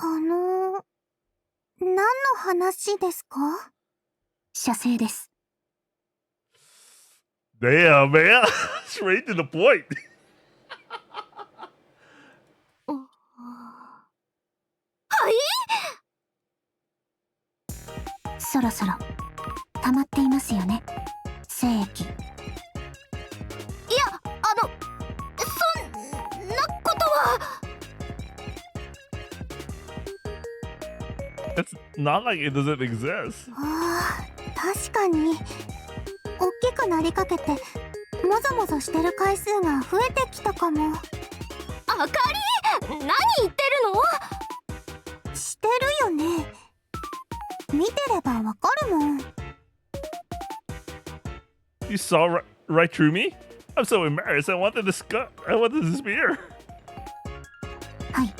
何の話ですか？射精です。Damn, man! Straight to the point! はい？そろそろ溜まっていますよね、精液。いや、そんなことは。It's not like it doesn't exist. 確かに大きくなりかけてもぞもぞしてる回数が増えてきたかも。あかり、何言ってるの？してるよね。見てればわかるもん。You saw right through me? I'm so embarrassed. I want to disappear. はい。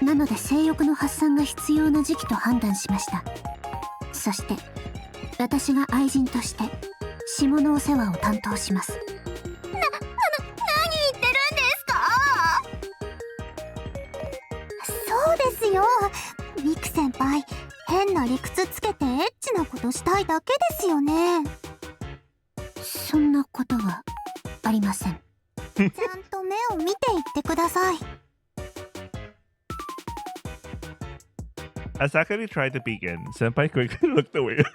なので性欲の発散が必要な時期と判断しました。そして私が愛人として下のお世話を担当します。何言ってるんですか？そうですよ、ミク先輩。変な理屈つけてエッチなことしたいだけですよね。そんなことはありません。ちゃんと目を見ていってください。As Akari tried to peek in, Senpai quickly looked away.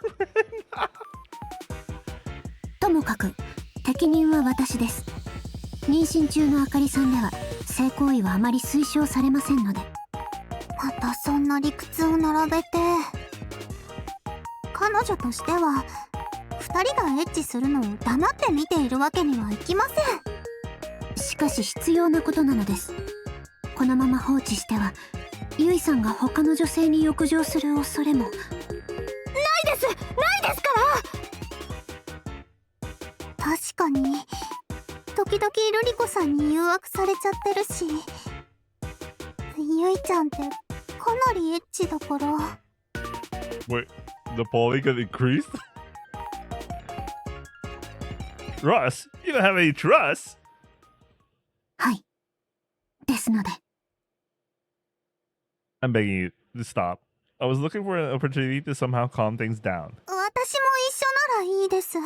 ともかく適任は私です。妊娠中のあかりさんでは性行為はあまり推奨されませんので。またそんな理屈を並べて。彼女としては2人がエッチするのを黙って見ているわけにはいきません。しかし必要なことなのです。このまま放置してはゆいさんが他の女性に欲情する恐れも。ないですから確かに時々ルリコさんに誘惑されちゃってるし、ゆいちゃんってかなりエッチだから。Wait, the poly got increased? Russ, you don't have any trust? はい。ですので。I'm begging you to stop. I was looking for an opportunity to somehow calm things down. 私も一緒ならいいです。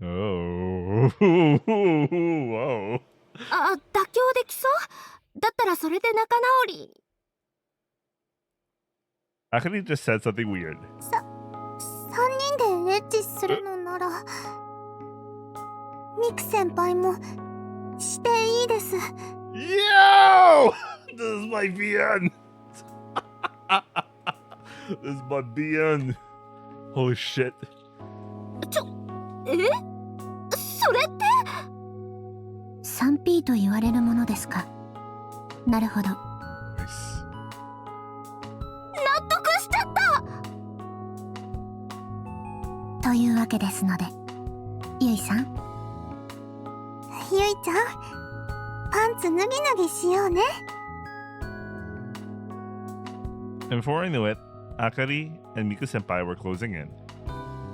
Oh. Whoa. 妥協できそう？だったらそれで仲直り。Akari just said something weird. 3人でエッチするのならミク先輩もしていいです。Yo! This is my BN. This is my BN. Holy shit. それって 3P と言われるものですか。なるほど。Nice. 納得しちゃった。というわけですので、ゆいさん。ゆいちゃん、パンパンツ脱ぎ脱ぎしようね。 And before I knew it, Akari and Miku Senpai were closing in.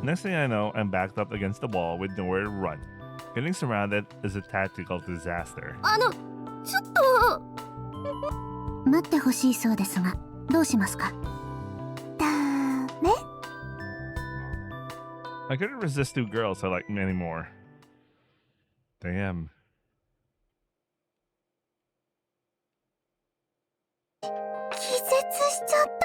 Next thing I know, I'm backed up against the wall with nowhere to run. Getting surrounded is a tactical disaster. ちょっと。待ってほしいそうですが、どうしますか？ダメ？ I couldn't resist two girls I liked anymore. Damn. 気絶しちゃった。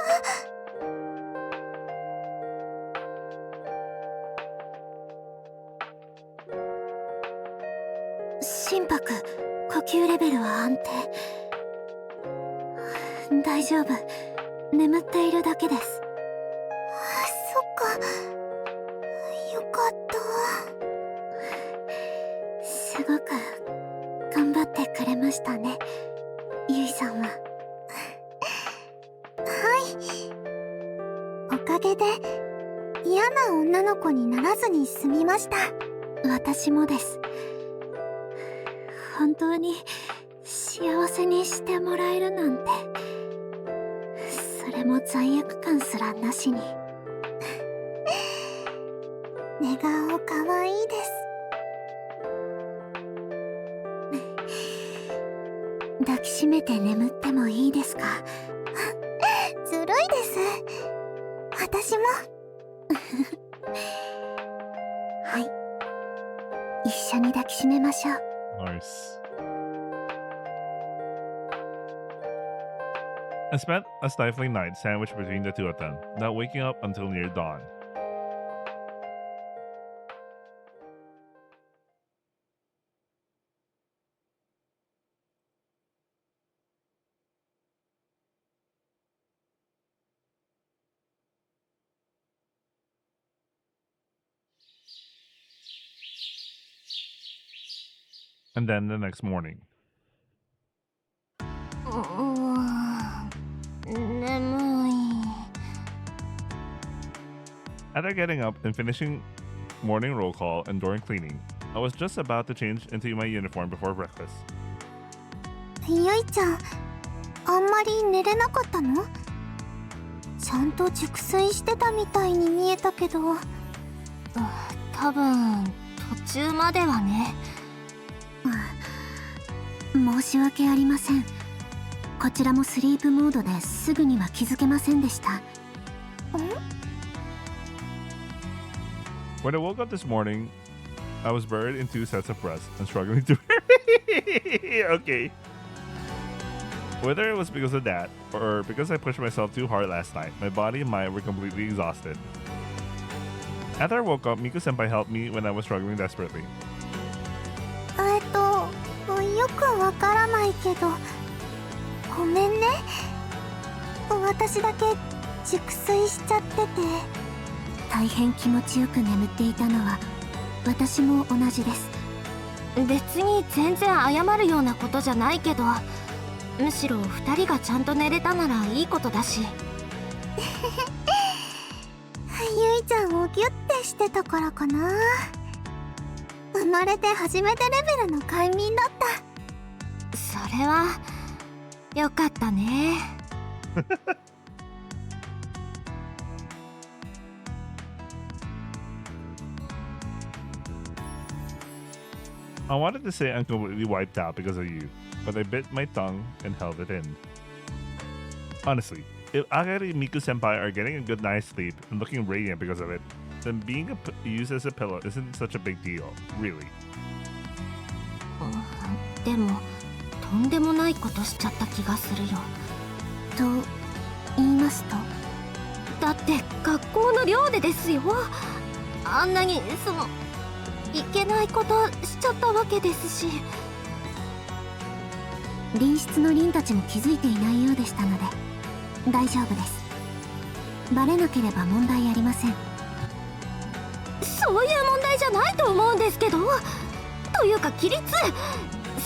心拍、呼吸レベルは安定。大丈夫、眠っているだけです。そっか、よかった。すごく頑張ってくれましたね、ゆいさんは。おかげで嫌な女の子にならずに済みました。私もです。本当に幸せにしてもらえるなんて、それも罪悪感すらなしに。寝顔かわいいです。抱きしめて眠ってもいいですか？ずるいです。私も。はい、一緒に抱きしめましょう。 Nice. I spent a stifling night sandwiched between the two of them, not waking up until near dawn. And then the next morning. 眠い。 After getting up and finishing morning roll call and during cleaning, I was just about to change into my uniform before breakfast. ゆいちゃん、あんまり寝れなかったの？ちゃんと熟睡してたみたいに見えたけど。多分途中まではね。申し訳ありません。こちらもスリープモードですぐには気づけませんでした。When I woke up this morning, I was buried in 2 sets of breasts and struggling to Okay. Whether it was because of that, or because I pushed myself too hard last night, my body and mind were completely exhausted. After I woke up, Miku Senpai helped me when I was struggling desperately. よくわからないけど、ごめんね。私だけ熟睡しちゃってて。大変気持ちよく眠っていたのは私も同じです。別に全然謝るようなことじゃないけど、むしろ2人がちゃんと寝れたならいいことだし。ゆいちゃんをギュッてしてたからかな。生まれて初めてレベルの快眠だった。それはよかったね。I wanted to say I'm completely wiped out because of you, but I bit my tongue and held it in. Honestly, if Akari and Miku Senpai are getting a good night's sleep and looking radiant because of it, then being used as a pillow isn't such a big deal, really. でもとんでもないことしちゃった気がするよ。と言いますと？だって学校の寮でですよ。あんなにいけないことしちゃったわけですし。隣室の凛たちも気づいていないようでしたので大丈夫です。バレなければ問題ありません。そういう問題じゃないと思うんですけど。というか規律、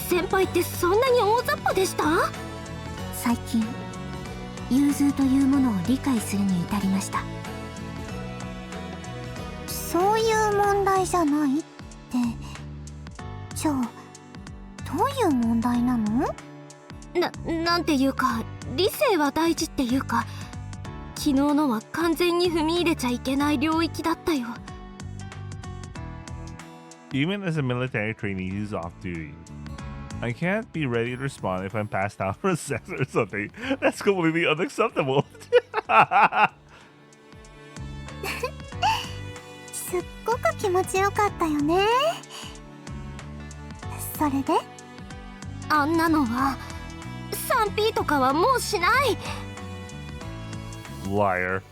先輩ってそんなに大雑把でした？最近融通というものを理解するに至りました。そういう問題じゃないって、じゃあどういう問題なの？なんていうか、理性は大事っていうか、昨日のは完全に踏み入れちゃいけない領域だったよ。Even as a military trainee who's off duty, I can't be ready to respond if I'm passed out for sex or something. That's completely unacceptable. すっごく気持ちよかったよね。それで？あんなのは 3P とかはもうしない。Liar.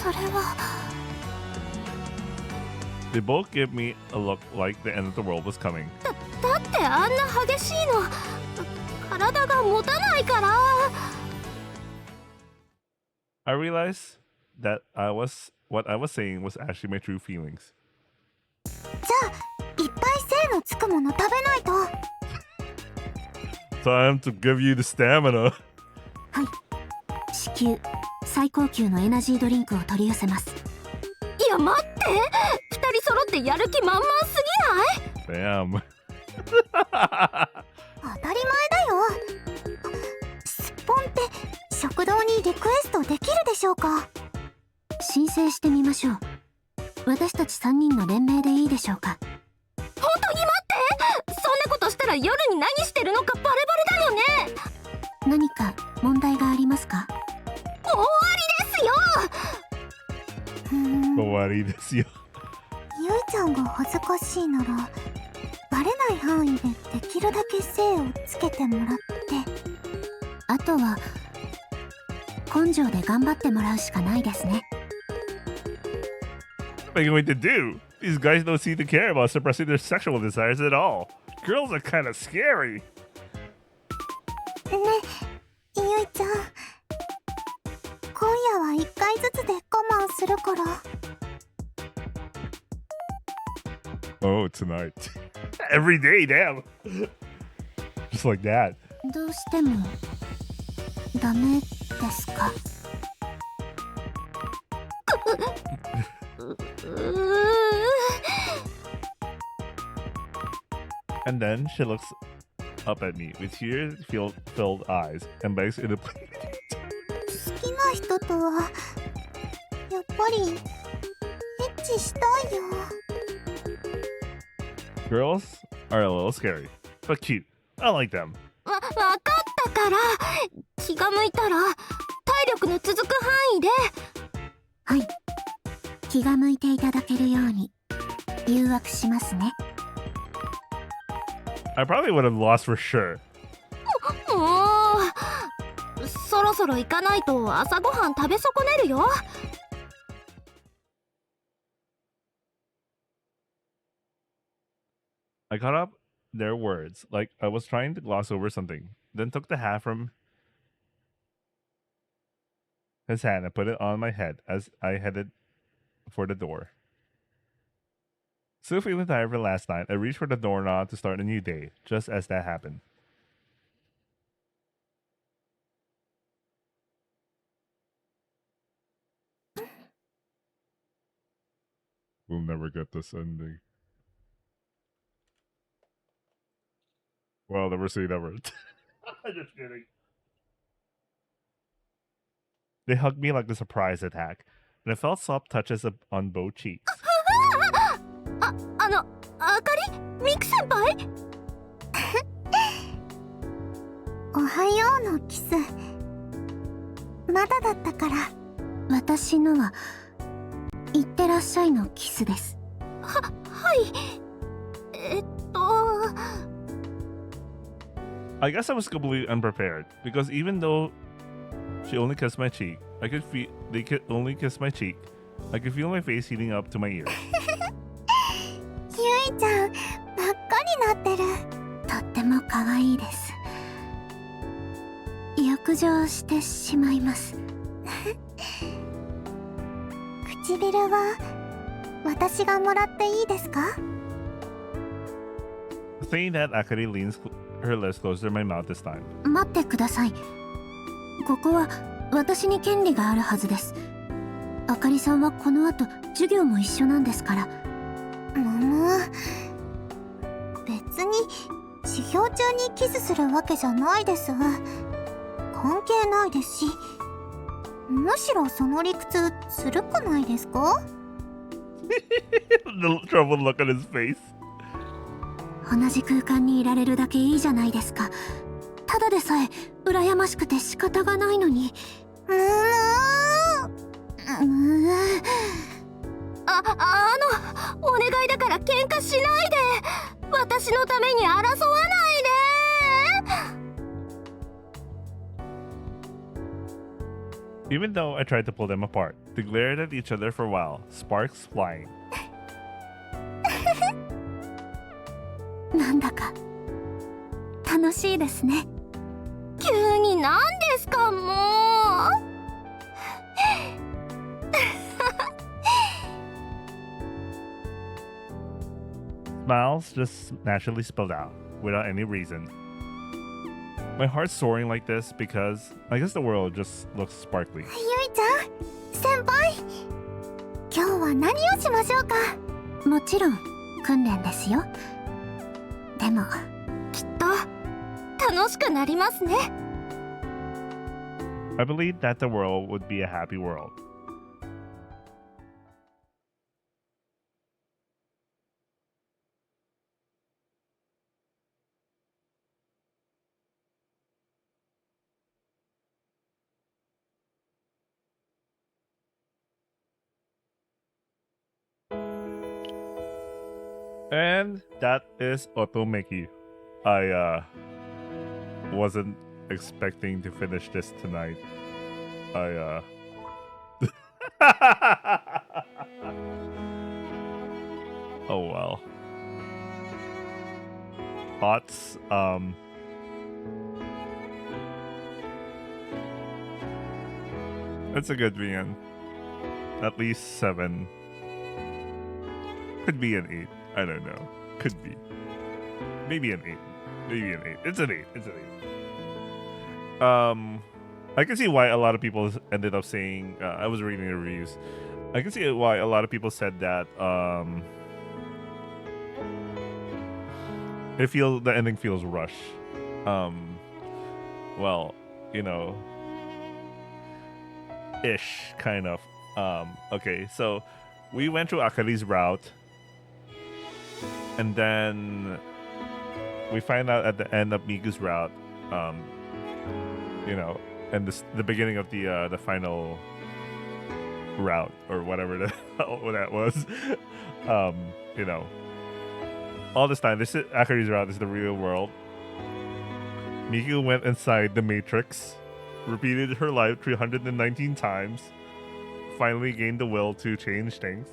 それは。They both give me a look like the end of the world was coming. だってあんな激しいの体が持たないから。I realized that what I was saying was actually my true feelings. じゃあいっぱい精のつくもの食べないと。Time to give you the stamina. はい、至急最高級のエナジードリンクを取り寄せます。いや待って、2人揃ってやる気満々すぎない？ Damn. 当たり前だよ。すっぽんって食堂にリクエストできるでしょうか？申請してみましょう。私たち3人の連名でいいでしょうか？本当に待って、そんなことしたら夜に何してるのかバレバレだよね。何か問題がありますか？終わりですよ。終わりですよ。ゆいちゃんが恥ずかしいならバレない範囲でできるだけ精をつけてもらって、あとは根性で頑張ってもらうしかないですね。What are you going to do? These guys don't seem to care about suppressing their sexual desires at all. Girls are kind of scary. ね、ゆいちゃん、今夜は1回ずつで我慢するから。Oh, tonight. Every day, damn. Just like that. どうしてもダメですか？And then she looks up at me with tear-filled eyes and begs in a plea. 好きな人とはやっぱりエッチしたいよ。Girls are a little scary, but cute. I like them. わかったから、気が向いたら体力の続く範囲で。はい、気が向いていただけるように誘惑しますね。I probably would have lost for sure. もうそろそろ行かないと朝ごはん食べ損ねるよ。I caught up their words like I was trying to gloss over something, then took the hat from his hand and put it on my head as I headed for the door. Still feeling tired from last night, I reached for the doorknob to start a new day, just as that happened. We'll never get this ending. Well, never say never. Just kidding. They hugged me like a surprise attack, and I felt soft touches on both cheeks. あかり、ミク先輩。おはようのキスまだだったから。私のは行ってらっしゃいのキスです。はい。I guess I was completely unprepared because even though she only kissed my cheek, they could only kiss my cheek. I could feel my face heating up to my ears. ゆいちゃん、真っ赤になってる。とっても可愛いです。浴場してしまいます。唇は私がもらっていいですか？ Saying that, Akari leans her lips closer to my mouth this time. 待ってください。ここは私に権利があるはずです。あかりさんはこの後授業も一緒なんですから。別に授業中にキスするわけじゃないです。関係ないですし、むしろその理屈ずるくないですか？ The troubled look on his face. 同じ空間にいられるだけいいじゃないですか。ただでさえ羨ましくて仕方がないのに。お願いだから喧嘩しないで。私のために争わないで。 Even though I tried to pull them apart, they glared at each other for a while, sparks flying. なんだか楽しいですね。急に何ですかもう。Smiles just naturally spilled out, without any reason. My heart's soaring like this because I guess the world just looks sparkly. ゆいちゃん、先輩、今日は何をしましょうか。もちろん訓練ですよ。でもきっと楽しくなりますね。I believed that the world would be a happy world. And that is Otome. I wasn't expecting to finish this tonight. Oh well. Thoughts? It's a good VN. At least 7. Could be an 8. I don't know. Could be. Maybe an 8. Maybe an 8. It's an 8. It's an 8. I can see why a lot of people ended up saying, I was reading the reviews. I can see why a lot of people said that the ending feels rushed. Well, you know, ish, kind of. Okay, so we went through Akari's route, and then we find out at the end of Miku's route, you know, and the beginning of the final route, or whatever the hell that was. You know, all this time, this is Akari's route is the real world. Miku went inside the Matrix, repeated her life 319 times, finally gained the will to change things,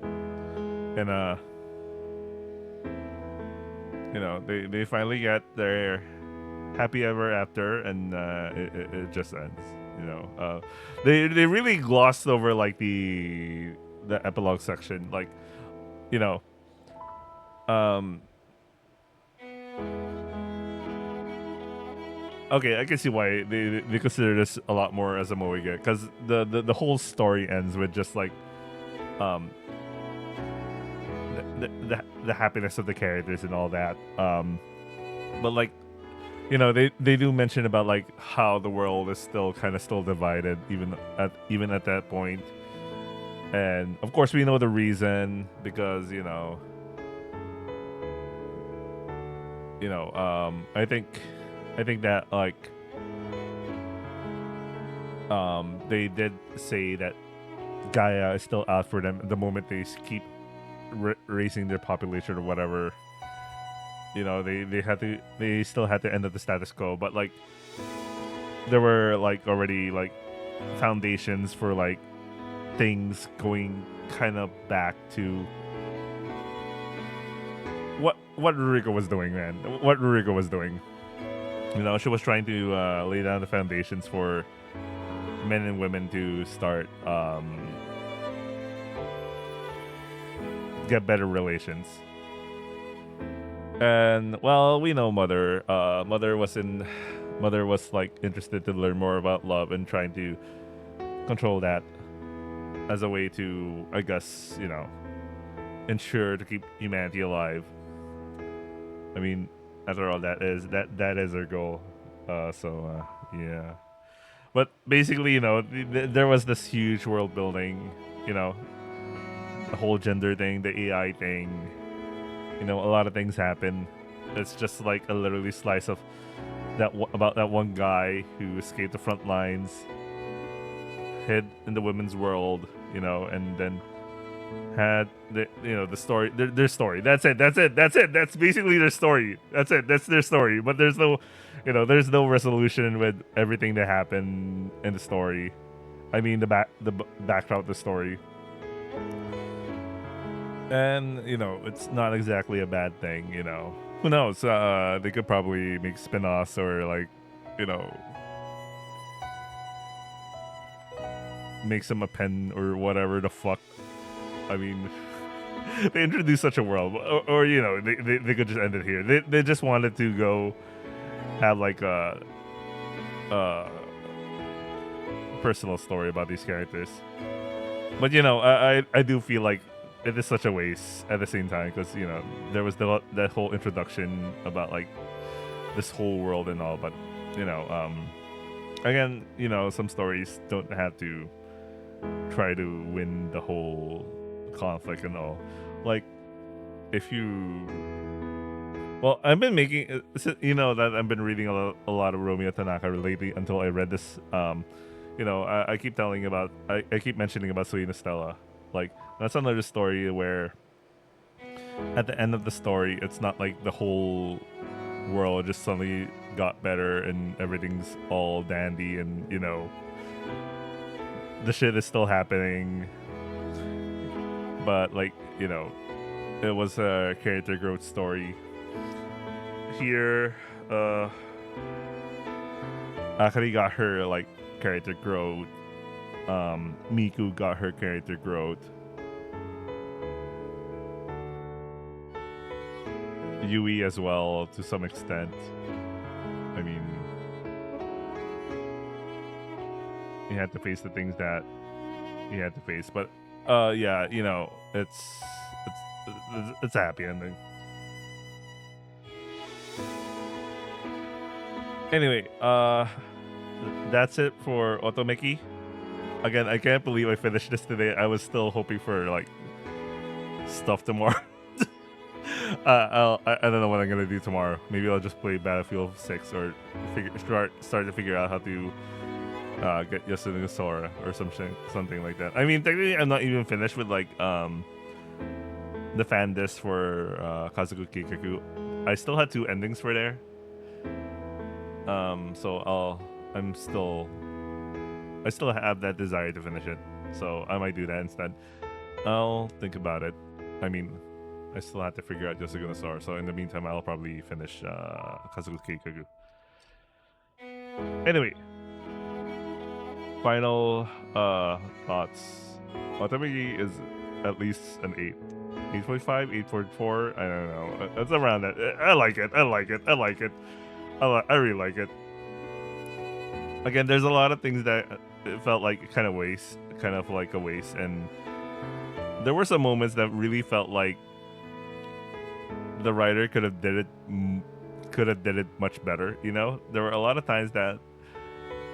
and you know, they finally get their happy ever after, and it just ends. You know, they really glossed over like the epilogue section, like, you know, okay, I can see why they consider this a lot more as a moige, because the whole story ends with just like the happiness of the characters and all that, but like, you know, they do mention about like how the world is still divided even at that point, and of course we know the reason, because you know I think that like they did say that Gaia is still out for them the moment they keep raising their population or whatever. You know, they still had to end up the status quo, but like there were like already like foundations for like things going kind of back to what Ruriko was doing, man. What Ruriko was doing. You know, she was trying to lay down the foundations for men and women to start get better relations. And well, we know Mother was like interested to learn more about love and trying to control that. as a way to, I guess, ensure to keep humanity alive. I mean, after all, that is their goal. Yeah. But basically, there was this huge world building, the whole gender thing, the AI thing. A lot of things happen. It's just like a literally slice of about that one guy who escaped the front lines, hid in the women's world, and then had the story, their story. That's it. That's basically their story. That's it. That's their story. But there's no, there's no resolution with everything that happened in the story. I mean, the backdrop of the story. And it's not exactly a bad thing. Who knows? They could probably make spin-offs or like, make some a pen or whatever the fuck. I mean, they introduced such a world, or they could just end it here. They just wanted to go have like a personal story about these characters. But I do feel like it is such a waste at the same time, because there was that whole introduction about like this whole world and all. But again, some stories don't have to try to win the whole conflict and all. Like, if you, well, I've been making that I've been reading a lot of Romeo Tanaka lately until I read this. I keep telling about, I keep mentioning about Suina Stella. Like, that's another story where at the end of the story, it's not like the whole world just suddenly got better and everything's all dandy, and the shit is still happening, but like it was a character growth story. Here Akari got her like character growth, Miku got her character growth, Yui as well to some extent. I mean, he had to face the things that he had to face, but yeah, it's a happy ending. Anyway, that's it for Otomeki. Again, I can't believe I finished this today. I was still hoping for like stuff tomorrow. I don't know what I'm gonna do tomorrow. Maybe I'll just play Battlefield 6 or start to figure out how to get Yasunaga Sora or something like that. I mean, technically, I'm not even finished with like the fan disc for Kazuku Keikaku. I still had 2 endings for there. So I still have that desire to finish it. So I might do that instead. I'll think about it. I mean, I still have to figure out Yasunaga Sora. So in the meantime, I'll probably finish Kazuku Keikaku. Anyway, final thoughts. Otome is at least an 8. 8.5, 8.4. I don't know. It's around that. I like it. I really like it. Again, there's a lot of things that it felt like kind of like a waste, and there were some moments that really felt like the writer could have did it much better. There were a lot of times that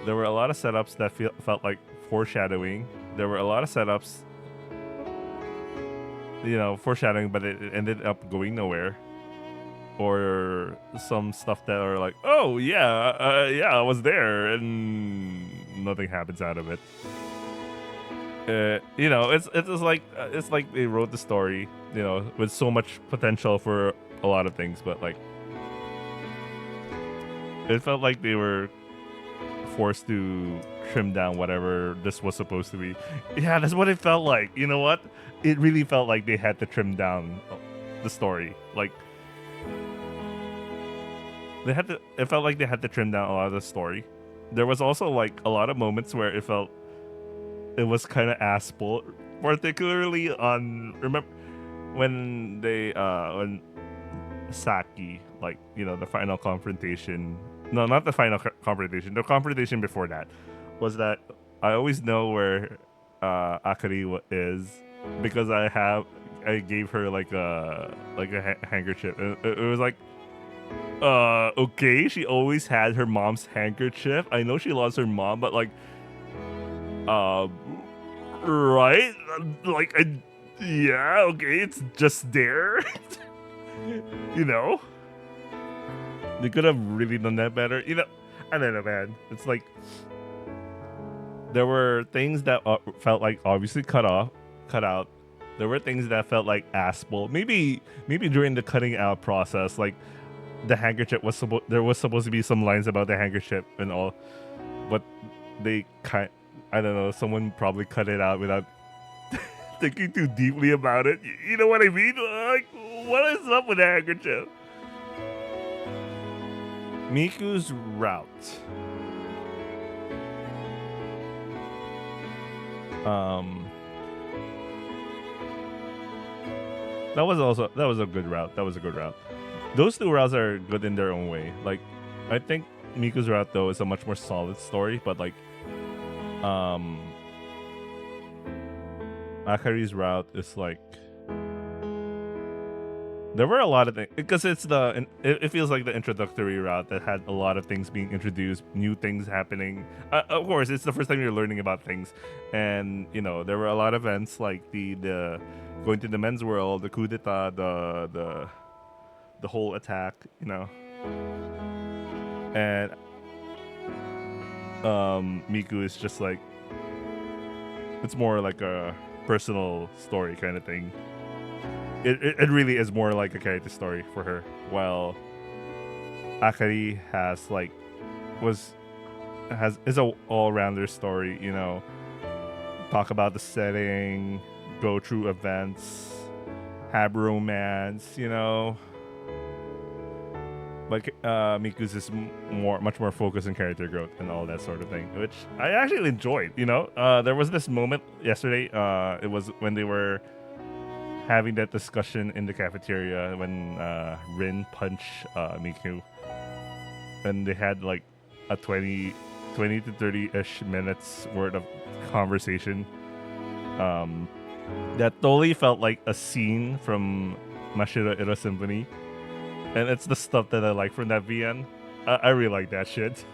there were a lot of setups that felt like foreshadowing. There were a lot of setups, foreshadowing, but it ended up going nowhere. Or some stuff that are like, oh yeah, I was there, and nothing happens out of it. It's like they wrote the story, with so much potential for a lot of things, but like it felt like they were forced to trim down whatever this was supposed to be. Yeah, that's what it felt like. You know what? It really felt like they had to trim down the story. Like, it felt like they had to trim down a lot of the story. There was also like a lot of moments where it felt it was kind of assable, particularly on, remember when when Saki, like, the final confrontation. No, not the final confrontation. The confrontation before that was that I always know where Akari is, because I gave her like a handkerchief. It was like, okay, she always had her mom's handkerchief. I know she lost her mom, but like, right? Like, yeah, okay, it's just there. You know, they could have really done that better. You know, I don't know, man. It's like there were things that felt like obviously cut out. There were things that felt like asshole. Maybe during the cutting out process, like the handkerchief was there was supposed to be some lines about the handkerchief and all, but they I don't know. Someone probably cut it out without thinking too deeply about it. You know what I mean? Like, what is up with the handkerchief? Miku's route. That was a good route. Those two routes are good in their own way. Like, I think Miku's route though is a much more solid story, but like, Akari's route is like, there were a lot of things because it feels like the introductory route that had a lot of things being introduced, new things happening. Of course, it's the first time you're learning about things, and you know there were a lot of events like the going to the men's world, the coup d'etat, the whole attack, you know, and Miku is just like, it's more like a personal story kind of thing. It really is more like a character story for her, while Akari is a all-rounder story, you know. Talk about the setting, go through events, have romance, you know. But Miku's is much more focused on character growth and all that sort of thing, which I actually enjoyed, you know. There was this moment yesterday, it was when they were having that discussion in the cafeteria when Rin punched Miku, and they had like a 20 to 30-ish minutes worth of conversation. That totally felt like a scene from Mashiro Iro Symphony, and it's the stuff that I like from that VN. I really like that shit.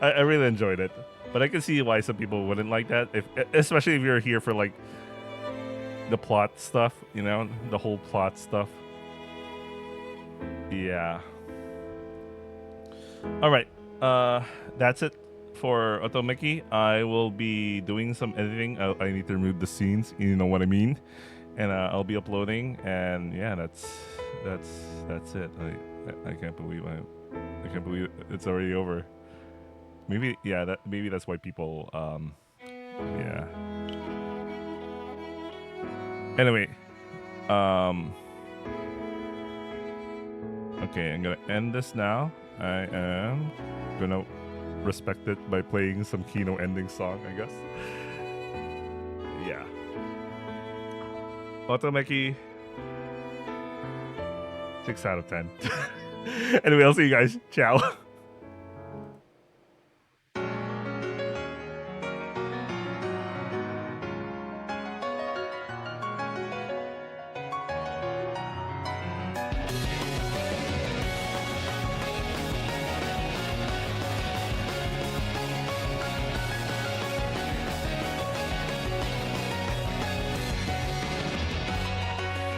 I really enjoyed it, but I can see why some people wouldn't like that, especially if you're here for like the plot stuff, you know, the whole plot stuff. Yeah. All right. That's it for Otomeki. I will be doing some editing. I need to remove the scenes, you know what I mean, and I'll be uploading. And yeah, that's it. I can't believe it's already over. Maybe that's why people yeah. Anyway, okay, I'm gonna end this now. I am gonna respect it by playing some Kino ending song, I guess. Yeah. Otomeki, 6 out of 10. Anyway, I'll see you guys. Ciao.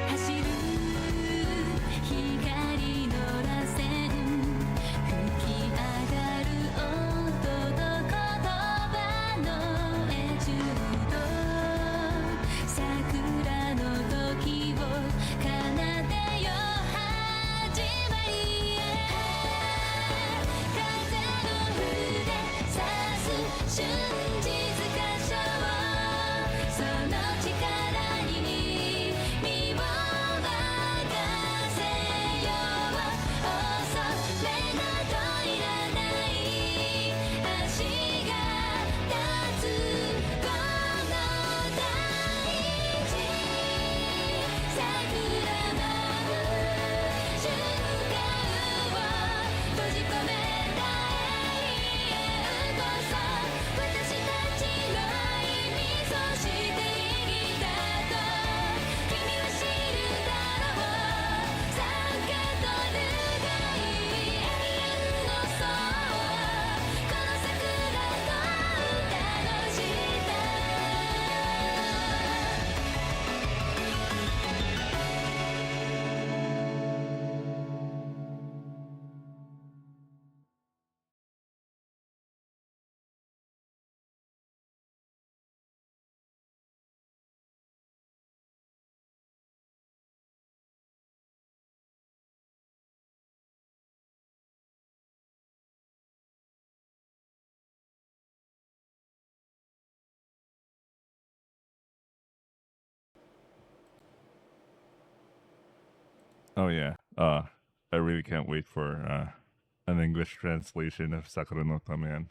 走る光の螺旋吹き Oh yeah. I really can't wait for an English translation of Sakura no Taman.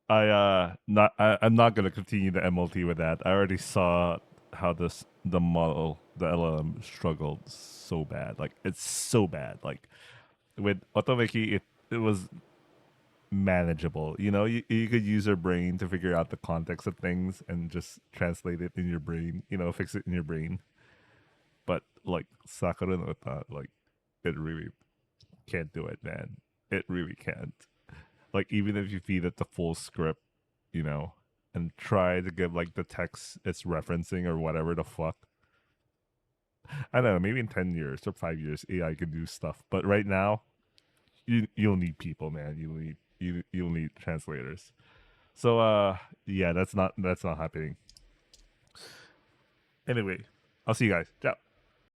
I'm not gonna continue the MLT with that. I already saw how the model, the LLM struggled so bad. Like it's so bad. Like with Otomeki, it was manageable. You know, you could use your brain to figure out the context of things and just translate it in your brain. You know, fix it in your brain. But like Sakura no Ta, like it really can't do it, man. It really can't. Like even if you feed it the full script, you know, and try to give like the text it's referencing or whatever the fuck. I don't know, maybe in 10 years or 5 years AI can do stuff. But right now, you'll need people, man. You'll need translators. So yeah, that's not happening. Anyway, I'll see you guys. Ciao.